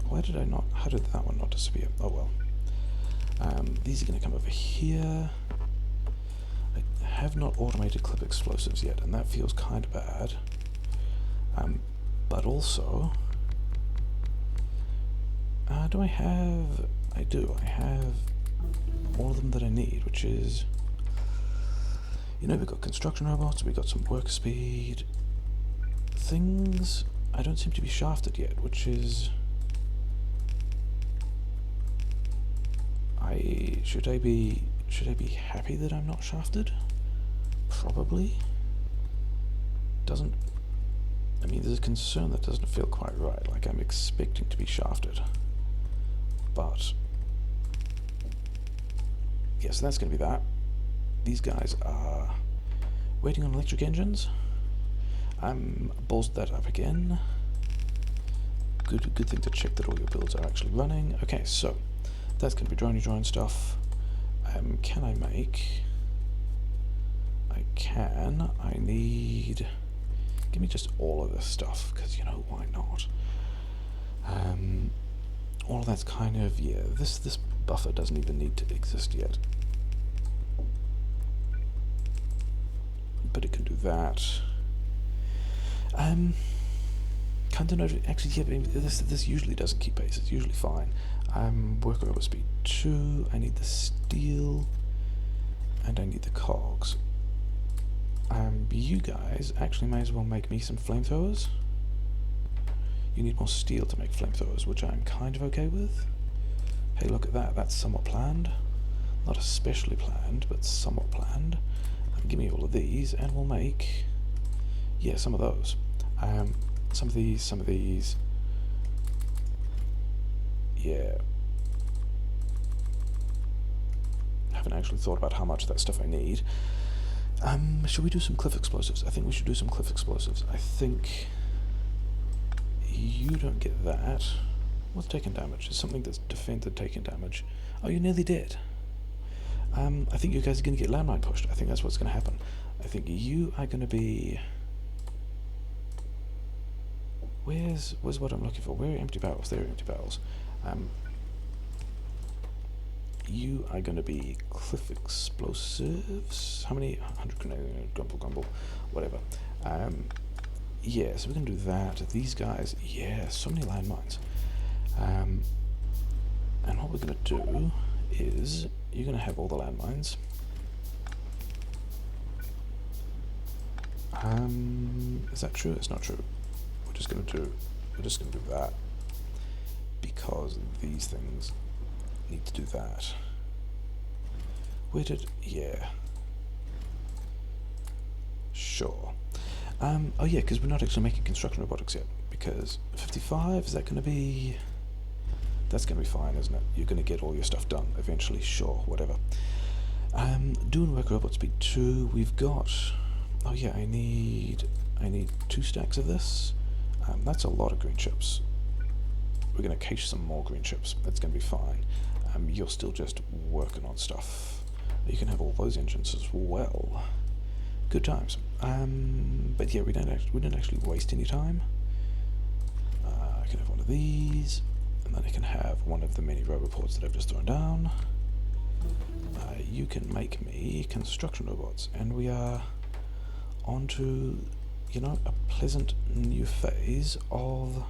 Why did I not... How did that one not disappear? Oh well. These are gonna come over here. I have not automated clip explosives yet, and that feels kind of bad. But also... do I have... I do. I have all of them that I need, which is... You know, we've got construction robots, we've got some work speed... Things... I don't seem to be shafted yet, which is... Should I be happy that I'm not shafted? Probably. Doesn't... I mean, there's a concern that doesn't feel quite right, like I'm expecting to be shafted. But... yeah, so that's going to be that. These guys are waiting on electric engines. I'm bolstered that up again. Good thing to check that all your builds are actually running. Okay, so that's going to be drone stuff. Can I make... I can. I need... Give me just all of this stuff, because, you know, why not? All of that's kind of... yeah, this buffer doesn't even need to exist yet. But it can do that. Kind of know... Actually, yeah, this usually doesn't keep pace. It's usually fine. Worker over speed 2. I need the steel. And I need the cogs. You guys actually may as well make me some flamethrowers. You need more steel to make flamethrowers, which I'm kind of okay with. Hey, look at that. That's somewhat planned. Not especially planned, but somewhat planned. Give me all of these, and we'll make... yeah, some of those. Some of these... yeah. I haven't actually thought about how much of that stuff I need. Should we do some cliff explosives? I think we should do some cliff explosives. I think... you don't get that. What's taking damage? It's something that's defended taking damage. Oh, you're nearly dead. I think you guys are going to get landmine pushed. I think that's what's going to happen. I think you are going to be... Where's what I'm looking for? Where are empty barrels? There are empty barrels. You are going to be cliff explosives. How many? 100 grenade, grumble, whatever. Yeah, so we're going to do that. These guys, yeah, so many landmines. And what we're going to do is... you're going to have all the landmines. Is that true? It's not true. We're just gonna do that because these things need to do that. Yeah. Sure. Oh yeah, because we're not actually making construction robotics yet. Because 55, is that going to be... That's going to be fine, isn't it? You're going to get all your stuff done eventually, sure, whatever. Doing work robot speed 2, we've got... Oh yeah, I need 2 stacks of this. That's a lot of green chips. We're going to cache some more green chips. That's going to be fine. You're still just working on stuff. You can have all those engines as well. Good times. But yeah, we don't actually waste any time. I can have one of these, and then I can have one of the many roboports that I've just thrown down. You can make me construction robots, and we are on to, you know, a pleasant new phase of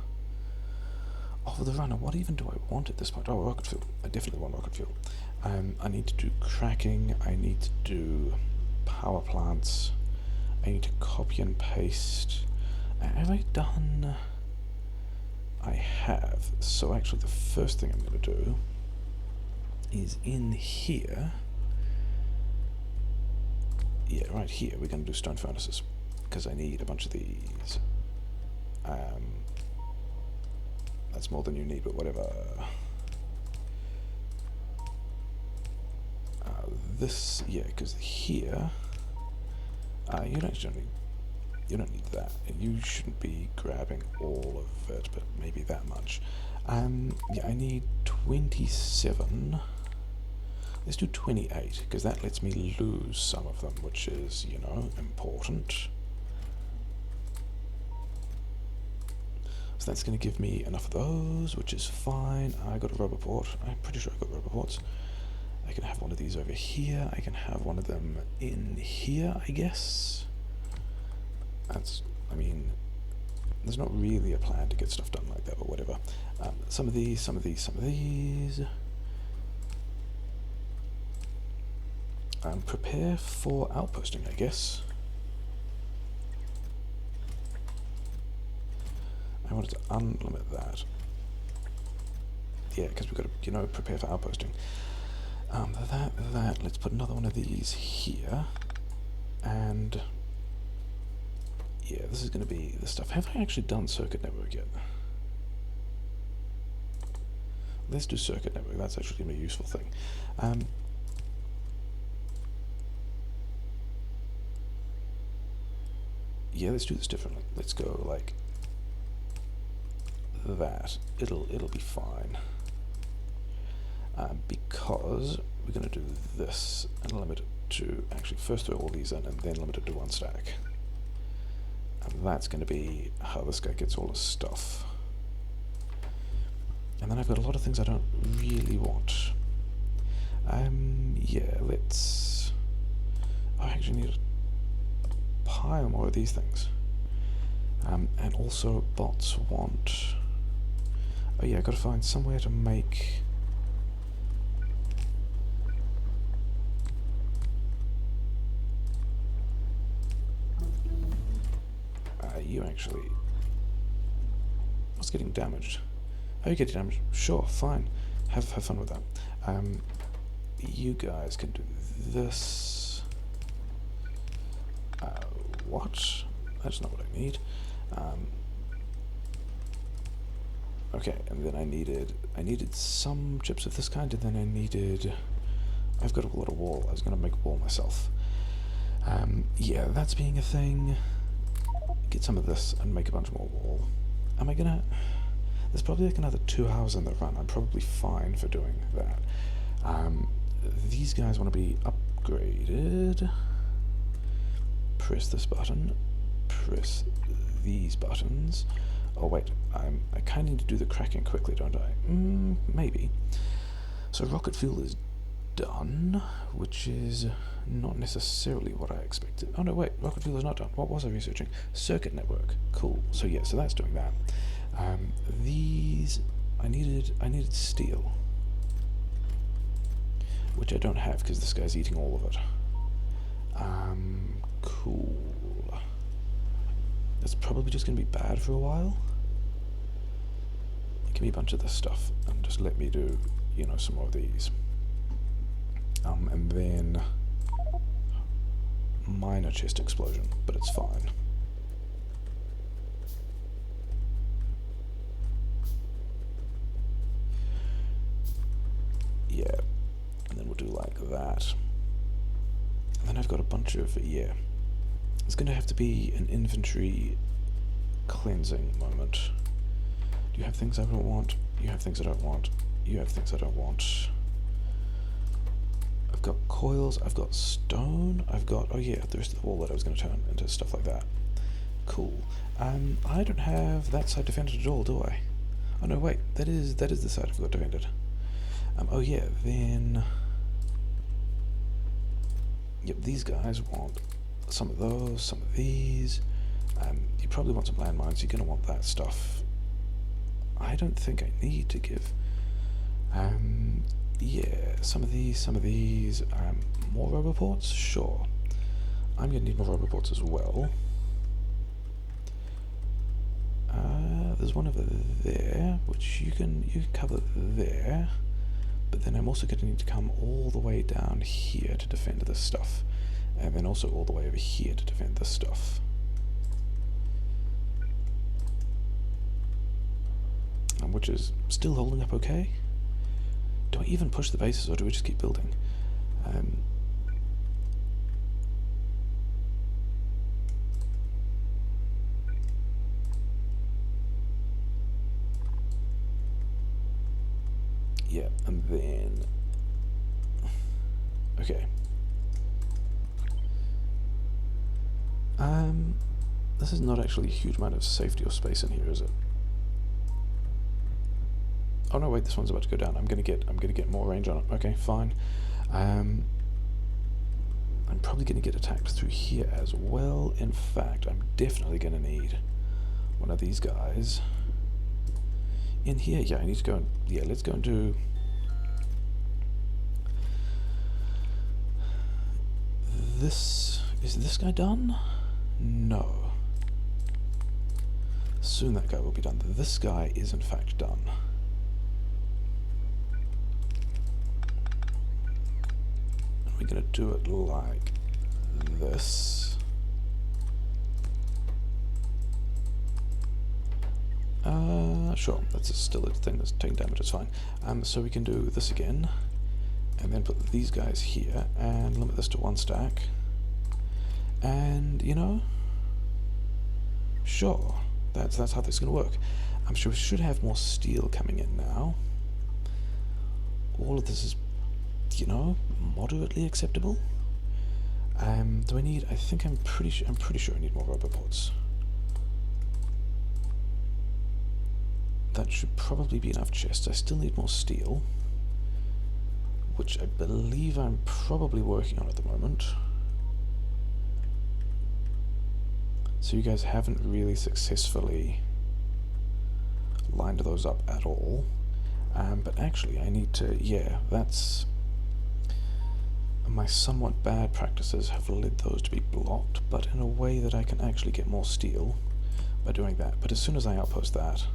the runner. What even do I want at this point? Oh, rocket fuel. I definitely want rocket fuel. I need to do cracking. I need to do power plants. I need to copy and paste. Have I done... I have. So actually the first thing I'm going to do is in here. Yeah, right here we're going to do stone furnaces because I need a bunch of these. That's more than you need, but whatever. This, yeah, because here you don't need that. You shouldn't be grabbing all of it, but maybe that much. Yeah, I need 27. Let's do 28, because that lets me lose some of them, which is, you know, important. So that's going to give me enough of those, which is fine. I got a rubber port. I'm pretty sure I got rubber ports. I can have one of these over here. I can have one of them in here, I guess. That's, I mean, there's not really a plan to get stuff done like that, but whatever. Some of these. Prepare for outposting, I guess. I wanted to unlimit that. Yeah, because we've got to, you know, prepare for outposting. Let's put another one of these here. And yeah, this is going to be the stuff. Have I actually done circuit network yet? Let's do circuit network. That's actually going to be a useful thing. Yeah, let's do this differently. Let's go like that. It'll be fine. Because we're going to do this and limit it to, actually first throw all these in and then limit it to 1 stack. And that's going to be how this guy gets all his stuff. And then I've got a lot of things I don't really want. Yeah, let's... I actually need a pile more of these things. And also bots want... Oh yeah, I've got to find somewhere to make... you actually... What's getting damaged? Oh, you get damaged. Sure, fine. Have fun with that. You guys can do this. What? That's not what I need. Okay, and then I needed some chips of this kind, and then I've got a lot of wool. I was going to make wool myself. Yeah, that's being a thing. Get some of this and make a bunch more wool. Am I gonna... There's probably like another 2 hours in the run. I'm probably fine for doing that. These guys want to be upgraded. Press this button. Press these buttons. Oh wait, I kind of need to do the cracking quickly, don't I? Maybe. So rocket fuel is done, which is not necessarily what I expected. Oh no, wait, rocket fuel is not done. What was I researching? Circuit network. Cool. So yeah, so that's doing that. These, I needed steel, which I don't have because this guy's eating all of it. Cool. That's probably just going to be bad for a while. Give me a bunch of this stuff and just let me do, you know, some more of these. And then minor chest explosion, but it's fine. Yeah, and then we'll do like that. And then I've got a bunch of, yeah. It's going to have to be an inventory cleansing moment. Do you have things I don't want? You have things I don't want. You have things I don't want. I've got coils, I've got stone, I've got, oh yeah, the rest of the wall that I was going to turn into stuff like that. Cool. I don't have that side defended at all, do I? Oh no, wait, that is the side I've got defended. Oh yeah, then... Yep, these guys want some of those, some of these. You probably want some landmines, you're going to want that stuff. I don't think I need to give... yeah, some of these. More roboports? Sure. I'm going to need more roboports as well. There's one over there, which you can cover there. But then I'm also going to need to come all the way down here to defend this stuff. And then also all the way over here to defend this stuff. Which is still holding up okay. Do I even push the bases or do we just keep building? Yeah, and then... Okay. This is not actually a huge amount of safety or space in here, is it? Oh no, wait, this one's about to go down. I'm gonna get more range on it. Okay, fine. I'm probably gonna get attacked through here as well. In fact, I'm definitely gonna need one of these guys in here. Yeah, I need to go and, yeah, let's go and do this. Is this guy done? No. Soon that guy will be done. This guy is in fact done. And we're gonna do it like this. Sure, that's still a thing that's taking damage, it's fine. So we can do this again, and then put these guys here, and limit this to 1 stack. And, you know, sure, that's how this is going to work. I'm sure we should have more steel coming in now. All of this is, you know, moderately acceptable. Do I need? I think I'm pretty sure I need more roboports. That should probably be enough chests. I still need more steel, which I believe I'm probably working on at the moment. So you guys haven't really successfully lined those up at all. But actually I need to, yeah, that's... My somewhat bad practices have led those to be blocked, but in a way that I can actually get more steel by doing that. But as soon as I outpost that,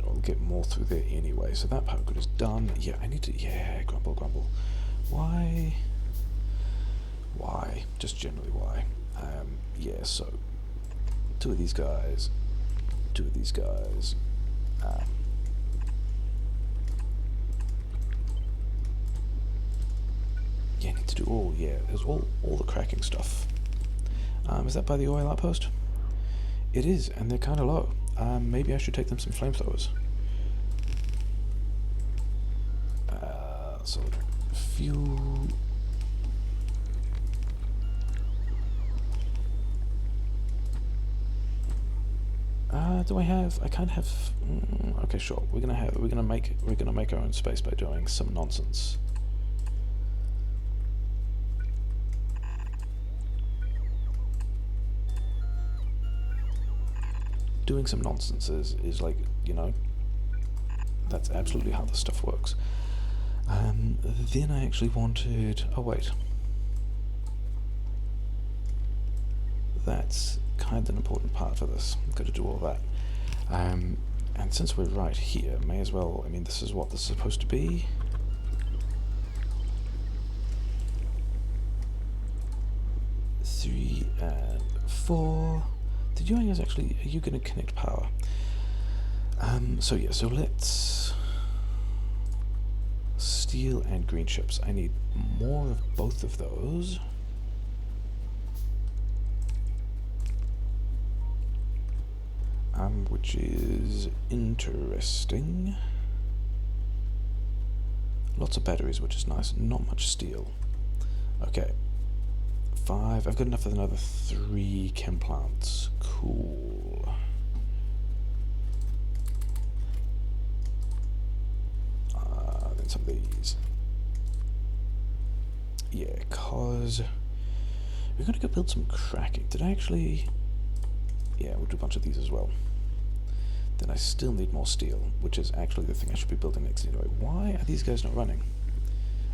I'll get more through there anyway. So that powergrid is done. Yeah, I need to, yeah, grumble. Why? Just generally why? Yeah, so 2 of these guys. Yeah, I need to do all, yeah, there's all the cracking stuff. Is that by the oil outpost? It is, and they're kind of low. Maybe I should take them some flamethrowers. So, fuel... Do I have? I can't have. Okay, sure. We're gonna make our own space by doing some nonsense. Doing some nonsense is like, you know, that's absolutely how this stuff works. Then I actually wanted. Oh wait. that's kind of an important part for this. I've got to do all that. And since we're right here, may as well, I mean, this is what this is supposed to be. Three and four. Did you guys actually, are you going to connect power? So yeah, so let's... Steel and green ships. I need more of both of those. Which is interesting. Lots of batteries, which is nice. Not much steel. Okay. 5. I've got enough for another 3 chemplants. Cool. Then some of these. Yeah, cause we're gonna go build some cracking. Did I actually? Yeah, we'll do a bunch of these as well. Then I still need more steel, which is actually the thing I should be building next anyway. Why are these guys not running?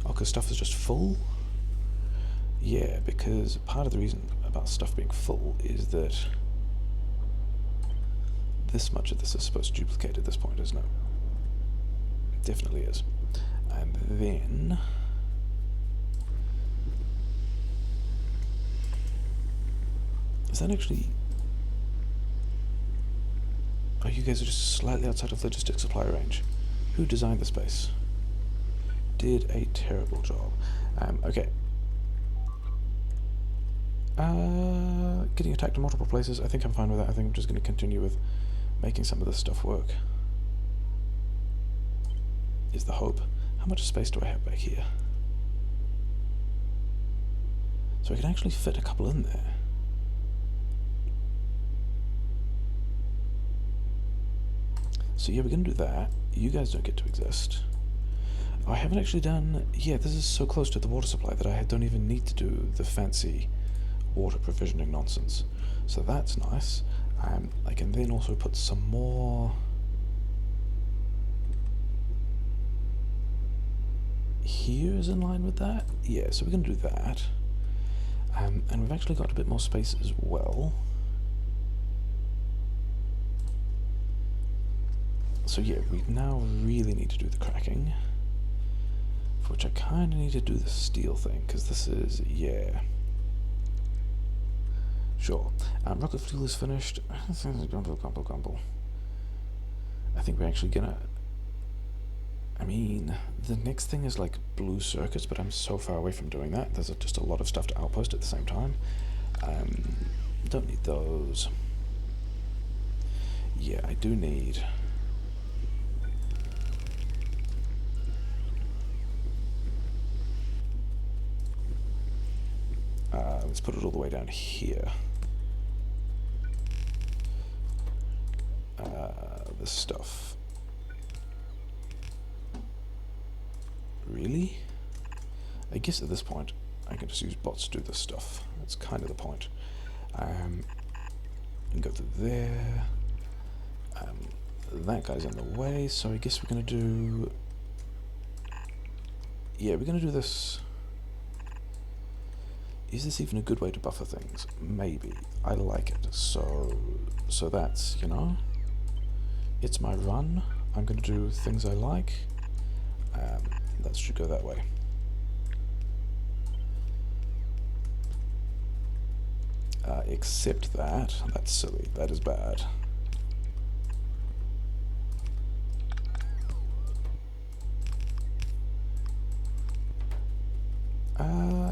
Oh, because stuff is just full? Yeah, because part of the reason about stuff being full is that this much of this is supposed to duplicate at this point, isn't it? Definitely is. And then... Is that actually... Oh, you guys are just slightly outside of logistics supply range. Who designed the space? Did a terrible job. Okay. Getting attacked in multiple places. I think I'm fine with that. I think I'm just going to continue with making some of this stuff work. Is the hope. How much space do I have back here? So I can actually fit a couple in there. So yeah, we're going to do that. You guys don't get to exist. I haven't actually done... Yeah, this is so close to the water supply that I don't even need to do the fancy water provisioning nonsense. So that's nice. I can then also put some more... Here is in line with that. Yeah, so we're going to do that. And we've actually got a bit more space as well. So yeah, we now really need to do the cracking, for which I kind of need to do the steel thing, because this is, yeah. Sure. Rocket fuel is finished. I think we're actually gonna... I mean, the next thing is like blue circuits, but I'm so far away from doing that. There's just a lot of stuff to outpost at the same time. Don't need those. Yeah, I do need... let's put it all the way down here. This stuff. Really? I guess at this point I can just use bots to do this stuff. That's kind of the point. And go through there. That guy's in the way, so I guess we're gonna do... Yeah, we're gonna do this... Is this even a good way to buffer things? Maybe. I like it. So that's, you know, it's my run. I'm going to do things I like. That should go that way. Except that's silly. That is bad.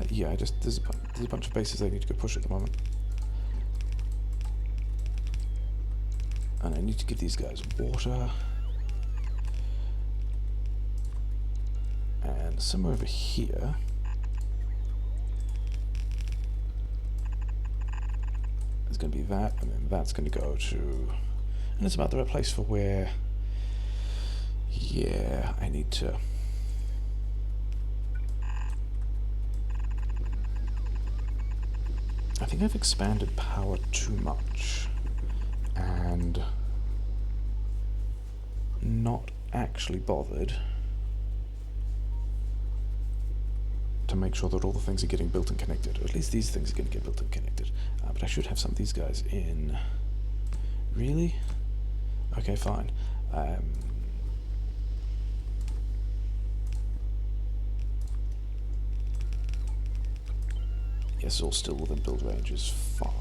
Yeah, there's a bunch of bases I need to go push at the moment. And I need to give these guys water. And somewhere over here... There's going to be that, and then that's going to go to... And it's about the right place for where... Yeah, I need to... I think I've expanded power too much and not actually bothered to to make sure that all the things are getting built and connected, or at least these things are going to get built and connected. But I should have some of these guys in. Really? Okay, fine. Yes, all still within build ranges. Fine.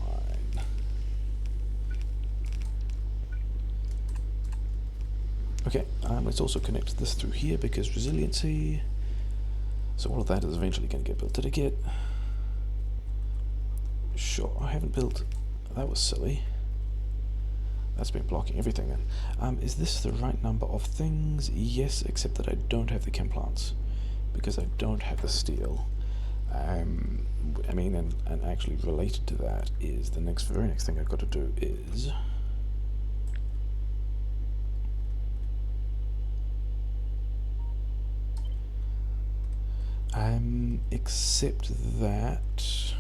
Okay, let's also connect this through here because resiliency. So all of that is eventually going to get built. Did I get... Sure, I haven't built... That was silly. That's been blocking everything then. Is this the right number of things? Yes, except that I don't have the chemplants because I don't have the steel. I mean, and actually related to that is the very next thing I've got to do is... except that...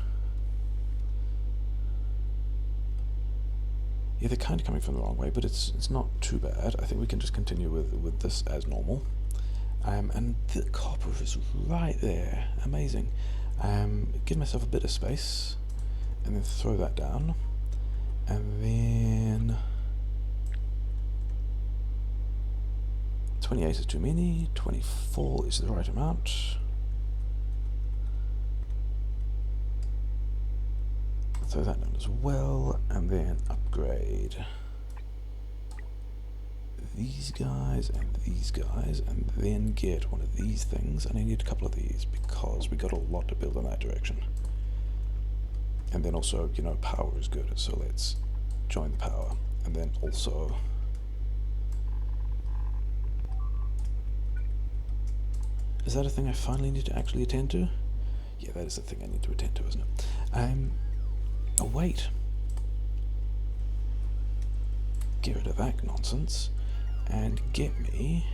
Yeah, they're kind of coming from the wrong way, but it's not too bad. I think we can just continue with this as normal. And the copper is right there. Amazing. Give myself a bit of space, and then throw that down. And then... 28 is too many, 24 is the right amount. Throw that down as well, and then upgrade these guys, and then get one of these things, and I need a couple of these because we got a lot to build in that direction. And then also, you know, power is good, so let's join the power, and then also is that a thing I finally need to actually attend to? Yeah, that is the thing I need to attend to, isn't it? Oh wait, get rid of that nonsense and get me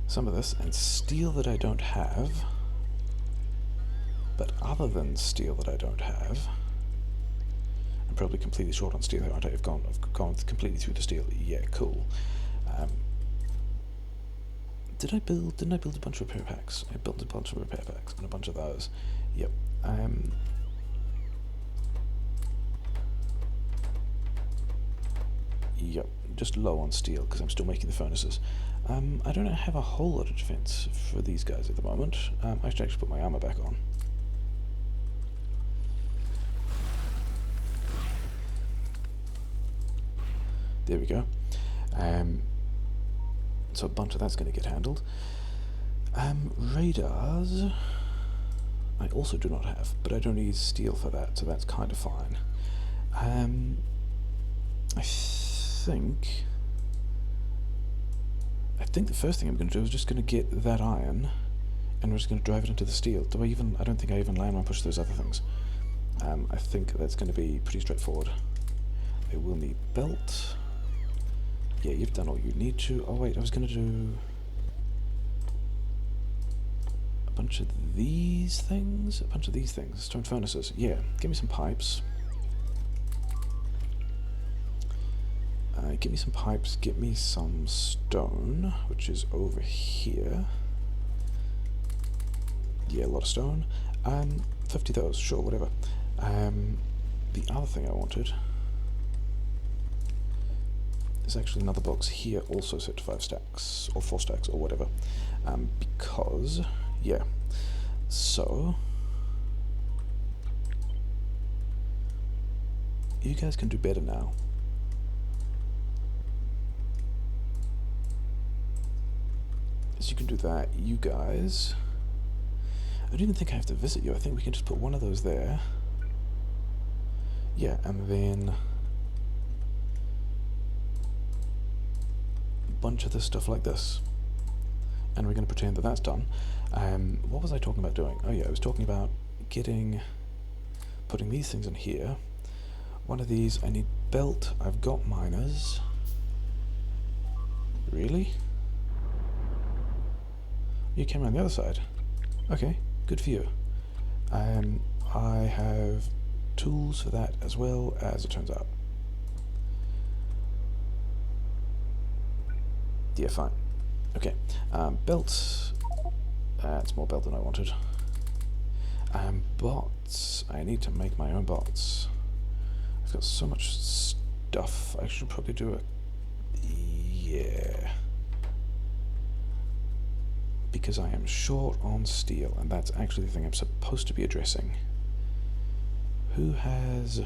some of this and steel that I don't have. But other than steel that I don't have, I'm probably completely short on steel here, aren't I? I've gone completely through the steel. Yeah, cool. Didn't I build a bunch of repair packs? I built a bunch of repair packs and a bunch of those. Yep. Yep, just low on steel because I'm still making the furnaces. I don't have a whole lot of defense for these guys at the moment. I should actually put my armor back on. There we go. So a bunch of that's going to get handled. Radars, I also do not have, but I don't need steel for that, so that's kind of fine. I think the first thing I'm going to do is just going to get that iron, and we're just going to drive it into the steel. I don't think I even land on push those other things. I think that's going to be pretty straightforward. I will need belt. Yeah, you've done all you need to. Oh wait, I was going to do a bunch of these things? Stone furnaces. Yeah, give me some pipes. Give me some pipes, get me some stone, which is over here. Yeah, a lot of stone. 50 of those, sure, whatever. The other thing I wanted is actually another box here, also set to 5 stacks, or 4 stacks, or whatever. Because, yeah. So, you guys can do better now. So you can do that, you guys. I don't even think I have to visit you. I think we can just put one of those there. Yeah, and then a bunch of this stuff like this. And we're going to pretend that that's done. What was I talking about doing? Oh yeah, I was talking about putting these things in here. One of these, I need belt. I've got miners. Really? You came around the other side. Okay, good for you. I have tools for that as well, as it turns out. Yeah, fine. Okay, belts. That's more belt than I wanted. Bots. I need to make my own bots. I've got so much stuff. I should probably do it. Yeah. Because I am short on steel, and that's actually the thing I'm supposed to be addressing. Who has...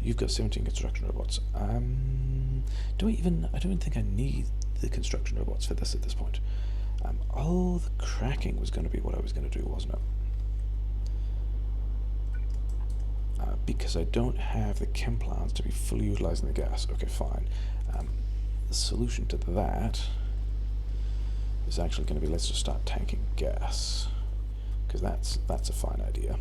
You've got 17 construction robots. I don't even think I need the construction robots for this at this point. Oh, the cracking was going to be what I was going to do, wasn't it? Because I don't have the chemplants to be fully utilizing the gas. Okay, fine. The solution to that is actually going to be, let's just start tanking gas, because that's a fine idea.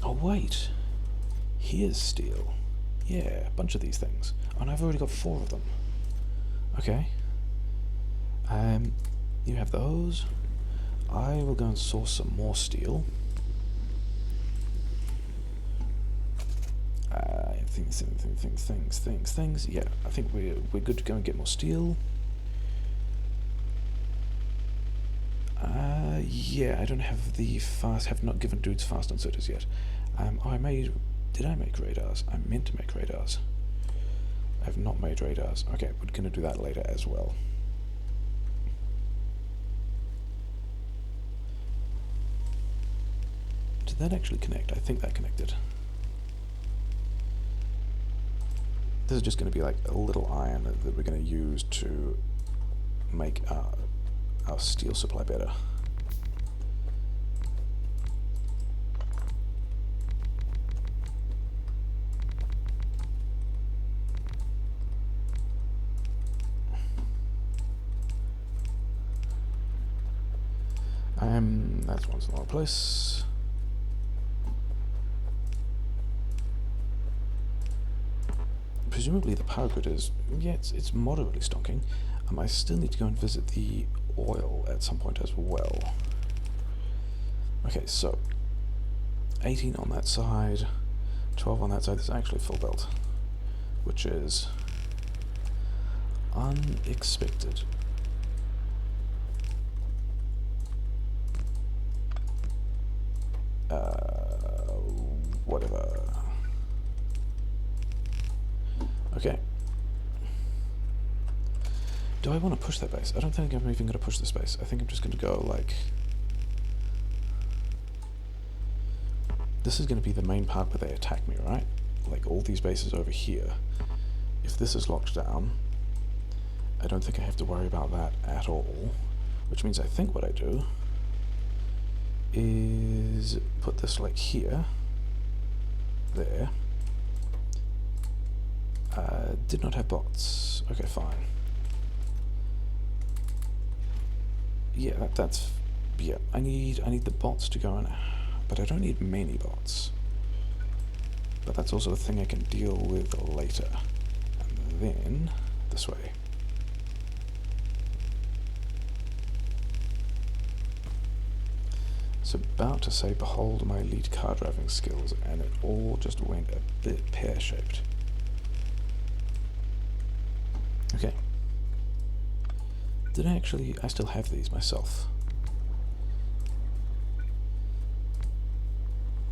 Oh wait, here's steel. Yeah, a bunch of these things. Oh, and I've already got 4 of them. Okay. You have those. I will go and source some more steel. Things. Yeah, I think we're good to go and get more steel. Yeah, I don't have the fast. Have not given dudes fast inserters yet. Oh, I made. Did I make radars? I meant to make radars. I have not made radars. Okay, we're gonna do that later as well. Did that actually connect? I think that connected. This is just going to be like a little iron that we're going to use to make our steel supply better. That's one's in the wrong place. Presumably the power grid is, yeah, it's moderately stonking. I still need to go and visit the oil at some point as well. Okay, so 18 on that side, 12 on that side. This is actually full belt, which is unexpected. Whatever. Okay. Do I want to push that base? I don't think I'm even going to push this base. I think I'm just going to go like... This is going to be the main part where they attack me, right? Like all these bases over here. If this is locked down, I don't think I have to worry about that at all. Which means I think what I do is put this like here, there. Did not have bots. Okay, fine. Yeah, that's yeah. I need the bots to go in, but I don't need many bots. But that's also a thing I can deal with later. And then this way. It's about to say, behold my elite car driving skills, and it all just went a bit pear-shaped. Okay. Did I actually... I still have these myself.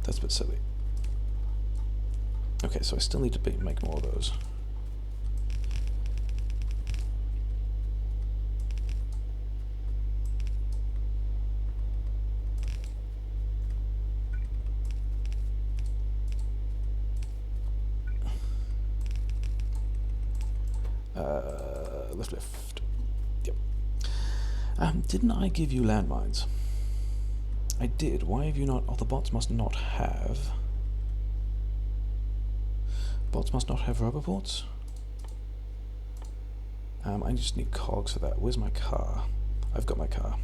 That's a bit silly. Okay, so I still need to make more of those. Left. Yep. Didn't I give you landmines? I did. Why have you not... Oh, the bots must not have... Bots must not have roboports? I just need cogs for that. Where's my car? I've got my car.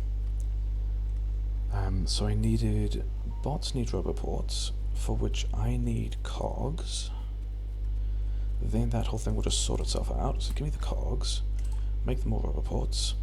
So I needed... Bots need roboports, for which I need cogs. Then that whole thing will just sort itself out. So give me the cogs. Make them more roboports.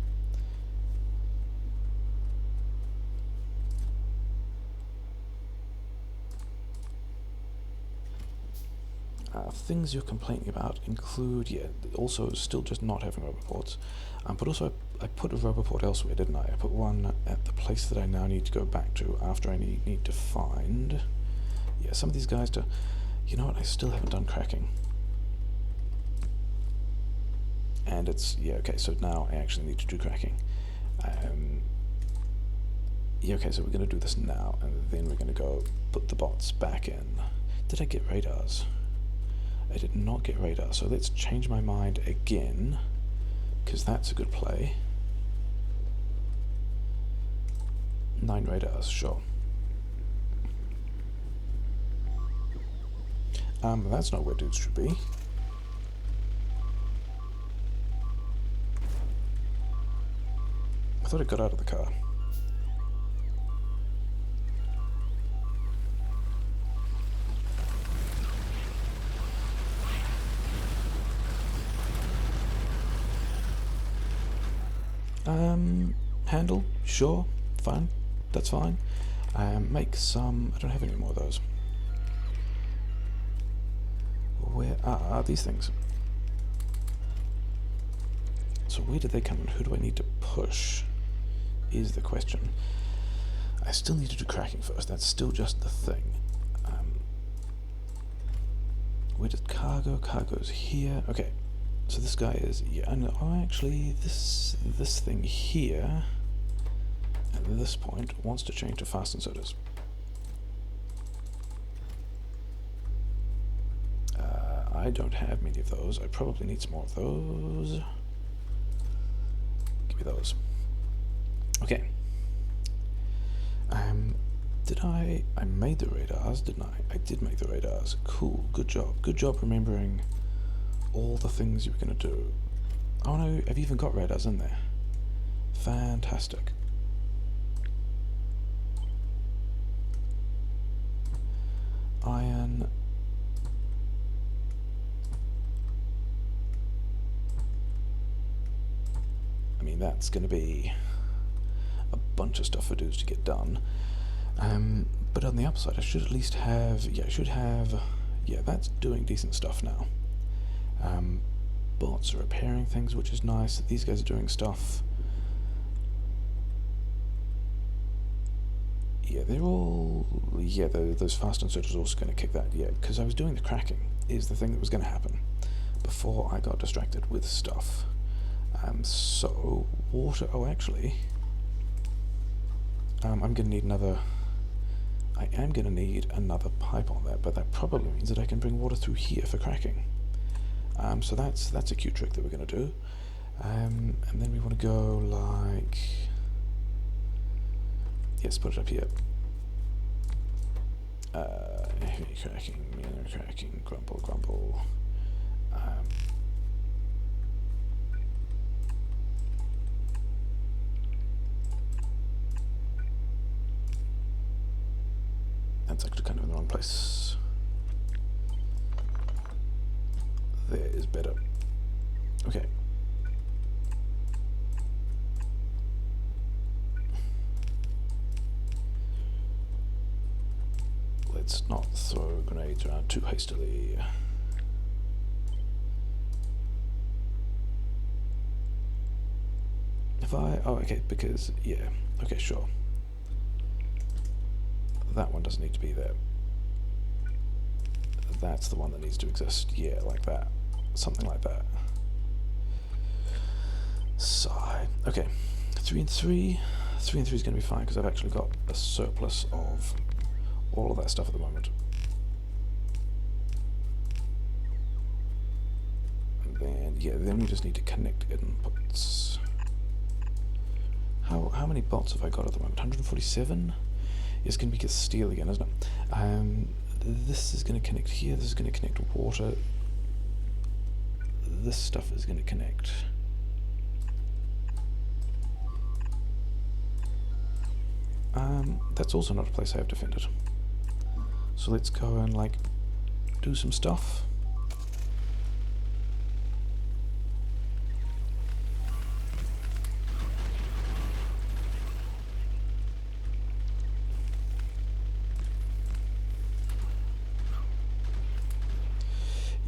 Things you're complaining about include, yeah, also still just not having roboports. But also I put a roboport elsewhere, didn't I? I put one at the place that I now need to go back to after I need to find... Yeah, some of these guys to... You know what, I still haven't done cracking. And it's... Yeah, okay, so now I actually need to do cracking. Yeah, okay, so we're going to do this now, and then we're going to go put the bots back in. Did I get radars? I did not get radars, so let's change my mind again, because that's a good play. 9 radars, sure. That's not where dudes should be. I thought it got out of the car. Handle, sure, fine, that's fine. Make some, I don't have any more of those. Where are these things? So where did they come in? Who do I need to push? Is the question. I still need to do cracking first, that's still just the thing. Where did cargo? Cargo's here, okay. So this guy is, yeah, and oh, actually, this thing here, at this point, wants to change to fast and sodas. I don't have many of those. I probably need some more of those. Give me those. Okay. Did I made the radars, didn't I? I did make the radars. Cool, good job. Good job remembering all the things you were going to do. Oh no, I've even got radars in there. Fantastic. Iron. I mean, that's going to be a bunch of stuff for dudes to get done. But on the upside, I should at least have... Yeah, I should have... Yeah, that's doing decent stuff now. Bots are repairing things, which is nice. These guys are doing stuff. Yeah, they're all... Yeah, those fast and sodas are also going to kick that. Yeah, because I was doing the cracking, is the thing that was going to happen before I got distracted with stuff. So, water... Oh, actually... I'm going to need another... I am going to need another pipe on that, but that probably means that I can bring water through here for cracking. So that's a cute trick that we're going to do. And then we want to go like... Yes, put it up here. Heavy cracking, minor cracking, grumble, grumble. That's actually kind of in the wrong place. There is better. Okay. Let's not throw grenades around too hastily. If I... Oh, okay, because... Yeah. Okay, sure. That one doesn't need to be there. That's the one that needs to exist. Yeah, like that. Something like that. Side. Okay. 3 and 3. 3 and 3 is going to be fine because I've actually got a surplus of all of that stuff at the moment. And then, yeah, then we just need to connect inputs. How many bots have I got at the moment? 147? It's going to be steel again, isn't it? This is going to connect here, this is going to connect water. This stuff is going to connect. That's also not a place I have defended. So let's go and, like, do some stuff.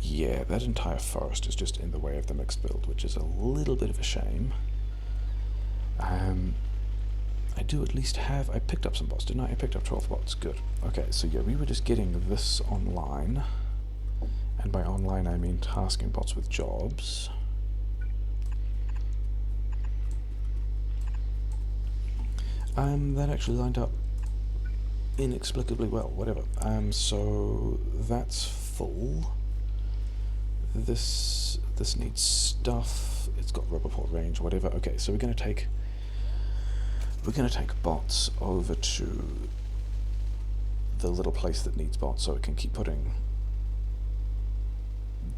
Yeah, that entire forest is just in the way of the mixed build, which is a little bit of a shame. I do at least have... I picked up some bots, didn't I? I picked up 12 bots. Good. Okay, so yeah, we were just getting this online. And by online, I mean tasking bots with jobs. That actually lined up inexplicably well, whatever. So that's full. This needs stuff. It's got rubber port range, whatever. Okay, so we're gonna take bots over to the little place that needs bots, so it can keep putting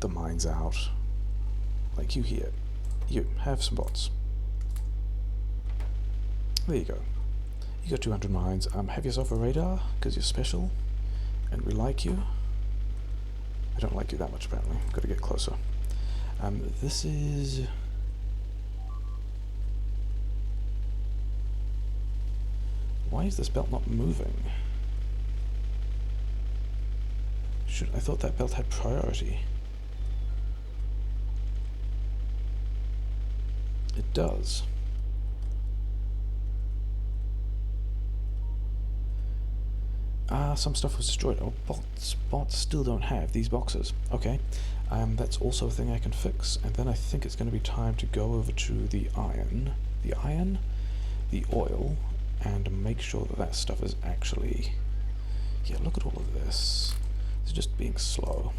the mines out. Like you here, you have some bots. There you go. You got 200 mines. Have yourself a radar, because you're special, and we like you. I don't like you that much, apparently. Got to get closer. This is... Why is this belt not moving? I thought that belt had priority. It does. Some stuff was destroyed. Oh, bots still don't have these boxes. Okay, that's also a thing I can fix. And then I think it's going to be time to go over to the oil, and make sure that that stuff is actually... Yeah, look at all of this. It's just being slow.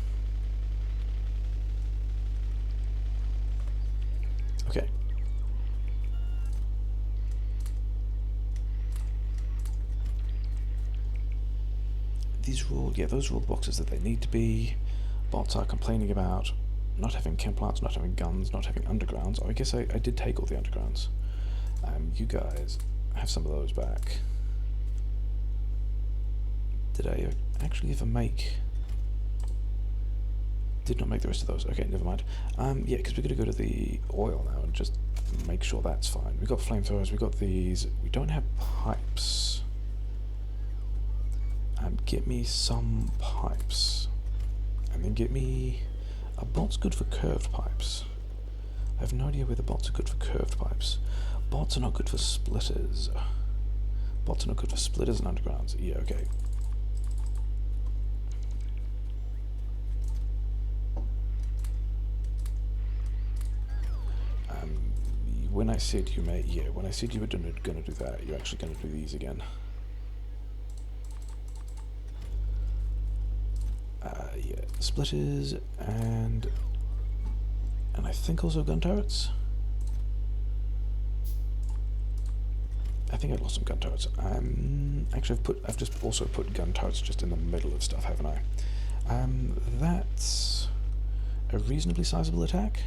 Okay. Those are all the boxes that they need to be. Bots are complaining about not having chemplants, not having guns, not having undergrounds. Oh, I guess I did take all the undergrounds. You guys have some of those back. Did I actually ever make... Did not make the rest of those. Okay, never mind. Yeah, because we're going to go to the oil now and just make sure that's fine. We've got flamethrowers, we've got these. We don't have pipes. Get me some pipes. And then get me... A bot's good for curved pipes. I have no idea where the bots are good for curved pipes. Bots are not good for splitters. Bots are not good for splitters and undergrounds. Yeah, okay. When I said you may... Yeah, when I said you were going to do that, you're actually going to do these again. Yeah, splitters and I think also gun turrets. I think I lost some gun turrets. Actually, I've just also put gun turrets just in the middle of stuff, haven't I? That's a reasonably sizable attack.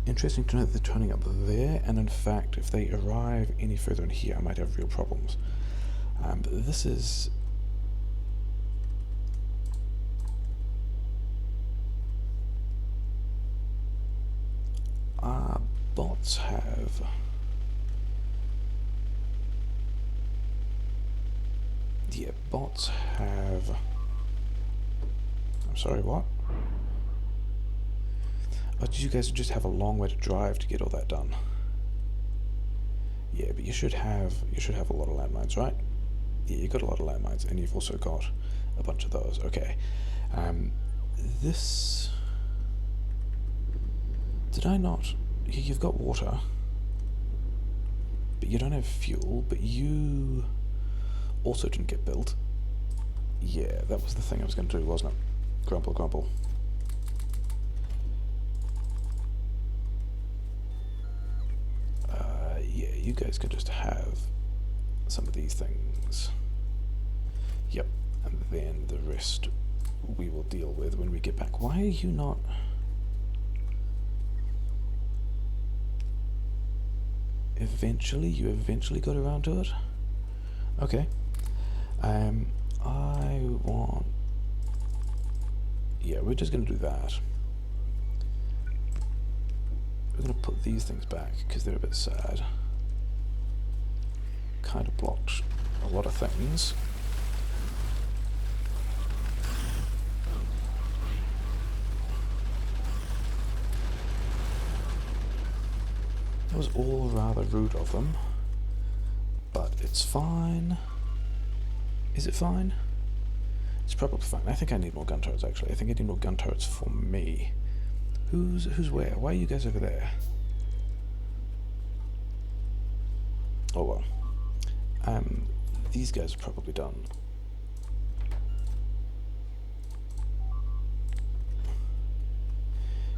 Interesting to know that they're turning up there, and in fact, if they arrive any further in here, I might have real problems. But this is... bots have... Yeah, bots have... I'm sorry, what? Oh, did you guys just have a long way to drive to get all that done? Yeah, but you should have a lot of landmines, right? Yeah, you've got a lot of landmines, and you've also got a bunch of those. Okay. This... Did I not... You've got water, but you don't have fuel, but you also didn't get built. Yeah, that was the thing I was going to do, wasn't it? Grumble, grumble. Yeah, you guys could just have some of these things. Yep, and then the rest we will deal with when we get back. Why are you not... You eventually got around to it? Okay. I want... Yeah, we're just going to do that. We're going to put these things back, because they're a bit sad. Kind of blocked a lot of things. was all rather rude of them, but it's fine. Is it fine? It's probably fine. I think I need more gun turrets, actually. I think I need more gun turrets for me. Who's where? Why are you guys over there? Oh well. These guys are probably done.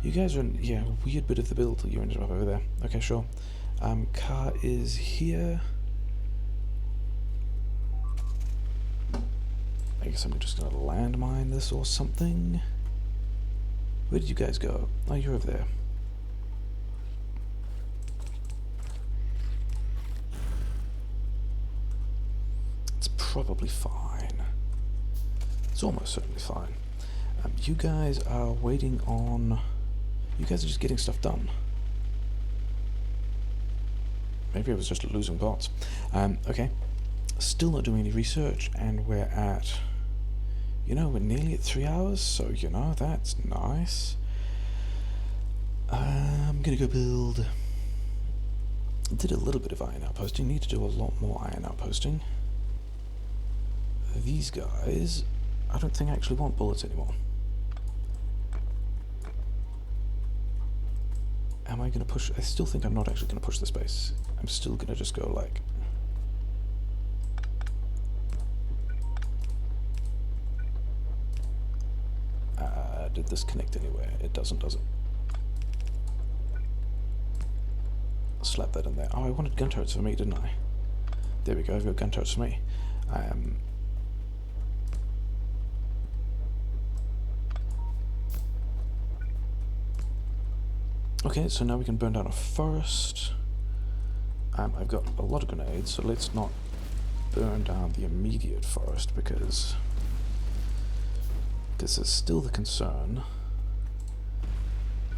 You guys are in, yeah, weird bit of the build you're in over there. Okay, sure. Car is here. I guess I'm just gonna landmine this or something. Where did you guys go? Oh, you're over there. It's probably fine. It's almost certainly fine. You guys are waiting on... You guys are just getting stuff done. Maybe I was just losing bots. Okay. Still not doing any research, and we're at... You know, we're nearly at 3 hours, so, you know, that's nice. I'm gonna go build... Did a little bit of iron outposting. Need to do a lot more iron outposting. These guys, I don't think actually want bullets anymore. Am I gonna push? I still think I'm not actually gonna push the space. I'm still gonna just go like... did this connect anywhere? It doesn't, does it? Slap that in there. Oh, I wanted gun turrets for me, didn't I? There we go, I've got gun turrets for me. Okay, so now we can burn down a forest. I've got a lot of grenades, so let's not burn down the immediate forest because there's still the concern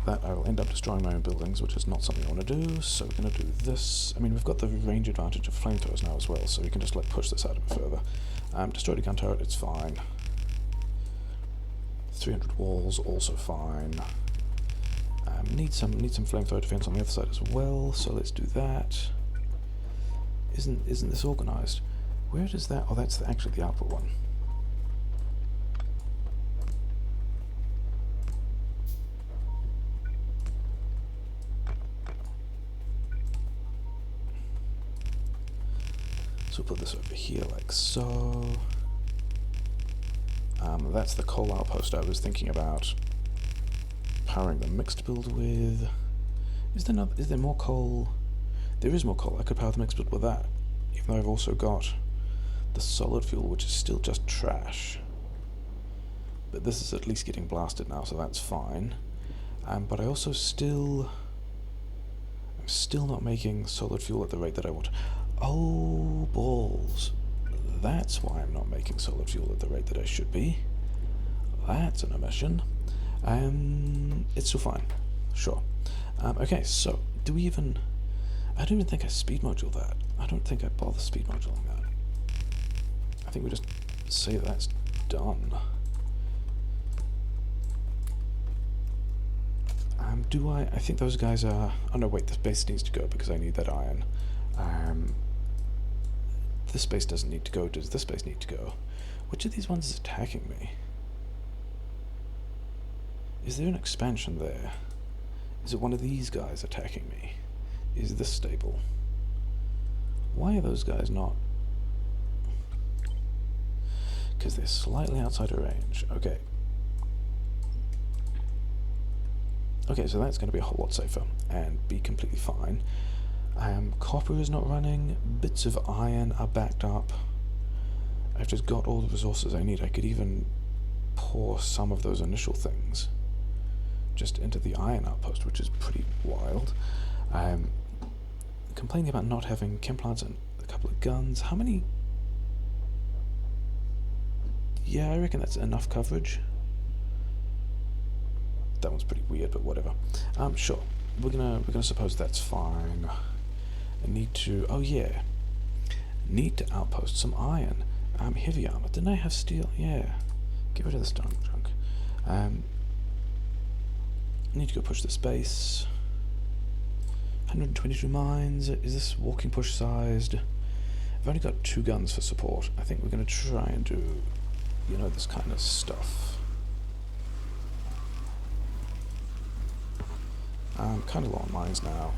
that I will end up destroying my own buildings, which is not something I want to do, so we're going to do this. I mean, we've got the range advantage of flamethrowers now as well, so we can just like push this out a bit further. Destroyed a gun turret, it's fine. 300 walls, also fine. Need some flamethrower defense on the other side as well, so let's do that. Isn't this organized? Where does that... Oh, that's actually the output one. So we'll put this over here like so. That's the coal outpost I was thinking about powering the mixed build with. Is there more coal? There is more coal. I could power the mixed build with that, even though I've also got the solid fuel, which is still just trash. But this is at least getting blasted now, so that's fine. But I also I'm still not making solid fuel at the rate that I want. Oh, balls. That's why I'm not making solid fuel at the rate that I should be. That's an omission. It's still fine. Sure. Okay, so, do we even... I don't even think I speed module that. I don't think I bother speed moduling that. I think we just say that's done. Do I think those guys are... Oh no, wait, this base needs to go because I need that iron. This base doesn't need to go. Does this base need to go? Which of these ones is attacking me? Is there an expansion there? Is it one of these guys attacking me? Is this stable? Why are those guys not? Because they're slightly outside of range. Okay. Okay, so that's going to be a whole lot safer and be completely fine. Copper is not running. Bits of iron are backed up. I've just got all the resources I need. I could even pour some of those initial things just into the iron outpost, which is pretty wild. Complaining about not having chemplants and a couple of guns. How many? Yeah, I reckon that's enough coverage. That one's pretty weird, but whatever. Sure. We're gonna suppose that's fine. I need to... Oh yeah. Need to outpost some iron. Heavy armor. Didn't I have steel? Yeah. Get rid of this junk. Need to go push this base. 122 mines. Is this walking push sized? I've only got 2 guns for support. I think we're going to try and do, you know, this kind of stuff. I'm kind of low on mines now.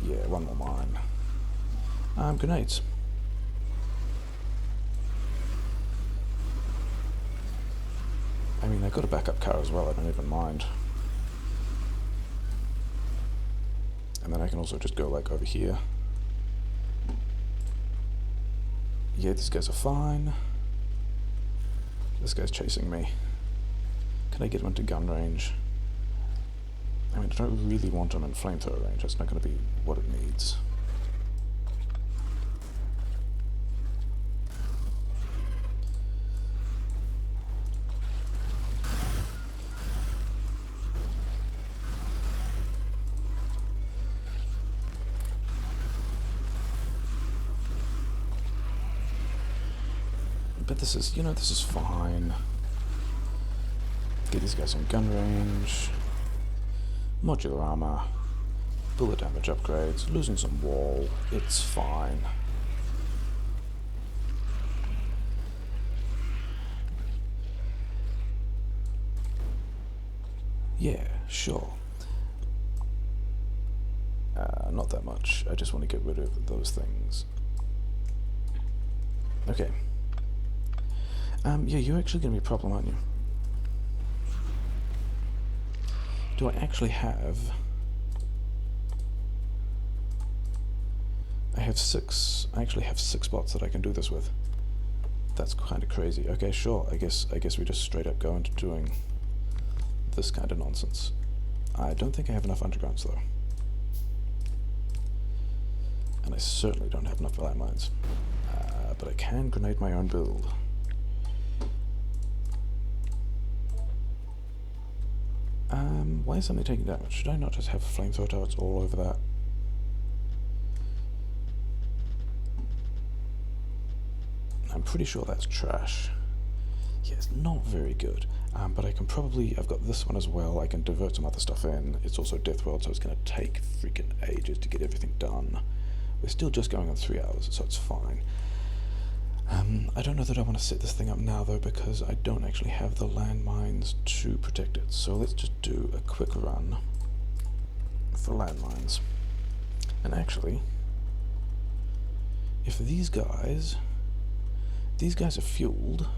Yeah, 1 more mine. Grenades. I mean, they've got a backup car as well, I don't even mind. And then I can also just go, like, over here. Yeah, these guys are fine. This guy's chasing me. Can I get him into gun range? I mean, I don't really want him in flamethrower range. That's not going to be what it needs. But this is, you know, this is fine. Get these guys in gun range. Modular armor. Bullet damage upgrades. Losing some wall. It's fine. Yeah, sure. Not that much. I just want to get rid of those things. Okay. Yeah, you're actually going to be a problem, aren't you? Do I actually have... I actually have 6 bots that I can do this with. That's kind of crazy. Okay, sure. I guess we just straight up go into doing this kind of nonsense. I don't think I have enough undergrounds, though. And I certainly don't have enough landmines. But I can grenade my own build. Why is something taking damage? Should I not just have flamethrower turrets all over that? I'm pretty sure that's trash. Yeah, it's not very good. But I can probably... I've got this one as well. I can divert some other stuff in. It's also Deathworld, so it's going to take freaking ages to get everything done. We're still just going on 3 hours, so it's fine. I don't know that I want to set this thing up now, though, because I don't actually have the landmines to protect it. So let's just do a quick run for landmines. And actually, if these guys are fueled...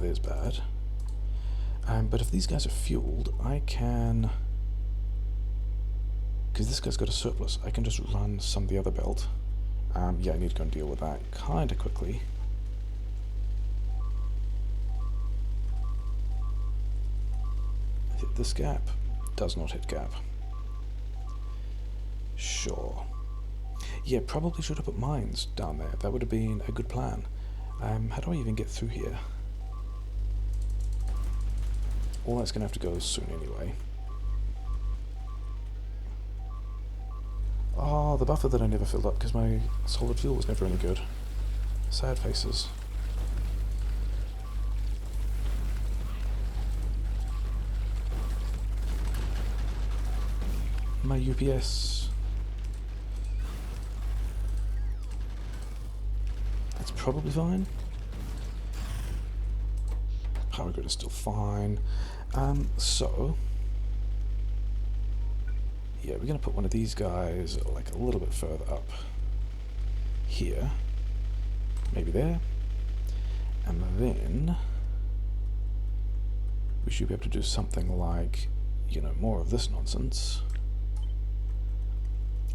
there's bad. But if these guys are fueled, I can... Because this guy's got a surplus, I can just run some of the other belt. Yeah, I need to go and deal with that kind of quickly. Hit this gap. Does not hit gap. Sure. Yeah, probably should have put mines down there. That would have been a good plan. How do I even get through here? All that's going to have to go soon anyway. Oh, the buffer that I never filled up because my solid fuel was never any good. Sad faces. My UPS. That's probably fine. Powergrid is still fine. So... yeah, we're going to put one of these guys like a little bit further up here, maybe there, and then we should be able to do something like, you know, more of this nonsense,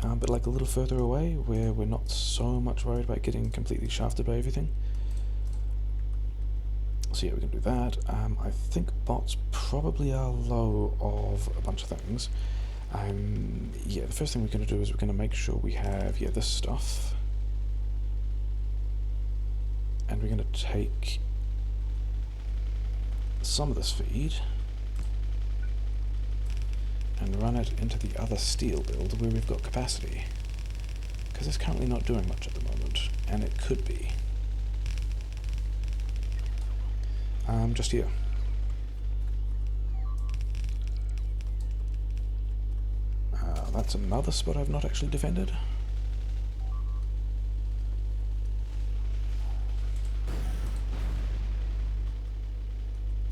but like a little further away where we're not so much worried about getting completely shafted by everything. So yeah, we can do that. I think bots probably are low of a bunch of things. Yeah, the first thing we're going to do is we're going to make sure we have, yeah, this stuff. And we're going to take some of this feed and run it into the other steel build where we've got capacity. Because it's currently not doing much at the moment, and it could be. Just here. that's another spot I've not actually defended.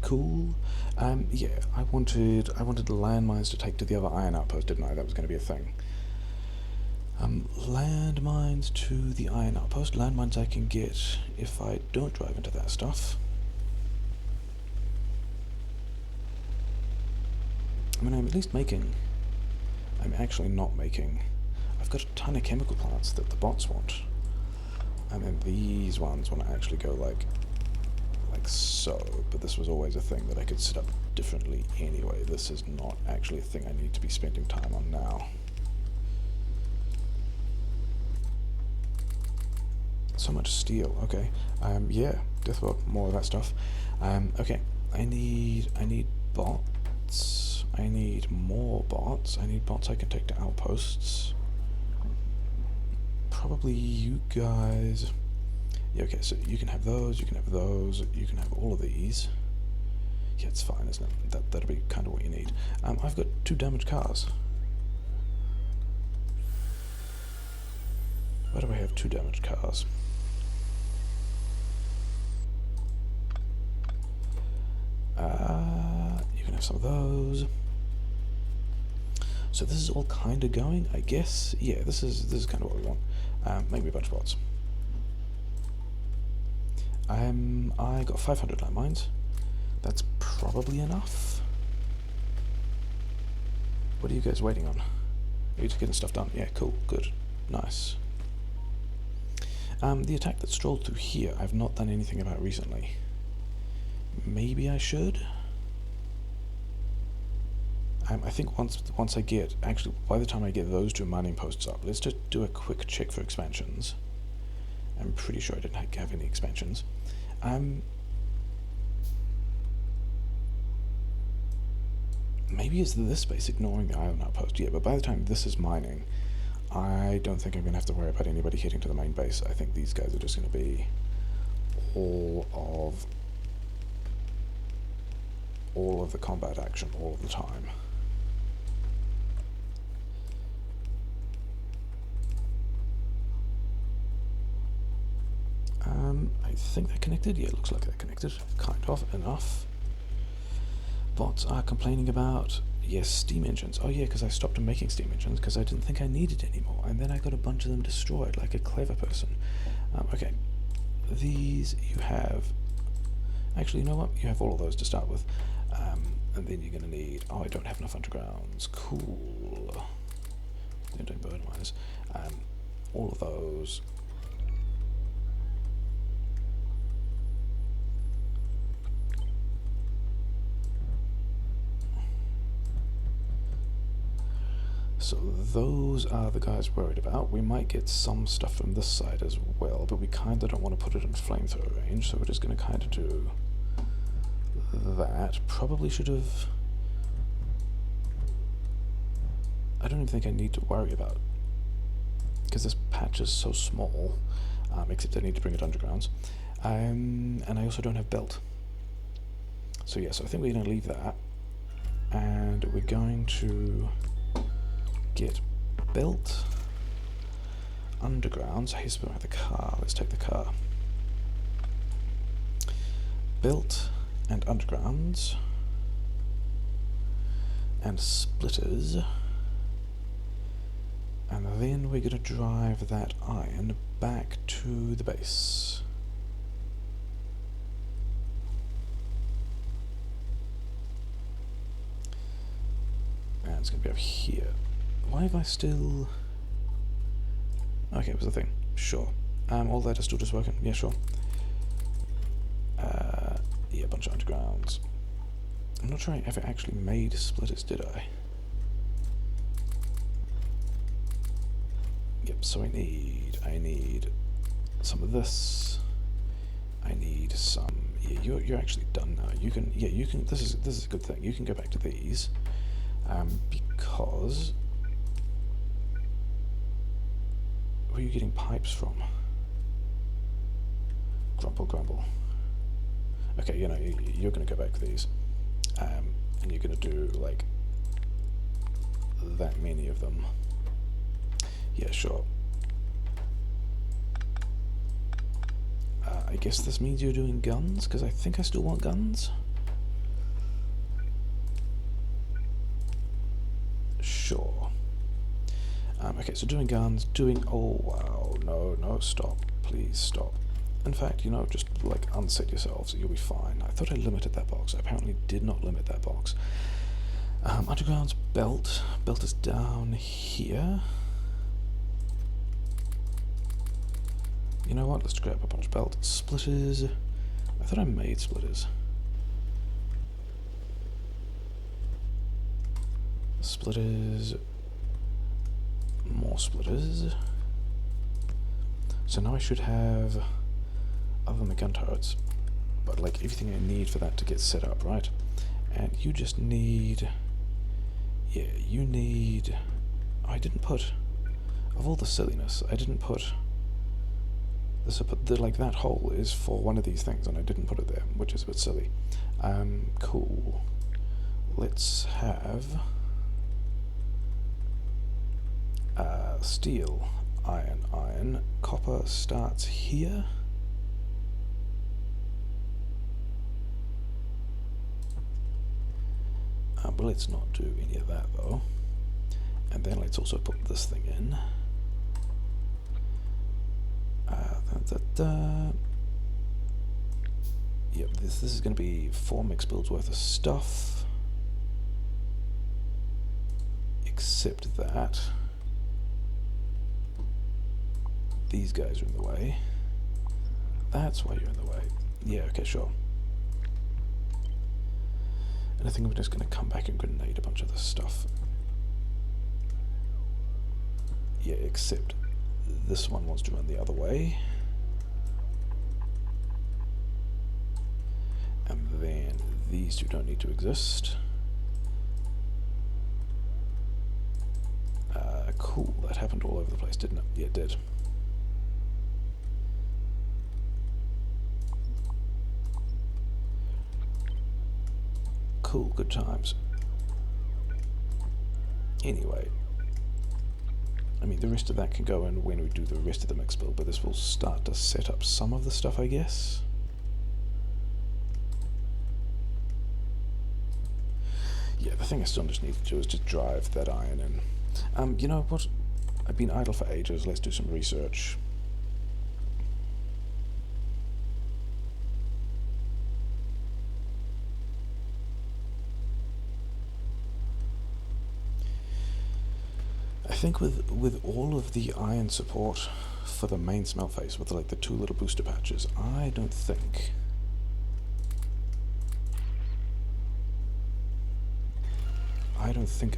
Cool. Yeah, I wanted landmines to take to the other iron outpost, didn't I? That was going to be a thing. Landmines to the iron outpost. Landmines I can get if I don't drive into that stuff. I mean, I'm at least making... I'm actually not making... I've got a ton of chemical plants that the bots want. And then these ones want to actually go like so, but this was always a thing that I could set up differently anyway. This is not actually a thing I need to be spending time on now. So much steel, okay. Yeah, Deathworld, more of that stuff. Okay, I need bots. I need more bots. I need bots I can take to outposts. Probably you guys... Yeah, okay, so you can have those, you can have those, you can have all of these. Yeah, it's fine, isn't it? That'll be kind of what you need. I've got 2 damaged cars. Why do I have 2 damaged cars? You can have some of those. So this is all kind of going, I guess. Yeah, this is kind of what we want. Make me a bunch of bots. I got 500 landmines. That's probably enough. What are you guys waiting on? Are you just getting stuff done? Yeah, cool, good, nice. The attack that strolled through here, I've not done anything about recently. Maybe I should? I think once I get, actually, by the time I get those 2 mining posts up, let's just do a quick check for expansions. I'm pretty sure I didn't have any expansions. Maybe it's this base ignoring the iron outpost. Yeah, but by the time this is mining, I don't think I'm going to have to worry about anybody hitting to the main base. I think these guys are just going to be all of the combat action all of the time. I think they're connected. Yeah, it looks like they're connected. Kind of, enough. Bots are complaining about, yes, steam engines. Oh yeah, because I stopped making steam engines because I didn't think I needed any more. And then I got a bunch of them destroyed like a clever person. Okay, these you have... Actually, you know what? You have all of those to start with. And then you're going to need... Oh, I don't have enough undergrounds. Cool. They're doing burn mines. All of those... So those are the guys worried about. We might get some stuff from this side as well, but we kind of don't want to put it in flamethrower range, so we're just going to kind of do that. Probably should have... I don't even think I need to worry about, because this patch is so small, except I need to bring it undergrounds. And I also don't have belt. So yeah, so I think we're going to leave that, and we're going to... get built undergrounds. I used to buy the car. Let's take the car. Built and undergrounds and splitters, and then we're going to drive that iron back to the base. And it's going to be up here. Why have I still... Okay, it was a thing. Sure. All that is still just working. Yeah, sure. Yeah, a bunch of undergrounds. I'm not sure I ever actually made splitters, did I? Yep, so I need some of this. I need some... Yeah, you're actually done now. You can... Yeah, you can... This is a good thing. You can go back to these. Because... Where are you getting pipes from? Grumble, grumble. Okay, you know, you're going to go back to these. And you're going to do, like, that many of them. Yeah, sure. I guess this means you're doing guns, because I think I still want guns. Sure. Okay, so doing guns, oh wow, no, stop, please stop. In fact, you know, just like unset yourselves, you'll be fine. I thought I limited that box. I apparently did not limit that box. Underground's belt is down here. You know what, let's grab a bunch of belt. Splitters, I thought I made splitters. Splitters, more splitters. So now I should have, other than the gun turrets, but like everything I need for that to get set up, right? And you just need, yeah, you need, I didn't put, of all the silliness, I didn't put, like that hole is for one of these things and I didn't put it there, which is a bit silly. Cool. Let's have steel, iron, copper starts here. But let's not do any of that though. And then let's also put this thing in. Yep, this is going to be 4 mix builds worth of stuff. Except that these guys are in the way. That's why you're in the way. Yeah, okay, sure. And I think I'm just going to come back and grenade a bunch of this stuff. Yeah, except this one wants to run the other way. And then these two don't need to exist. Cool, that happened all over the place, didn't it? Yeah, it did. Cool, good times. Anyway, I mean, the rest of that can go in when we do the rest of the mix build, but this will start to set up some of the stuff, I guess. Yeah, the thing I still just need to do is just drive that iron in. You know what? I've been idle for ages, let's do some research. I think with all of the iron support for the main smelt face, with like the 2 little booster patches, I don't think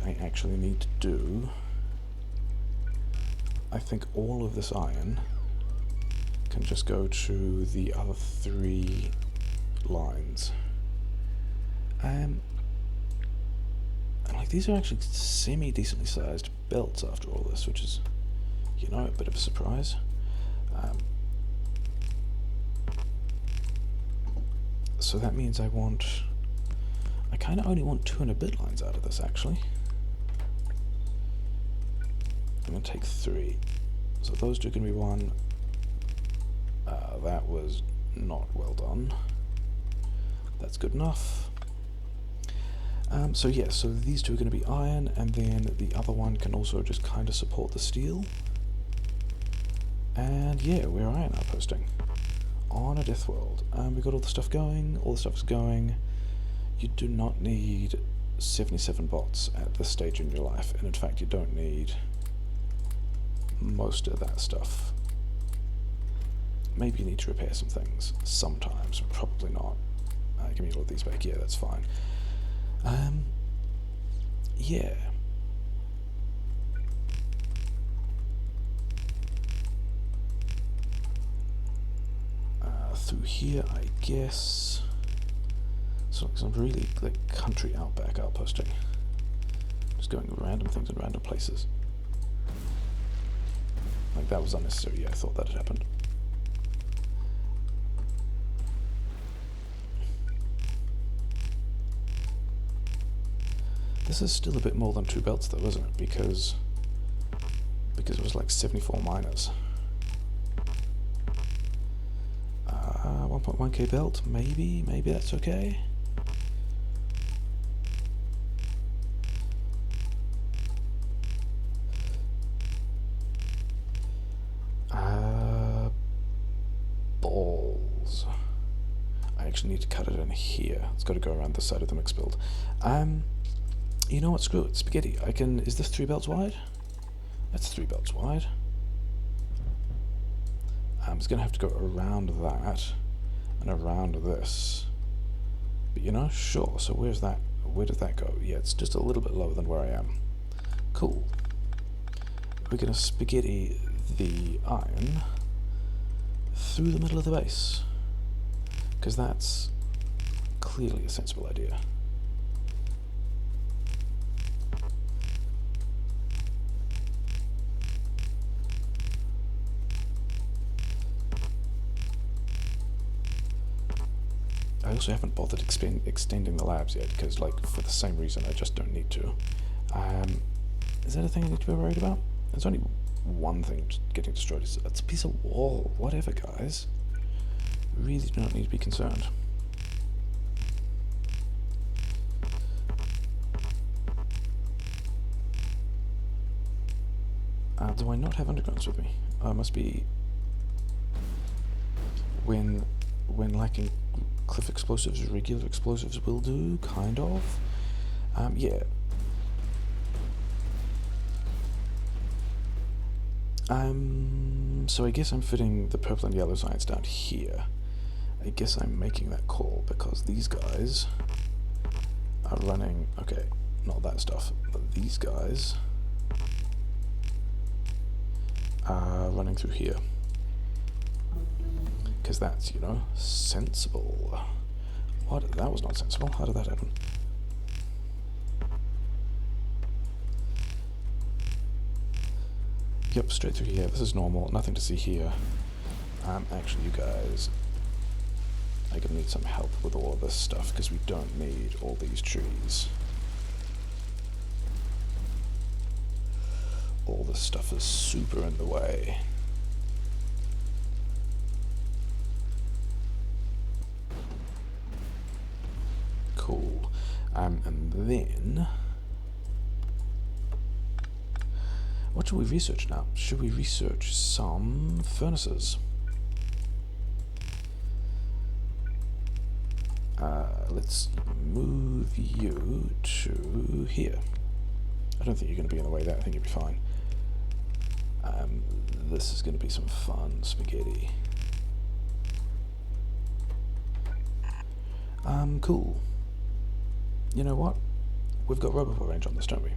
I actually need to do. I think all of this iron can just go to the other 3 lines. And like these are actually semi-decently sized belts after all this, which is, you know, a bit of a surprise. So that means I kind of only want 2 and a bit lines out of this, actually. I'm going to take 3. So those 2 are going to be 1. That was not well done. That's good enough. So yeah, so these 2 are going to be iron, and then the other one can also just kind of support the steel. And yeah, we're iron outposting on a Deathworld. We've got all the stuff going, all the stuff is going. You do not need 77 bots at this stage in your life, and in fact you don't need most of that stuff. Maybe you need to repair some things sometimes, probably not. Give me all of these back, yeah, that's fine. Yeah. Through here, I guess. So I'm really like country outback outposting. Just going random things in random places. Like that was unnecessary, yeah, I thought that had happened. This is still a bit more than 2 belts though, isn't it? Because because it was like 74 miners. 1.1k belt, maybe that's okay. Balls. I actually need to cut it in here. It's got to go around the side of the mix build. You know what? Screw it. Spaghetti. I can. Is this 3 belts wide? That's 3 belts wide. It's going to have to go around that and around this. But you know, sure. So where's that? Where does that go? Yeah, it's just a little bit lower than where I am. Cool. We're going to spaghetti the iron through the middle of the base, because that's clearly a sensible idea. I also haven't bothered extending the labs yet, because, like, for the same reason, I just don't need to. Is that a thing I need to be worried about? There's only one thing getting destroyed. It's a piece of wall. Whatever, guys. Really do not need to be concerned. Do I not have undergrounds with me? Must be when lacking cliff explosives, regular explosives will do, kind of. Yeah. So I guess I'm fitting the purple and yellow science down here. I guess I'm making that call because these guys are running, okay, not that stuff, but these guys are running through here. Because that's, you know, sensible. What? That was not sensible. How did that happen? Yep, straight through here. This is normal. Nothing to see here. Actually, you guys, I'm gonna need some help with all of this stuff because we don't need all these trees. All this stuff is super in the way. Cool. And then what should we research now? Should we research some furnaces? Let's move you to here. I don't think you're going to be in the way there. I think you'll be fine. This is going to be some fun spaghetti. Cool. You know what? We've got rubber range on this, don't we?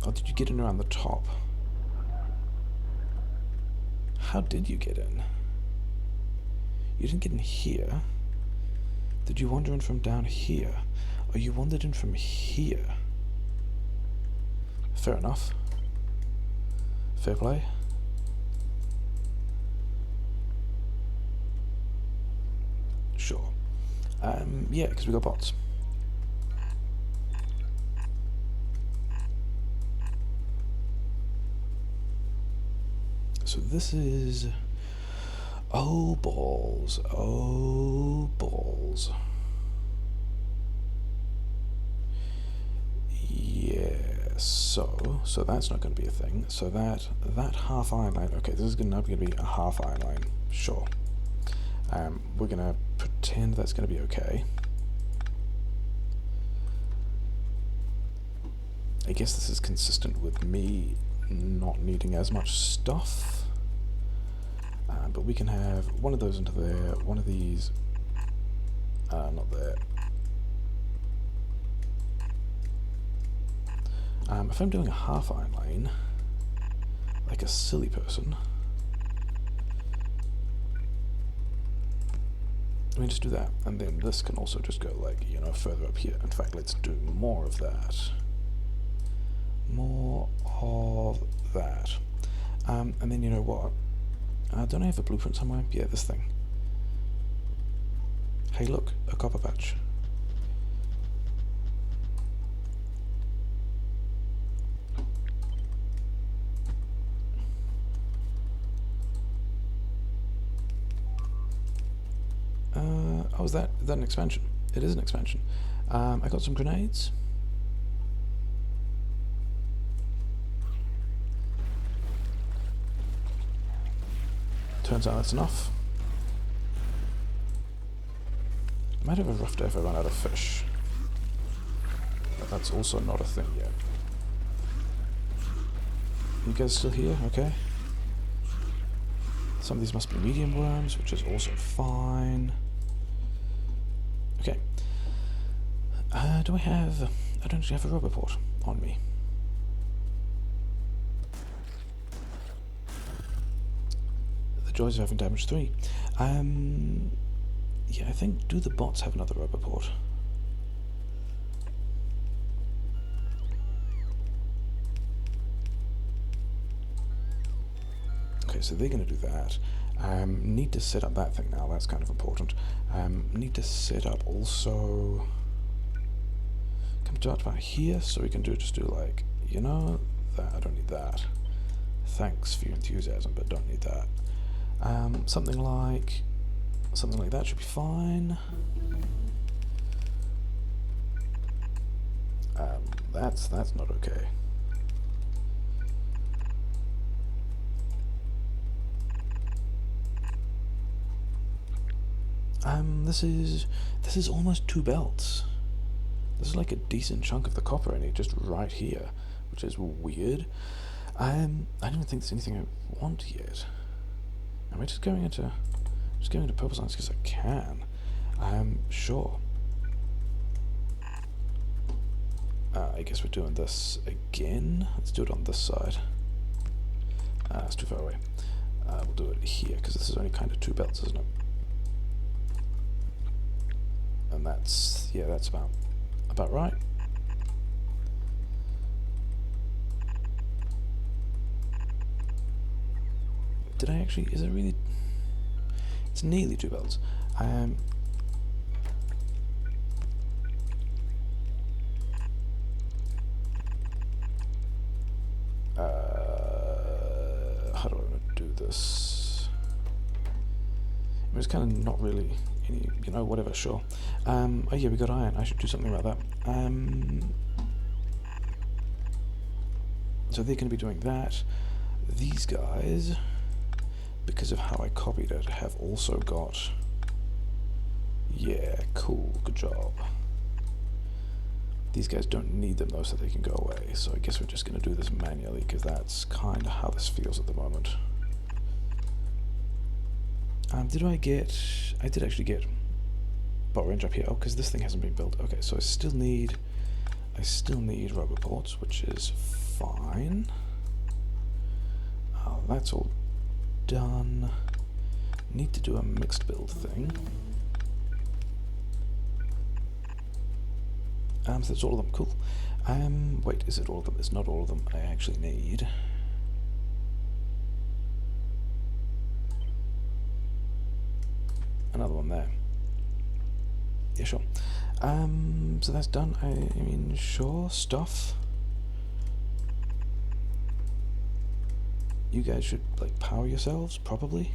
Oh, did you get in around the top? How did you get in? You didn't get in here. Did you wander in from down here? Oh, you wandered in from here. Fair enough. Fair play. Sure. Yeah, because we got bots. So this is... oh, balls. Oh, balls. Yeah, so that's not going to be a thing. So that half iron line, okay, this is not going to be a half iron line, sure. We're going to pretend that's going to be okay. I guess this is consistent with me not needing as much stuff. But we can have one of those into there, one of these, not there. If I'm doing a half iron line, like a silly person, let me just do that, and then this can also just go, like, you know, further up here. In fact, let's do more of that. More of that. And then, you know what? Don't I have a blueprint somewhere? Yeah, this thing. Hey, look, a copper patch. Oh, is that an expansion? It is an expansion. I got some grenades. Turns out that's enough. Might have a rough day if I run out of fish. But that's also not a thing yet. You guys still here? Okay. Some of these must be medium worms, which is also fine. Okay. Do I have... I don't actually have a rubber port on me. The joys of having damage 3. Yeah, I think... Do the bots have another rubber port? Okay, so they're going to do that. Need to set up that thing now, that's kind of important. Need to set up also... Come to about here, so we can just do like, you know, that, I don't need that. Thanks for your enthusiasm, but don't need that. Something like that should be fine. That's not okay. This is almost 2 belts. This is like a decent chunk of the copper I need just right here, which is weird. I don't even think there's anything I want yet. Am I just going into purple science because I can? Sure. I guess we're doing this again. Let's do it on this side. It's too far away. We'll do it here because this is only kind of 2 belts, isn't it? And that's about right. Did I actually? Is it really? It's nearly 2 belts. How do I want to do this? I mean, it's kind of not really any, you know, whatever, sure. Oh yeah, we got iron. I should do something about that. So they're going to be doing that. These guys, because of how I copied it, have also got... Yeah, cool, good job. These guys don't need them though, so they can go away. So I guess we're just going to do this manually, because that's kind of how this feels at the moment. Did I get... I did actually get bot range up here. Oh, because this thing hasn't been built. Okay, so I still need rubber ports, which is fine. Oh, that's all done. Need to do a mixed build thing. So that's all of them. Cool. Wait, is it all of them? It's not all of them. I actually need... another one there. Yeah, sure. So that's done. I mean, sure, stuff. You guys should, like, power yourselves, probably.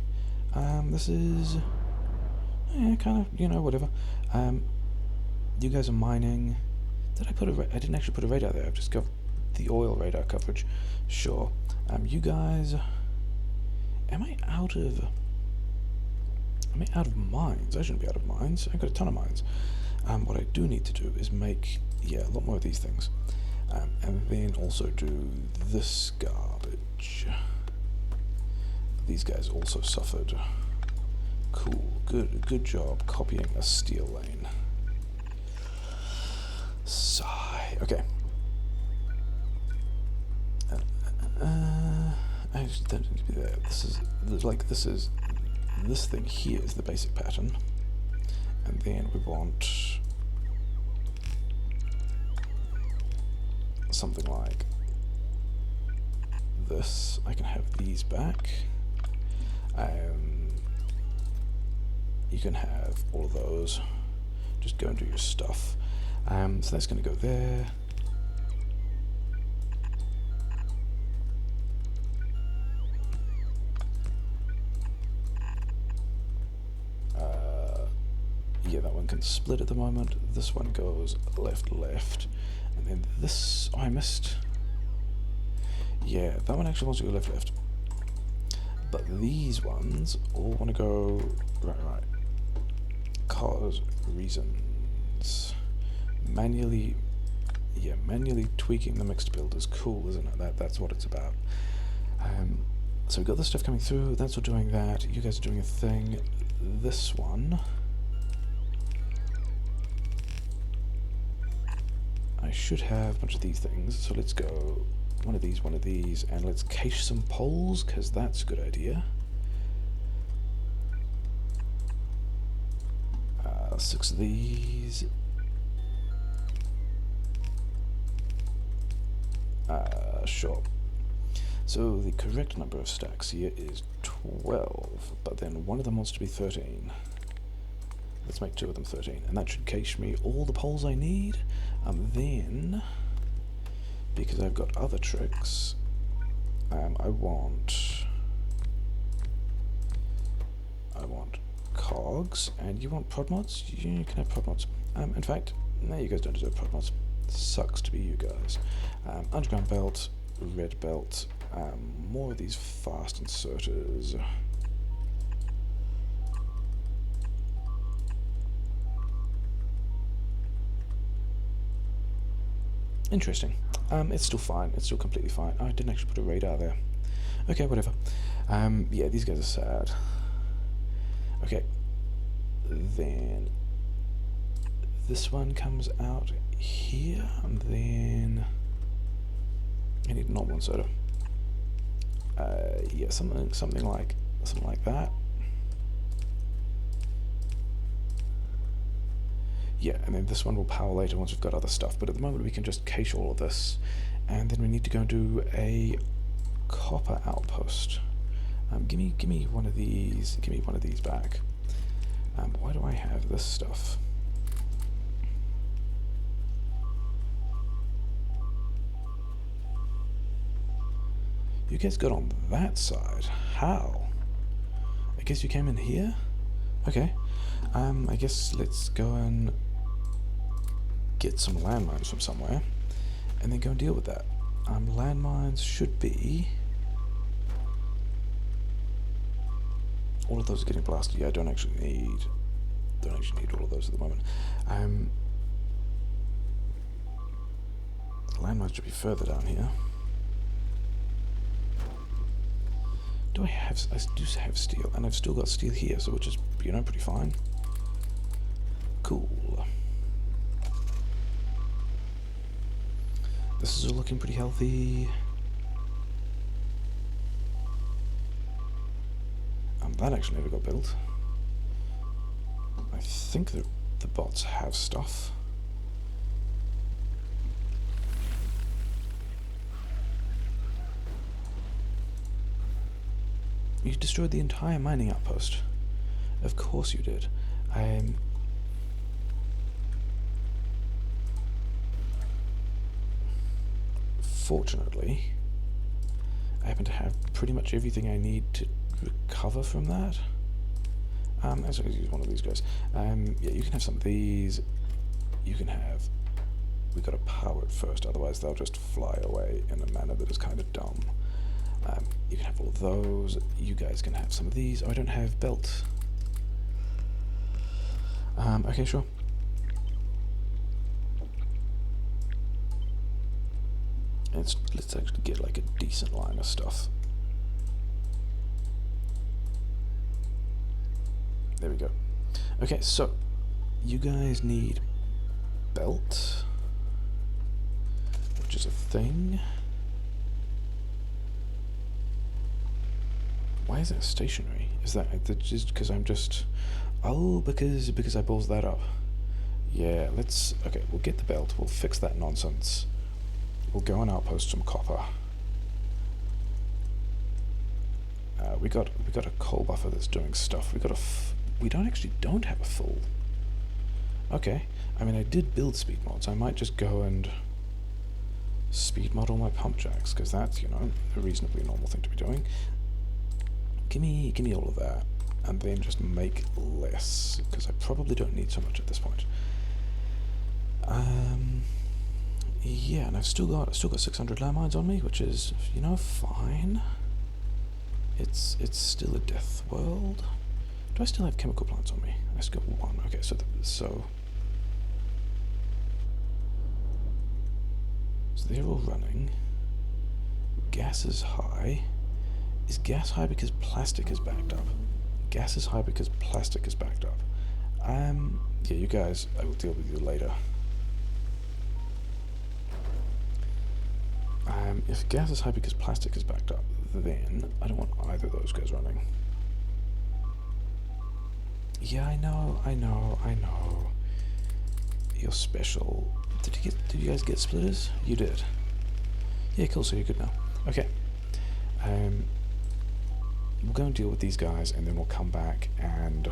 This is... yeah, kind of, you know, whatever. You guys are mining. Did I put a... I didn't actually put a radar there. I've just got the oil radar coverage. Sure. You guys... Am I out of mines? I shouldn't be out of mines. I've got a ton of mines. What I do need to do is make, yeah, a lot more of these things. And then also do this garbage. These guys also suffered. Cool. Good job copying a steel lane. Sigh. Okay. I actually don't need to be there. This thing here is the basic pattern. And then we want something like this. I can have these back. You can have all of those. Just go and do your stuff. So that's going to go there. yeah, that one can split at the moment. This one goes left, left. And then this, oh, I missed. Yeah, that one actually wants to go left, left. But these ones all want to go right, right. Cause reasons. Manually, yeah, manually tweaking the mixed build is cool, isn't it? That's what it's about. So we've got this stuff coming through, that's all doing that, you guys are doing a thing. This one, I should have a bunch of these things, so let's go one of these, and let's cache some poles, because that's a good idea. 6 of these. Sure. So the correct number of stacks here is 12, but then one of them wants to be 13. Let's make 2 of them 13, and that should cache me all the poles I need. And then, because I've got other tricks, I want cogs, and you want prod mods? You can have prod mods. In fact, no, you guys don't deserve prod mods. Sucks to be you guys. Underground belt, red belt, more of these fast inserters. Interesting. It's still fine. It's still completely fine. Oh, I didn't actually put a radar there. Okay, whatever. Yeah, these guys are sad. Okay. Then this one comes out here, and then I need a normal inserter. Yeah, something like that. Yeah, and then this one will power later once we've got other stuff, but at the moment we can just cache all of this, and then we need to go and do a copper outpost. Give me one of these. Give me one of these back. Why do I have this stuff? You guys got on that side. How? I guess you came in here? Okay. I guess let's go and get some landmines from somewhere, and then go and deal with that. Landmines should be... all of those are getting blasted. Yeah, I don't actually need all of those at the moment. Landmines should be further down here. I do have steel, and I've still got steel here, so which is, pretty fine. Cool. This is all looking pretty healthy. That actually never got built. I think the bots have stuff. You destroyed the entire mining outpost. Of course you did. Fortunately, I happen to have pretty much everything I need to recover from that. Let's use one of these guys. Yeah, you can have some of these. You can have... we've got to power it first, otherwise they'll just fly away in a manner that is kind of dumb. You can have all of those. You guys can have some of these. Oh, I don't have belt. Okay, sure. Let's actually get like a decent line of stuff. There we go. Okay, so you guys need belt, which is a thing. Why is it stationary? Is that just because I'm just... oh, because I balls that up. Yeah, let's... okay, we'll get the belt, we'll fix that nonsense. We'll go and outpost some copper. We got a coal buffer that's doing stuff. We don't have a full. Okay, I mean I did build speed mods. I might just go and speed mod all my pump jacks, because that's, a reasonably normal thing to be doing. Give me all of that. and then just make less, because I probably don't need so much at this point. Yeah, and I've still got 600 landmines on me, which is, you know, fine. It's still a death world. Do I still have chemical plants on me? I still got one. Okay, so they're all running. Gas is high. Is gas high because plastic is backed up? Gas is high because plastic is backed up. Yeah, you guys, I will deal with you later. If gas is high because plastic is backed up, then I don't want either of those guys running. Yeah, I know. You're special. Did you guys get splitters? You did. Yeah, cool, so you're good now. Okay. We'll go and deal with these guys, and then we'll come back and...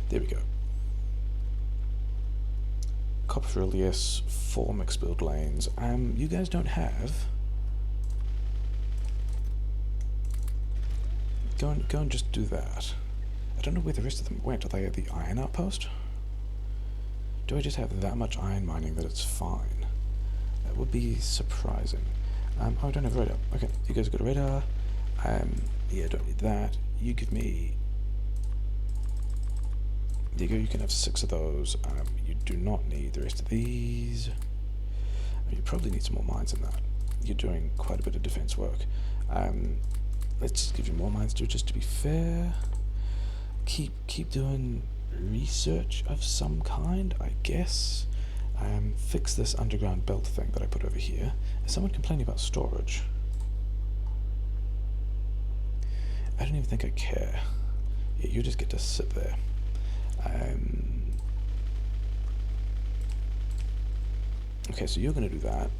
There we go. Copperfield, yes. 4 mixed build lanes. You guys don't have... Go and just do that. I don't know where the rest of them went. Are they at the iron outpost? Do I just have that much iron mining that it's fine? That would be surprising. Oh, I don't have radar. Okay, you guys got a radar. Yeah, don't need that. You give me... There you go, you can have 6 of those. You do not need the rest of these. You probably need some more mines than that. You're doing quite a bit of defense work. Let's just give you more mines to, just to be fair. Keep doing research of some kind, I guess. Fix this underground belt thing that I put over here. Is someone complaining about storage? I don't even think I care. Yeah, you just get to sit there. Okay, so you're going to do that.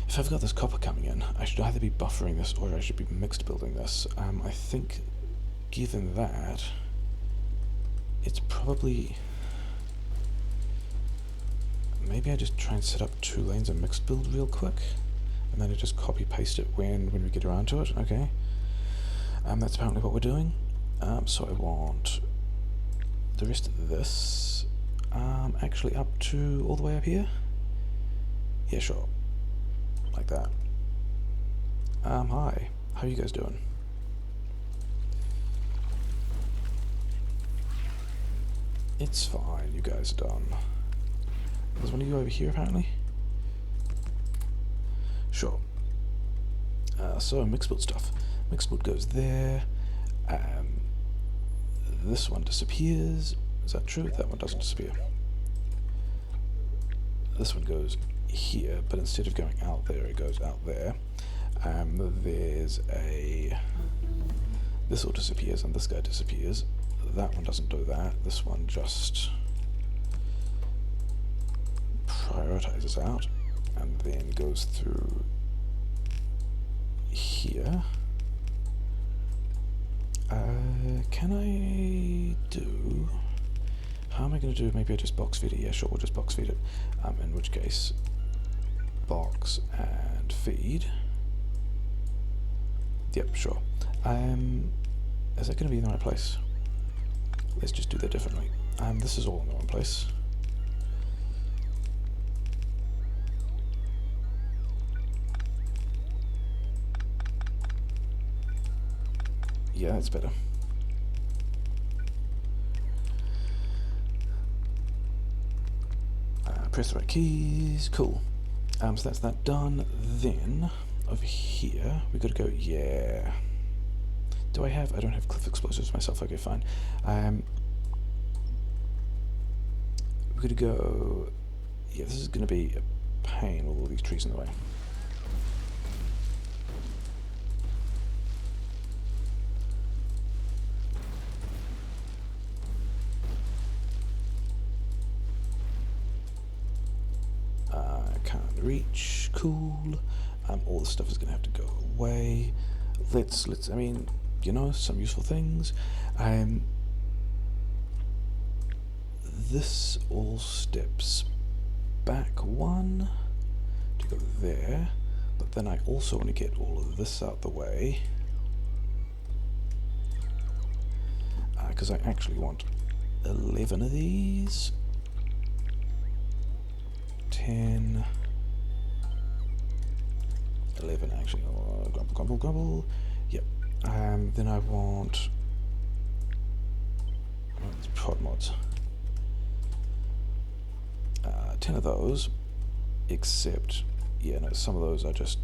If I've got this copper coming in, I should either be buffering this or I should be mixed building this. I think, given that, it's probably... Maybe I just try and set up 2 lanes of mixed build real quick, and then I just copy paste it when we get around to it. Okay. That's apparently what we're doing. So I want the rest of this actually up to all the way up here. Yeah, sure. Like that. Hi. How are you guys doing? It's fine, you guys are done. There's one of you over here, apparently? Sure. So, mixed build stuff. Mixed build goes there. This one disappears. Is that true? That one doesn't disappear. This one goes here, but instead of going out there, it goes out there. There's a... This all disappears, and this guy disappears. That one doesn't do that. This one just prioritizes out, and then goes through here. Can I do... How am I going to do? Maybe I just box feed it. Yeah, sure, we'll just box feed it. In which case, box and feed. Yep, sure. Is that going to be in the right place? Let's just do that differently. This is all in the wrong place. Yeah, that's better. Press the right keys. Cool. So that's that done. Then over here we got to go. Yeah. Do I have? I don't have cliff explosives myself. Okay, fine. We're gonna go. Yeah, this is gonna be a pain with all these trees in the way. Can't reach. Cool. All this stuff is gonna have to go away. Let's. I mean, you know, some useful things. this all steps back one to go there, but then I also want to get all of this out the way, because I actually want 11 of these, 10, 11 actually, grumble, grumble, grumble, yep, then I want prod mods, 10 of those, except, yeah, no, some of those are just,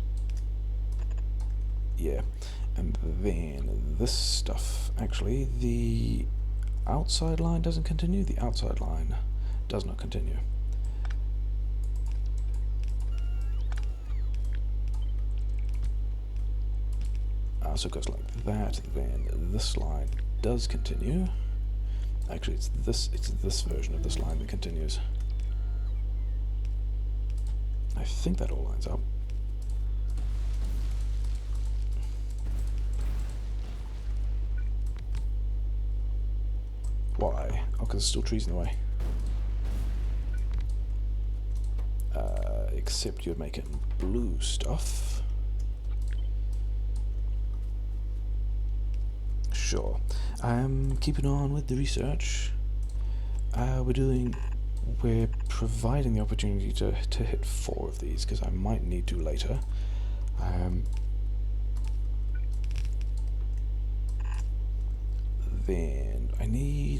yeah, and then this stuff, actually, the outside line doesn't continue, the outside line does not continue. So it goes like that, then this line does continue. Actually, it's this version of this line that continues. I think that all lines up. Why? Oh, because there's still trees in the way. Except you're making blue stuff. Sure. Keeping on with the research. We're providing the opportunity to hit 4 of these, because I might need to later. Then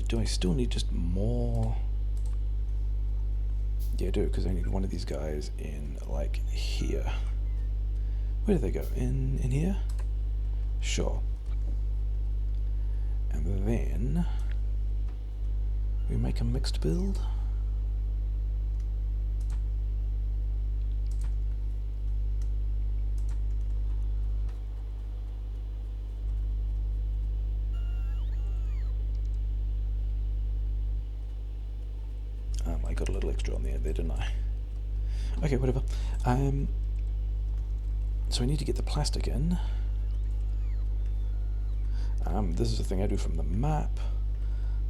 do I still need just more? Yeah, I do, because I need one of these guys in, like, here. Where do they go? In here? Sure. And then we make a mixed build. I got a little extra on the end there, didn't I? Okay, whatever. So I need to get the plastic in. This is the thing I do from the map.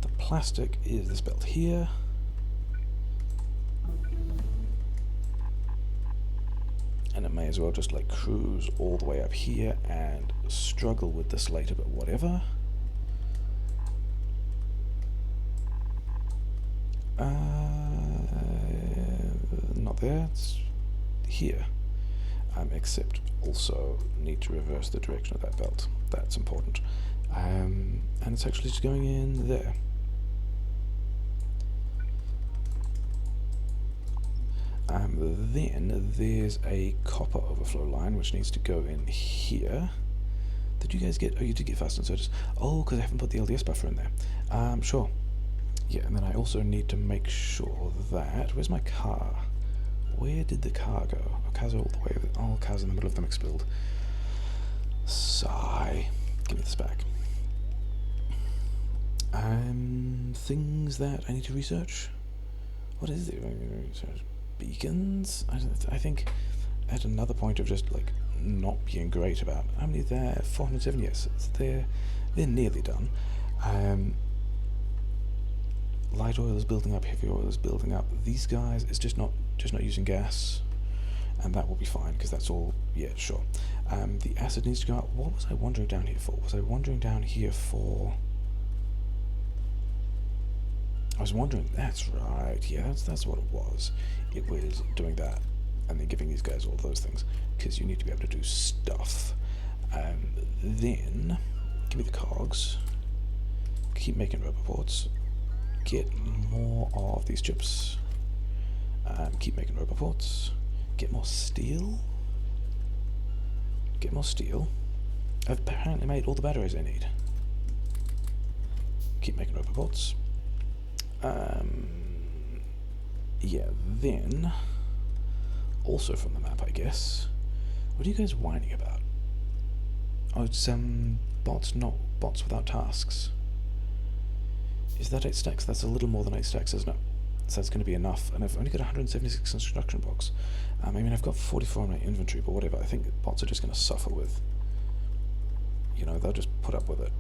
The plastic is this belt here. And it may as well just like cruise all the way up here and struggle with this later, but whatever. Not there, it's here. Except also need to reverse the direction of that belt. That's important. And it's actually just going in there. Then there's a copper overflow line which needs to go in here. Did you guys get? Oh, you did get fast and so just. Oh, because I haven't put the LDS buffer in there. Sure. Yeah, and then I also need to make sure that. Where's my car? Where did the car go? Oh, cars are all the way. Oh, cars in the middle of the mixed build. Sigh. Give me this back. Things that I need to research. What is it? Beacons? I think at another point of just like not being great about how many there. 407. Yes, they're nearly done. Light oil is building up. Heavy oil is building up. These guys is just not using gas, and that will be fine because that's all. Yeah, sure. The acid needs to go up. What was I wandering down here for? Was I wandering down here for? I was wondering. That's right. Yeah, that's what it was. It was doing that, and then giving these guys all those things because you need to be able to do stuff. Then give me the cogs. Keep making roboports. Get more of these chips. Keep making roboports. Get more steel. Get more steel. I've apparently made all the batteries I need. Keep making roboports. Yeah, then also from the map, I guess. What are you guys whining about? Oh, it's bots without tasks. Is that 8 stacks? That's a little more than 8 stacks, isn't it? So that's going to be enough. And I've only got 176 construction blocks. I mean, I've got 44 in my inventory, but whatever. I think bots are just going to suffer with. You know, they'll just put up with it.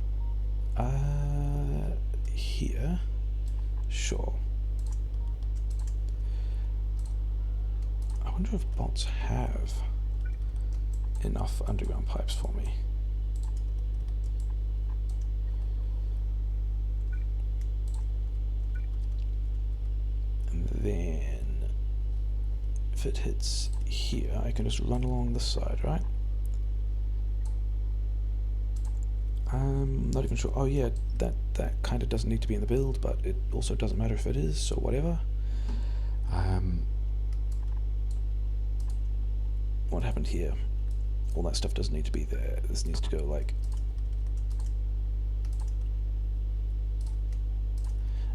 Here. Sure. wonder if bots have enough underground pipes for me. And then if it hits here, I can just run along the side, right? I'm not even sure. Oh yeah, that kind of doesn't need to be in the build, but it also doesn't matter if it is, so whatever. What happened here? All that stuff doesn't need to be there. This needs to go like...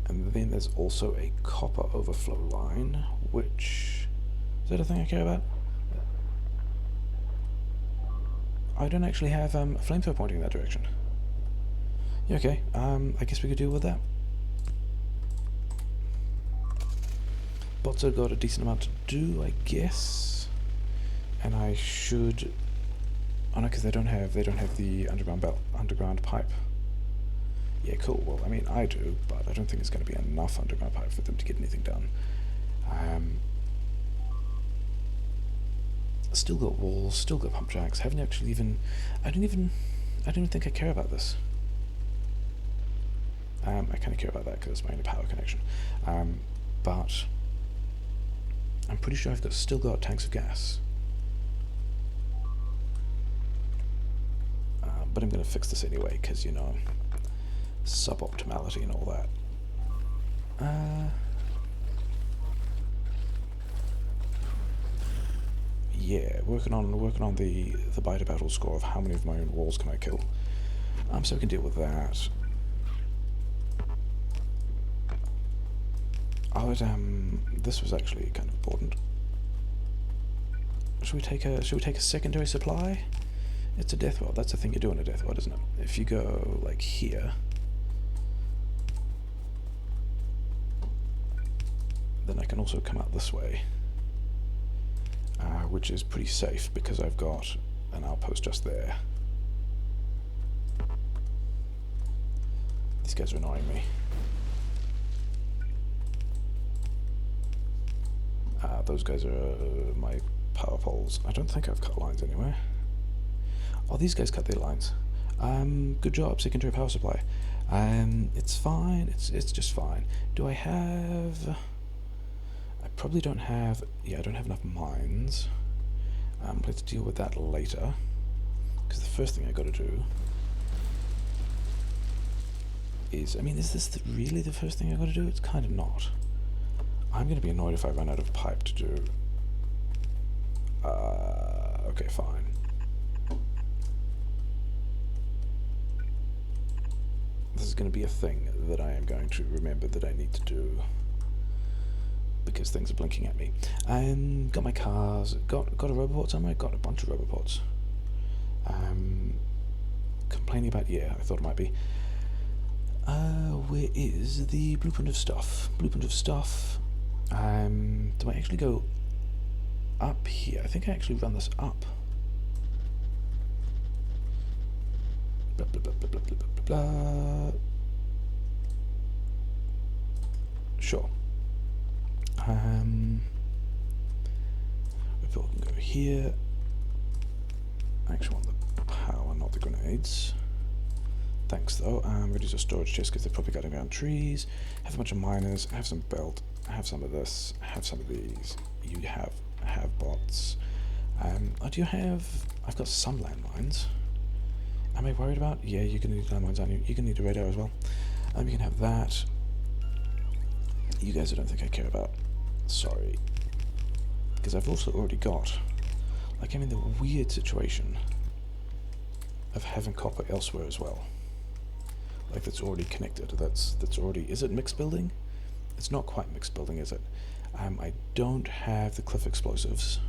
And then there's also a copper overflow line, which... Is that a thing I care about? I don't actually have a flamethrower pointing in that direction. Yeah, okay, I guess we could deal with that. Bots have got a decent amount to do, I guess. And I should... Oh no, because they don't have the underground pipe. Yeah, cool. Well, I mean, I do, but I don't think it's going to be enough underground pipe for them to get anything done. Still got walls, still got pump jacks. Haven't actually even... I don't even think I care about this. I kind of care about that because it's my only power connection. But I'm pretty sure I've still got tanks of gas. But I'm going to fix this anyway because, you know, suboptimality and all that. Yeah, working on the biter battle score of how many of my own walls can I kill. So we can deal with that. Oh, this was actually kind of important. Should we take a secondary supply? It's a Deathworld. That's the thing you do in a Deathworld, isn't it? If you go like here, then I can also come out this way, which is pretty safe because I've got an outpost just there. These guys are annoying me. Those guys are my power poles. I don't think I've cut lines anywhere. Oh, these guys cut their lines. Good job, secondary power supply. It's fine. It's just fine. Do I have... I probably don't have... Yeah, I don't have enough mines. Let's deal with that later. Because the first thing I got to do is... I mean, is this really the first thing I got to do? It's kind of not. I'm going to be annoyed if I run out of pipe to do... okay, fine. This is going to be a thing that I am going to remember that I need to do because things are blinking at me. Got my cars, got a roboport somewhere, got a bunch of roboports. Complaining about, yeah, I thought it might be. Where is the blueprint of stuff? Blueprint of stuff. Do I actually go up here? I think I actually run this up. Blah, blah, blah, blah, blah, blah, blah, blah. Sure. Report can go here. I actually want the power, not the grenades. Thanks though. Reduce your storage chest because they're probably cutting down trees. Have a bunch of miners. Have some belt. Have some of this. Have some of these. You have bots. Oh, do you have... I've got some landmines. Am I worried about? Yeah, you're going to need landmines, aren't you? You're going to need a radar as well. You can have that. You guys I don't think I care about. Sorry. Because I've also already got... Like, I'm in the weird situation of having copper elsewhere as well. Like, that's already connected. That's already... Is it mixed building? It's not quite mixed building, is it? I don't have the cliff explosives.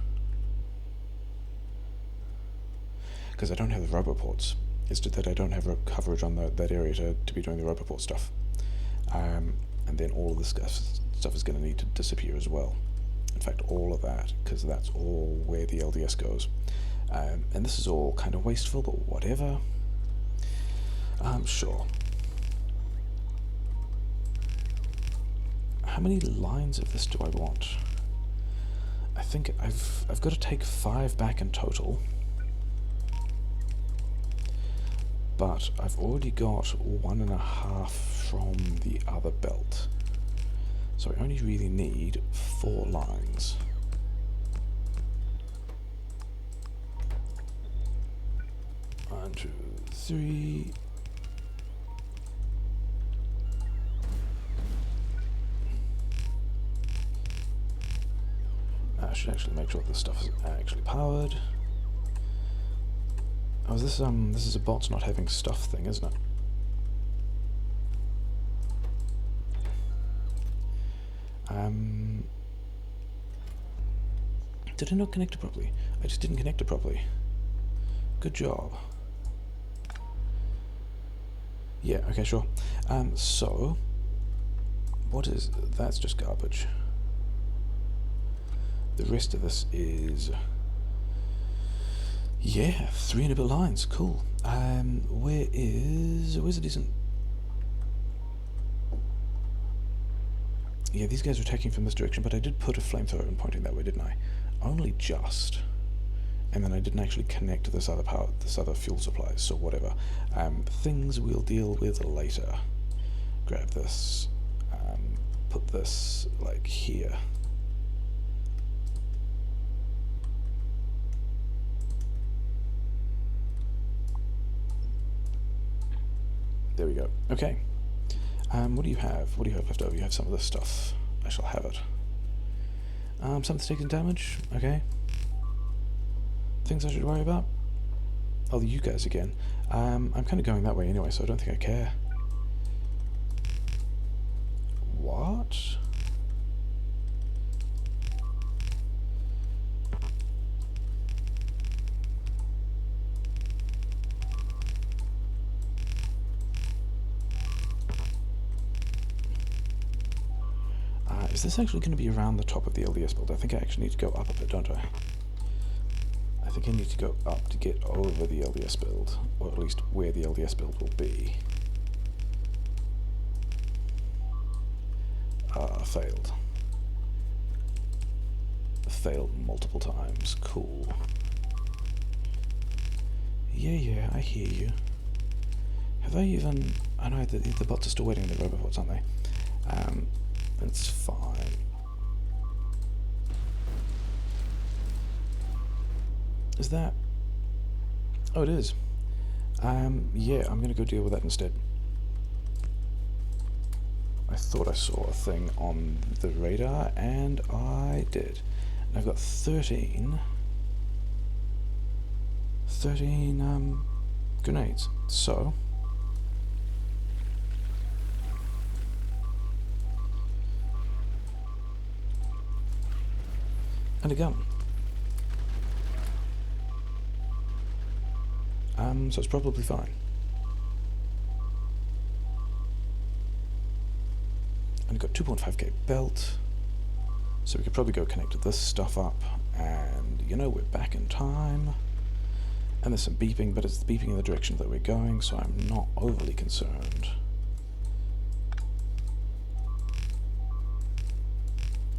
Because I don't have the roboports. It's just that I don't have coverage on that area to be doing the roboport stuff. And then all of this stuff is going to need to disappear as well. In fact, all of that, because that's all where the LDS goes. And this is all kind of wasteful, but whatever. Sure. How many lines of this do I want? I think I've got to take 5 back in total. But I've already got 1.5 from the other belt. So I only really need 4 lines. One, two, three. I should actually make sure this stuff is actually powered. Oh, this is a bots not having stuff thing, isn't it? Did I not connect it properly? I just didn't connect it properly. Good job. Yeah, okay, sure. So, what is... that's just garbage. The rest of this is... yeah, 3 and a bit lines, cool. Where's a decent... yeah, these guys are attacking from this direction, but I did put a flamethrower and pointing that way, didn't I? Only just. And then I didn't actually connect this other fuel supply, so whatever. Things we'll deal with later. Grab this, put this, like, here. There we go. Okay. What do you have? What do you have left over? You have some of this stuff. I shall have it. Something's taking damage? Okay. Things I should worry about? Oh, you guys again. I'm kind of going that way anyway, so I don't think I care. What? Is this actually going to be around the top of the LDS build? I think I actually need to go up a bit, don't I? I think I need to go up to get over the LDS build, or at least where the LDS build will be. Failed. Failed multiple times. Cool. Yeah, I hear you. Have I even... I know the bots are still waiting in the robots, aren't they? It's fine. Is that... oh, it is. Yeah, I'm gonna go deal with that instead. I thought I saw a thing on the radar, and I did. And I've got 13 grenades. So... and a gun. So it's probably fine. And I've got 2.5k belt, so we could probably go connect this stuff up, and you know, we're back in time. And there's some beeping, but it's beeping in the direction that we're going, so I'm not overly concerned.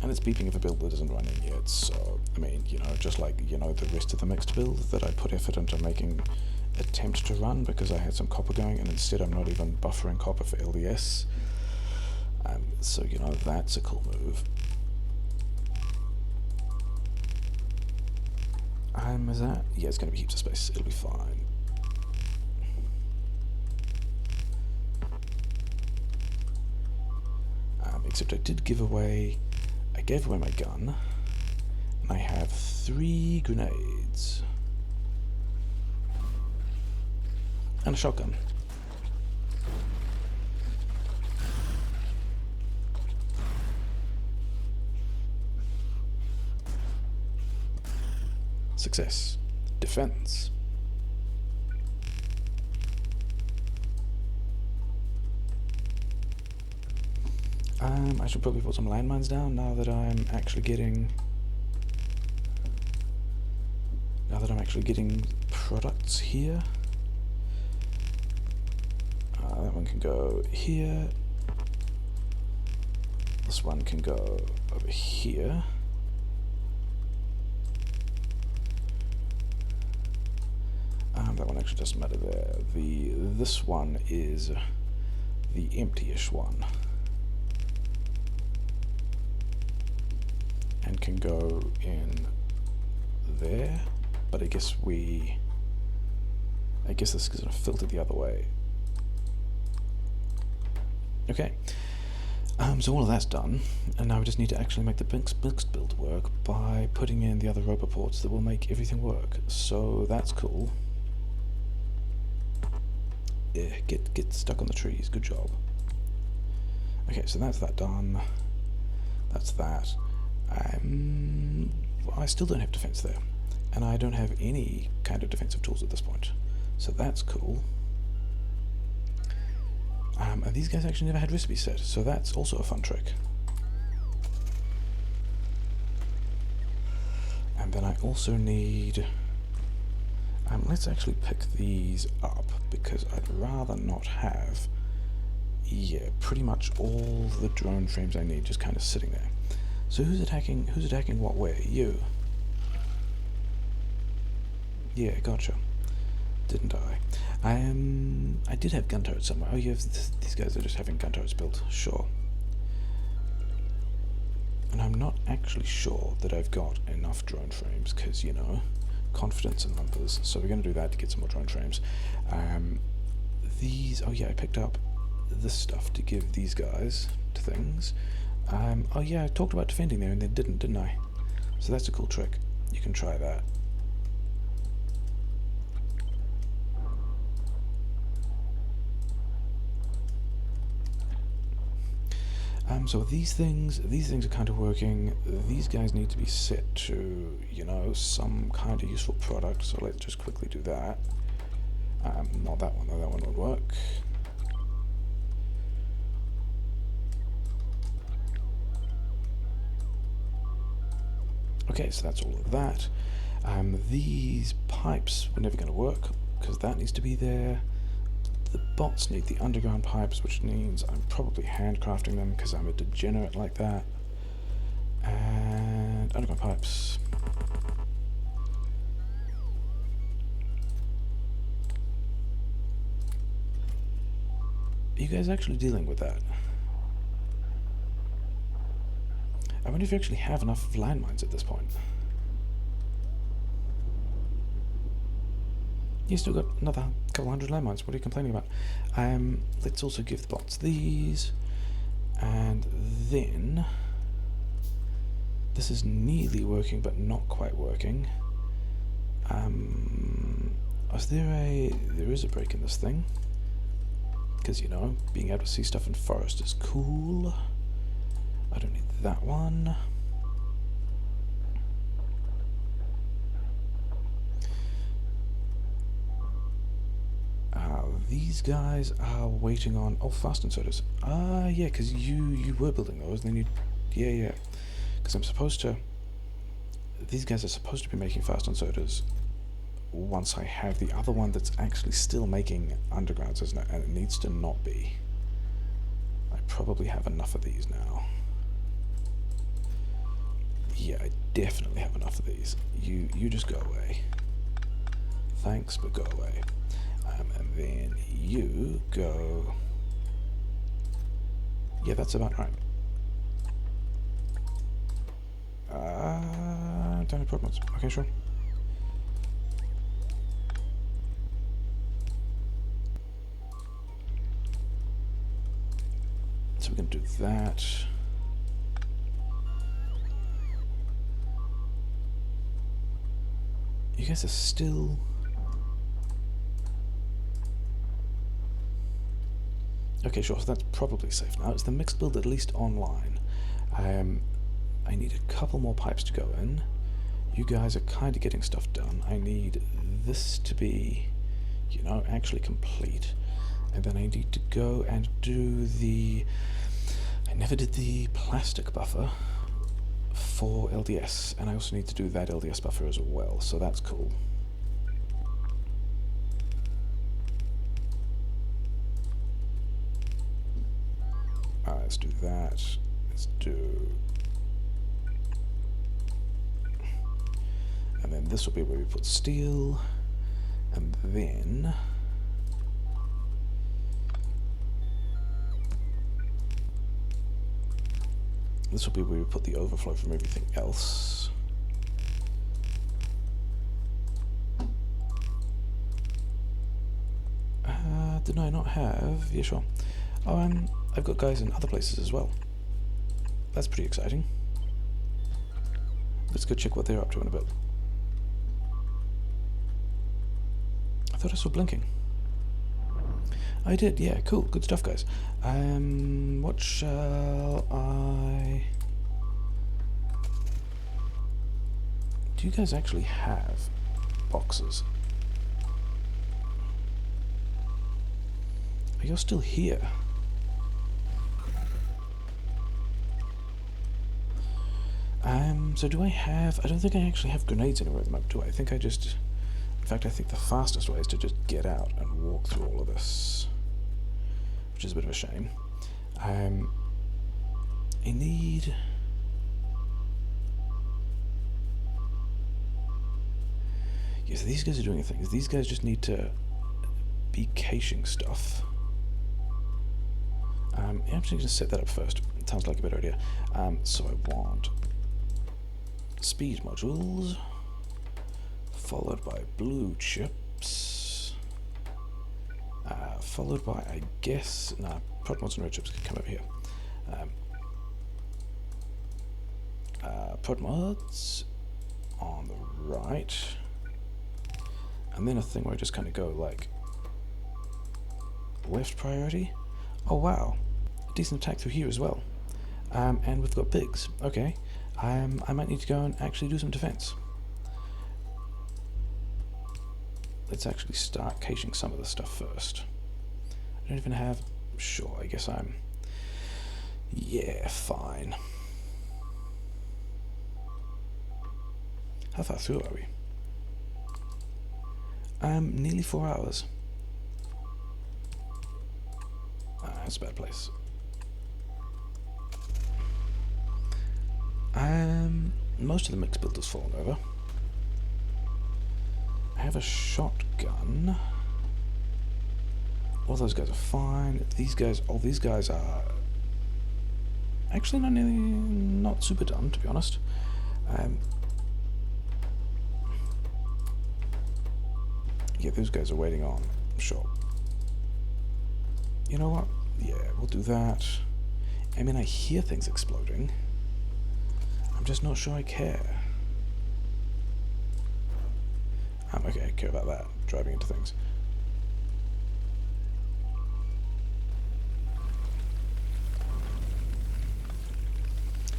And it's beeping if a build that isn't running yet, so, I mean, you know, just like, you know, the rest of the mixed build that I put effort into making attempt to run because I had some copper going, and instead I'm not even buffering copper for LDS. So, you know, that's a cool move. Is that? Yeah, it's going to be heaps of space. It'll be fine. Except I did give away... I gave away my gun, and I have 3 grenades. And a shotgun. Success. Defense. I should probably put some landmines down now that I'm actually getting... products here. That one can go here. This one can go over here. that one actually doesn't matter there. This one is the empty-ish one. And can go in there, but I guess this is going to filter the other way. Okay, so all of that's done, and now we just need to actually make the mixed build work by putting in the other robot ports that will make everything work. So that's cool. Yeah, get stuck on the trees. Good job. Okay, so that's that done. That's that. I still don't have defense there, and I don't have any kind of defensive tools at this point. So that's cool. And these guys actually never had recipes set, so that's also a fun trick. And then I also need... let's actually pick these up, because I'd rather not have, yeah, pretty much all the drone frames I need just kind of sitting there. So who's attacking what where? You. Yeah, gotcha. Didn't I? I did have gun turrets somewhere. Oh, you have these guys are just having gun turrets built. Sure. And I'm not actually sure that I've got enough drone frames, because, you know, confidence in numbers. So we're going to do that to get some more drone frames. Oh yeah, I picked up this stuff to give these guys to things. Oh yeah, I talked about defending there and then didn't I? So that's a cool trick. You can try that. So these things are kind of working. These guys need to be set to, you know, some kind of useful product. So let's just quickly do that. Not that one, though. That one would work. Okay, so that's all of that. These pipes were never going to work, because that needs to be there. The bots need the underground pipes, which means I'm probably handcrafting them, because I'm a degenerate like that. And underground pipes. Are you guys actually dealing with that? I wonder if you actually have enough landmines at this point. You still got another couple hundred landmines. What are you complaining about? Let's also give the bots these. And then... this is nearly working, but not quite working. There is a break in this thing. Because, you know, being able to see stuff in forest is cool. I don't need that one. These guys are waiting on... oh, fast and sodas. Yeah, because you were building those, and then you... yeah. Because I'm supposed to... these guys are supposed to be making fast and sodas once I have the other one that's actually still making undergrounds, isn't it? And it needs to not be. I probably have enough of these now. Yeah, I definitely have enough of these. You just go away. Thanks, but go away. And then you go... yeah, that's about right. Don't have problems. Okay, sure. So we're going to do that. You guys are still... okay, sure, so that's probably safe now. It's the mixed build at least online. I need a couple more pipes to go in. You guys are kind of getting stuff done. I need this to be, you know, actually complete. And then I need to go and do the... I never did the plastic buffer for LDS, and I also need to do that LDS buffer as well, so that's cool. Let's do that. Let's do... and then this will be where we put steel, And then this will be where we put the overflow from everything else. Did I not have? Yeah, sure. Oh, I've got guys in other places as well. That's pretty exciting. Let's go check what they're up to in a bit. I thought I saw blinking. I did, yeah, cool, good stuff, guys. What shall I... Do you guys actually have boxes? You're still here. So do I have... I don't think I actually have grenades anywhere at the moment, do I? I think I just... In fact, I think the fastest way is to just get out and walk through all of this. Which is a bit of a shame. I need... Yeah, so these guys are doing a thing. These guys just need to be caching stuff. Yeah, I'm just going to set that up first. It sounds like a better idea. So I want speed modules, followed by blue chips, followed by, I guess, prod mods and red chips can come over here. Prod mods on the right, and then a thing where I just kind of go like left priority. Oh wow, decent attack through here as well. And we've got bigs. Okay, I might need to go and actually do some defense. Let's actually start caching some of the stuff first. I don't even have... Sure, I guess I'm... Yeah, fine. How far through are we? Nearly 4 hours. That's a bad place. Most of the mix build has fallen over. I have a shotgun. All those guys are fine. These guys, all these guys are actually not super done, to be honest. Yeah, those guys are waiting on. Sure. You know what? Yeah, we'll do that. I mean, I hear things exploding. I'm just not sure I care. Okay, I care about that. Driving into things.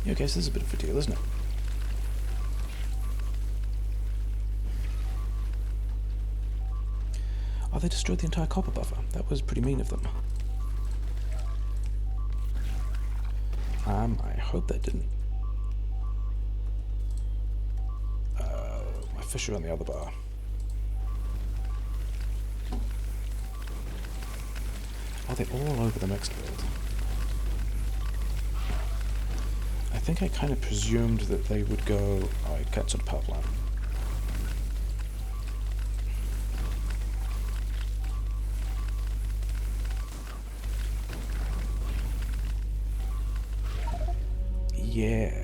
Yeah, okay, so this is a bit of a deal, isn't it? Oh, they destroyed the entire copper buffer. That was pretty mean of them. I hope that didn't... my fish are on the other bar. Oh, they're all over the next build. I think I kind of presumed that they would go... Oh, I cut to the power plant. Yeah.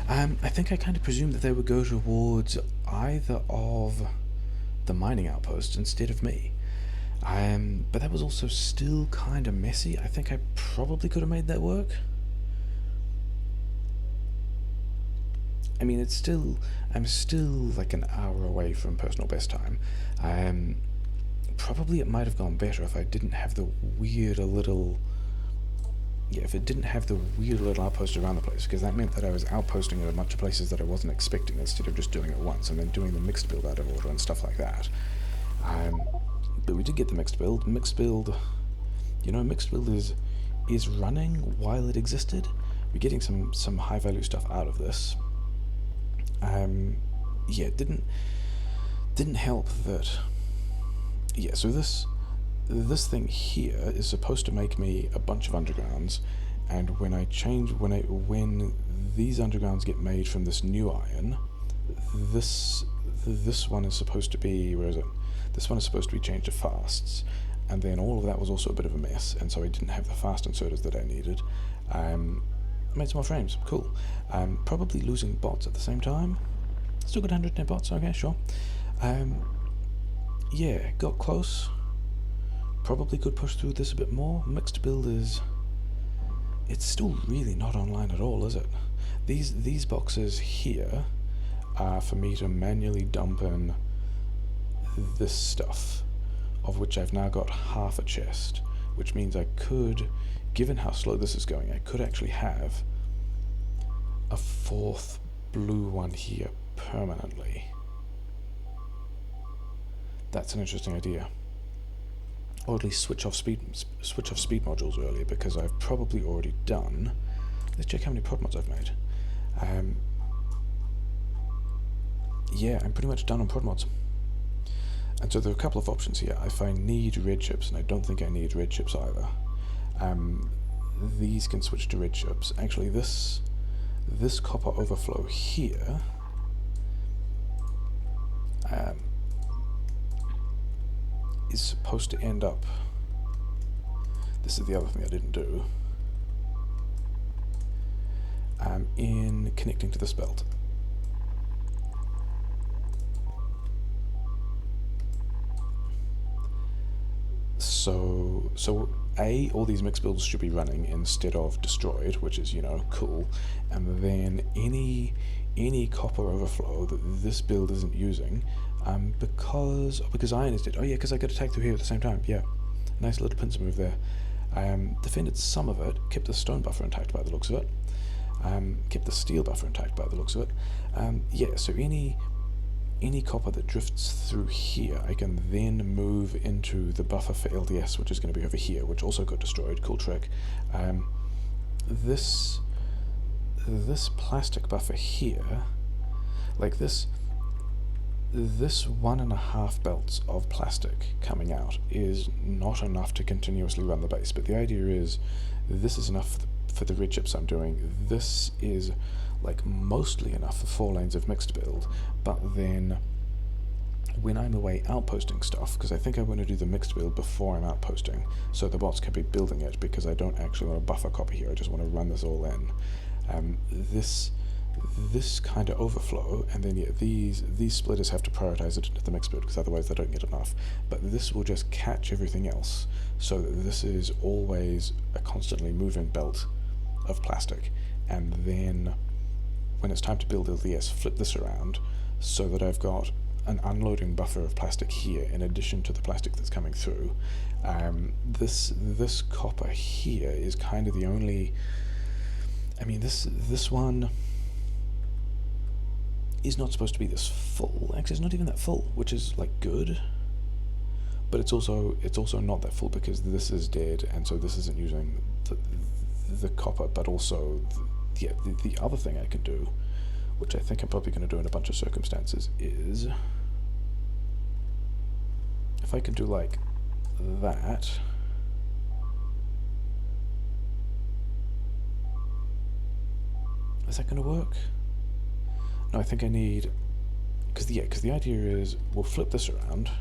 I think I kind of presumed that they would go towards either of the mining outposts instead of me. But that was also still kind of messy. I think I probably could have made that work. I mean, it's still... I'm still like an hour away from personal best time. Probably it might have gone better if I didn't have the weird little... Yeah, if it didn't have the weird little outpost around the place, because that meant that I was outposting at a bunch of places that I wasn't expecting instead of just doing it once and then doing the mixed build out of order and stuff like that. But we did get the mixed build. Mixed build, you know, mixed build is running while it existed. We're getting some high value stuff out of this. Yeah, it didn't help that. Yeah, so this thing here is supposed to make me a bunch of undergrounds, and when these undergrounds get made from this new iron, this one is supposed to be, where is it? This one is supposed to be changed to fasts, and then all of that was also a bit of a mess, and so I didn't have the fast inserters that I needed. I made some more frames, cool. Probably losing bots at the same time. Still got 100 net bots, okay, sure. Yeah, got close. Probably could push through this a bit more. Mixed build is... it's still really not online at all, is it? These boxes here are for me to manually dump in this stuff, of which I've now got half a chest, which means I could, given how slow this is going, I could actually have a fourth blue one here permanently. That's an interesting idea. Or at least switch off speed modules earlier, because I've probably already done... let's check how many prod mods I've made. Yeah, I'm pretty much done on prod mods. And so there are a couple of options here. If I need red chips, and I don't think I need red chips either, these can switch to red chips. Actually, this copper overflow here is supposed to end up... this is the other thing I didn't do, in connecting to this belt. So A, all these mixed builds should be running instead of destroyed, which is, you know, cool. And then any copper overflow that this build isn't using, because iron is dead. Oh yeah, because I got attacked through here at the same time. Yeah, nice little pincer move there. Defended some of it, kept the stone buffer intact by the looks of it. Kept the steel buffer intact by the looks of it. Yeah, so any copper that drifts through here, I can then move into the buffer for LDS, which is going to be over here, which also got destroyed. Cool trick. This plastic buffer here, like this 1.5 belts of plastic coming out is not enough to continuously run the base, but the idea is this is enough for the red chips I'm doing. This is like mostly enough for 4 lanes of mixed build, but then when I'm away outposting stuff, because I think I want to do the mixed build before I'm outposting, so the bots can be building it, because I don't actually want to buffer copper here, I just want to run this all in. This kind of overflow, and then yeah, these splitters have to prioritize it into the mixed build, because otherwise they don't get enough, but this will just catch everything else, so that this is always a constantly moving belt of plastic, and then when it's time to build LDS, flip this around so that I've got an unloading buffer of plastic here in addition to the plastic that's coming through. This copper here is kind of the only... I mean, this one is not supposed to be this full. Actually, it's not even that full, which is like good, but it's also not that full because this is dead, and so this isn't using the copper, but also the other thing I can do, which I think I'm probably going to do in a bunch of circumstances, is if I can do like that, is that going to work? No, I think I need, because the idea is we'll flip this around,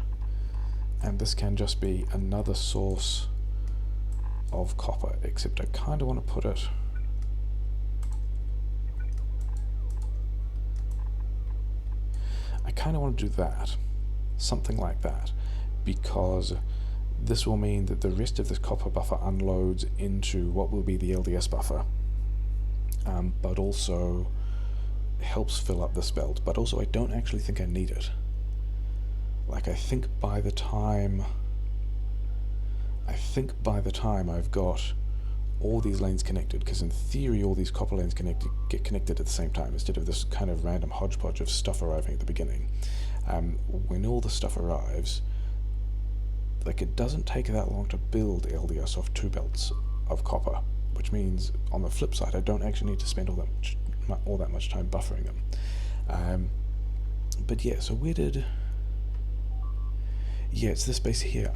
and this can just be another source of copper, except I kind of want to put it... I kind of want to do that, something like that, because this will mean that the rest of this copper buffer unloads into what will be the LDS buffer, but also helps fill up this belt, but also I don't actually think I need it. Like, I think by the time I've got all these lanes connected, because in theory all these copper lanes get connected at the same time instead of this kind of random hodgepodge of stuff arriving at the beginning. When all the stuff arrives, like, it doesn't take that long to build LDS off 2 belts of copper, which means on the flip side I don't actually need to spend all that much time buffering them. But yeah, so where did... Yeah, it's this base here.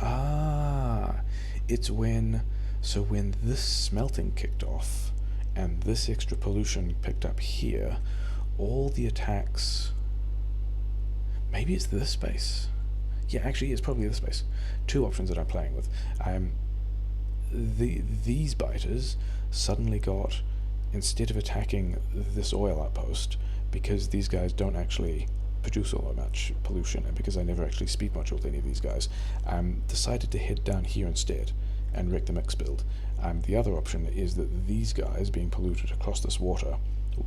It's when... So when this smelting kicked off, and this extra pollution picked up here, all the attacks... Maybe it's this space. Yeah, actually, it's probably this space. Two options that I'm playing with. These biters suddenly got, instead of attacking this oil outpost, because these guys don't actually produce all that much pollution, and because I never actually speed much with any of these guys, decided to head down here instead and wreck the mix build. The other option is that these guys, being polluted across this water,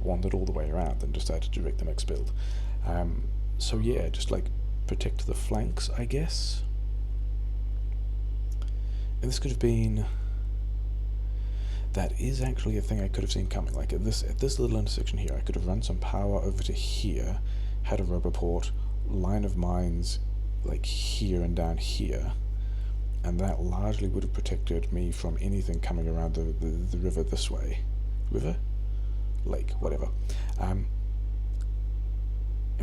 wandered all the way around and decided to wreck the mix build. So yeah, just like protect the flanks, I guess. And this could have been... That is actually a thing I could have seen coming. Like at this little intersection here, I could have run some power over to here, had a roboport, line of mines like here and down here, and that largely would have protected me from anything coming around the river this way. River? Lake, whatever. I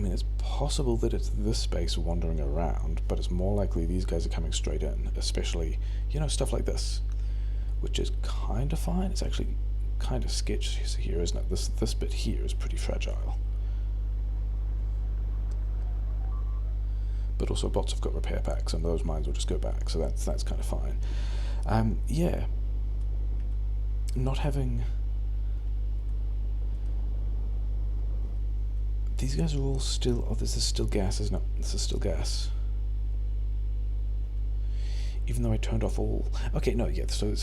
mean, it's possible that it's this space wandering around, but it's more likely these guys are coming straight in, especially, you know, stuff like this, which is kind of fine. It's actually kind of sketchy here, isn't it? This bit here is pretty fragile. But also bots have got repair packs, and those mines will just go back, so that's kind of fine. Yeah. Not having... These guys are all still... Oh, this is still gas, isn't it? This is still gas. Even though I turned off all... Okay, no, yeah, so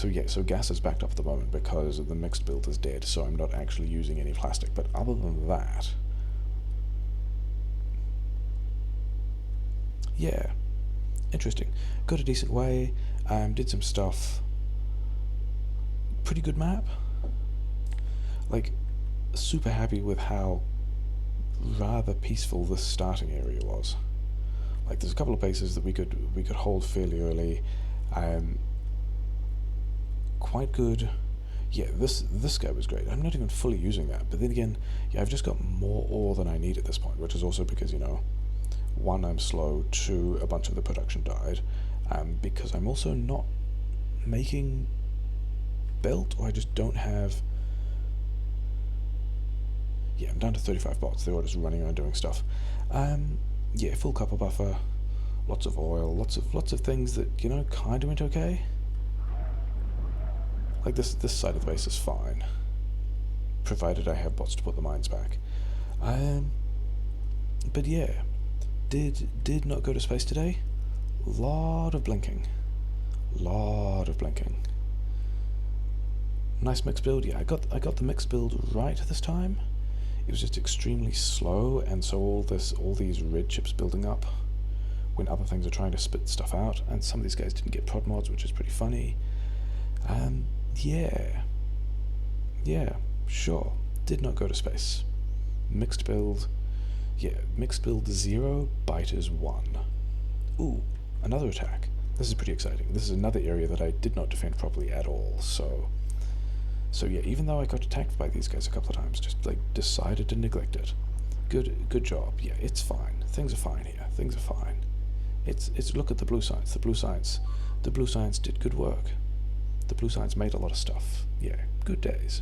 gas is backed up at the moment because the mixed build is dead, so I'm not actually using any plastic. But other than that... Yeah. Interesting. Got a decent way, did some stuff. Pretty good map. Like, super happy with how rather peaceful this starting area was. Like, there's a couple of places that we could hold fairly early. Quite good. Yeah, this guy was great. I'm not even fully using that, but then again, yeah, I've just got more ore than I need at this point, which is also because, you know, one, I'm slow, two, a bunch of the production died, because I'm also not making belt, or I just don't have... Yeah, I'm down to 35 bots. They're all just running around doing stuff. Yeah, full copper buffer, lots of oil, lots of things that, you know, kind of went okay. Like this side of the base is fine, provided I have bots to put the mines back. But yeah, did not go to space today. Lot of blinking. Nice mixed build. Yeah, I got the mixed build right this time. It was just extremely slow, and so all these red chips building up when other things are trying to spit stuff out, and some of these guys didn't get prod mods, which is pretty funny. Yeah, sure. Did not go to space. Mixed build. Yeah, mixed build 0, biters 1. Ooh, another attack. This is pretty exciting. This is another area that I did not defend properly at all, so yeah, even though I got attacked by these guys a couple of times, just like decided to neglect it. Good job. Yeah, it's fine. Things are fine here. Things are fine. It's look at the blue science. The blue science did good work. The blue science made a lot of stuff. Yeah, good days.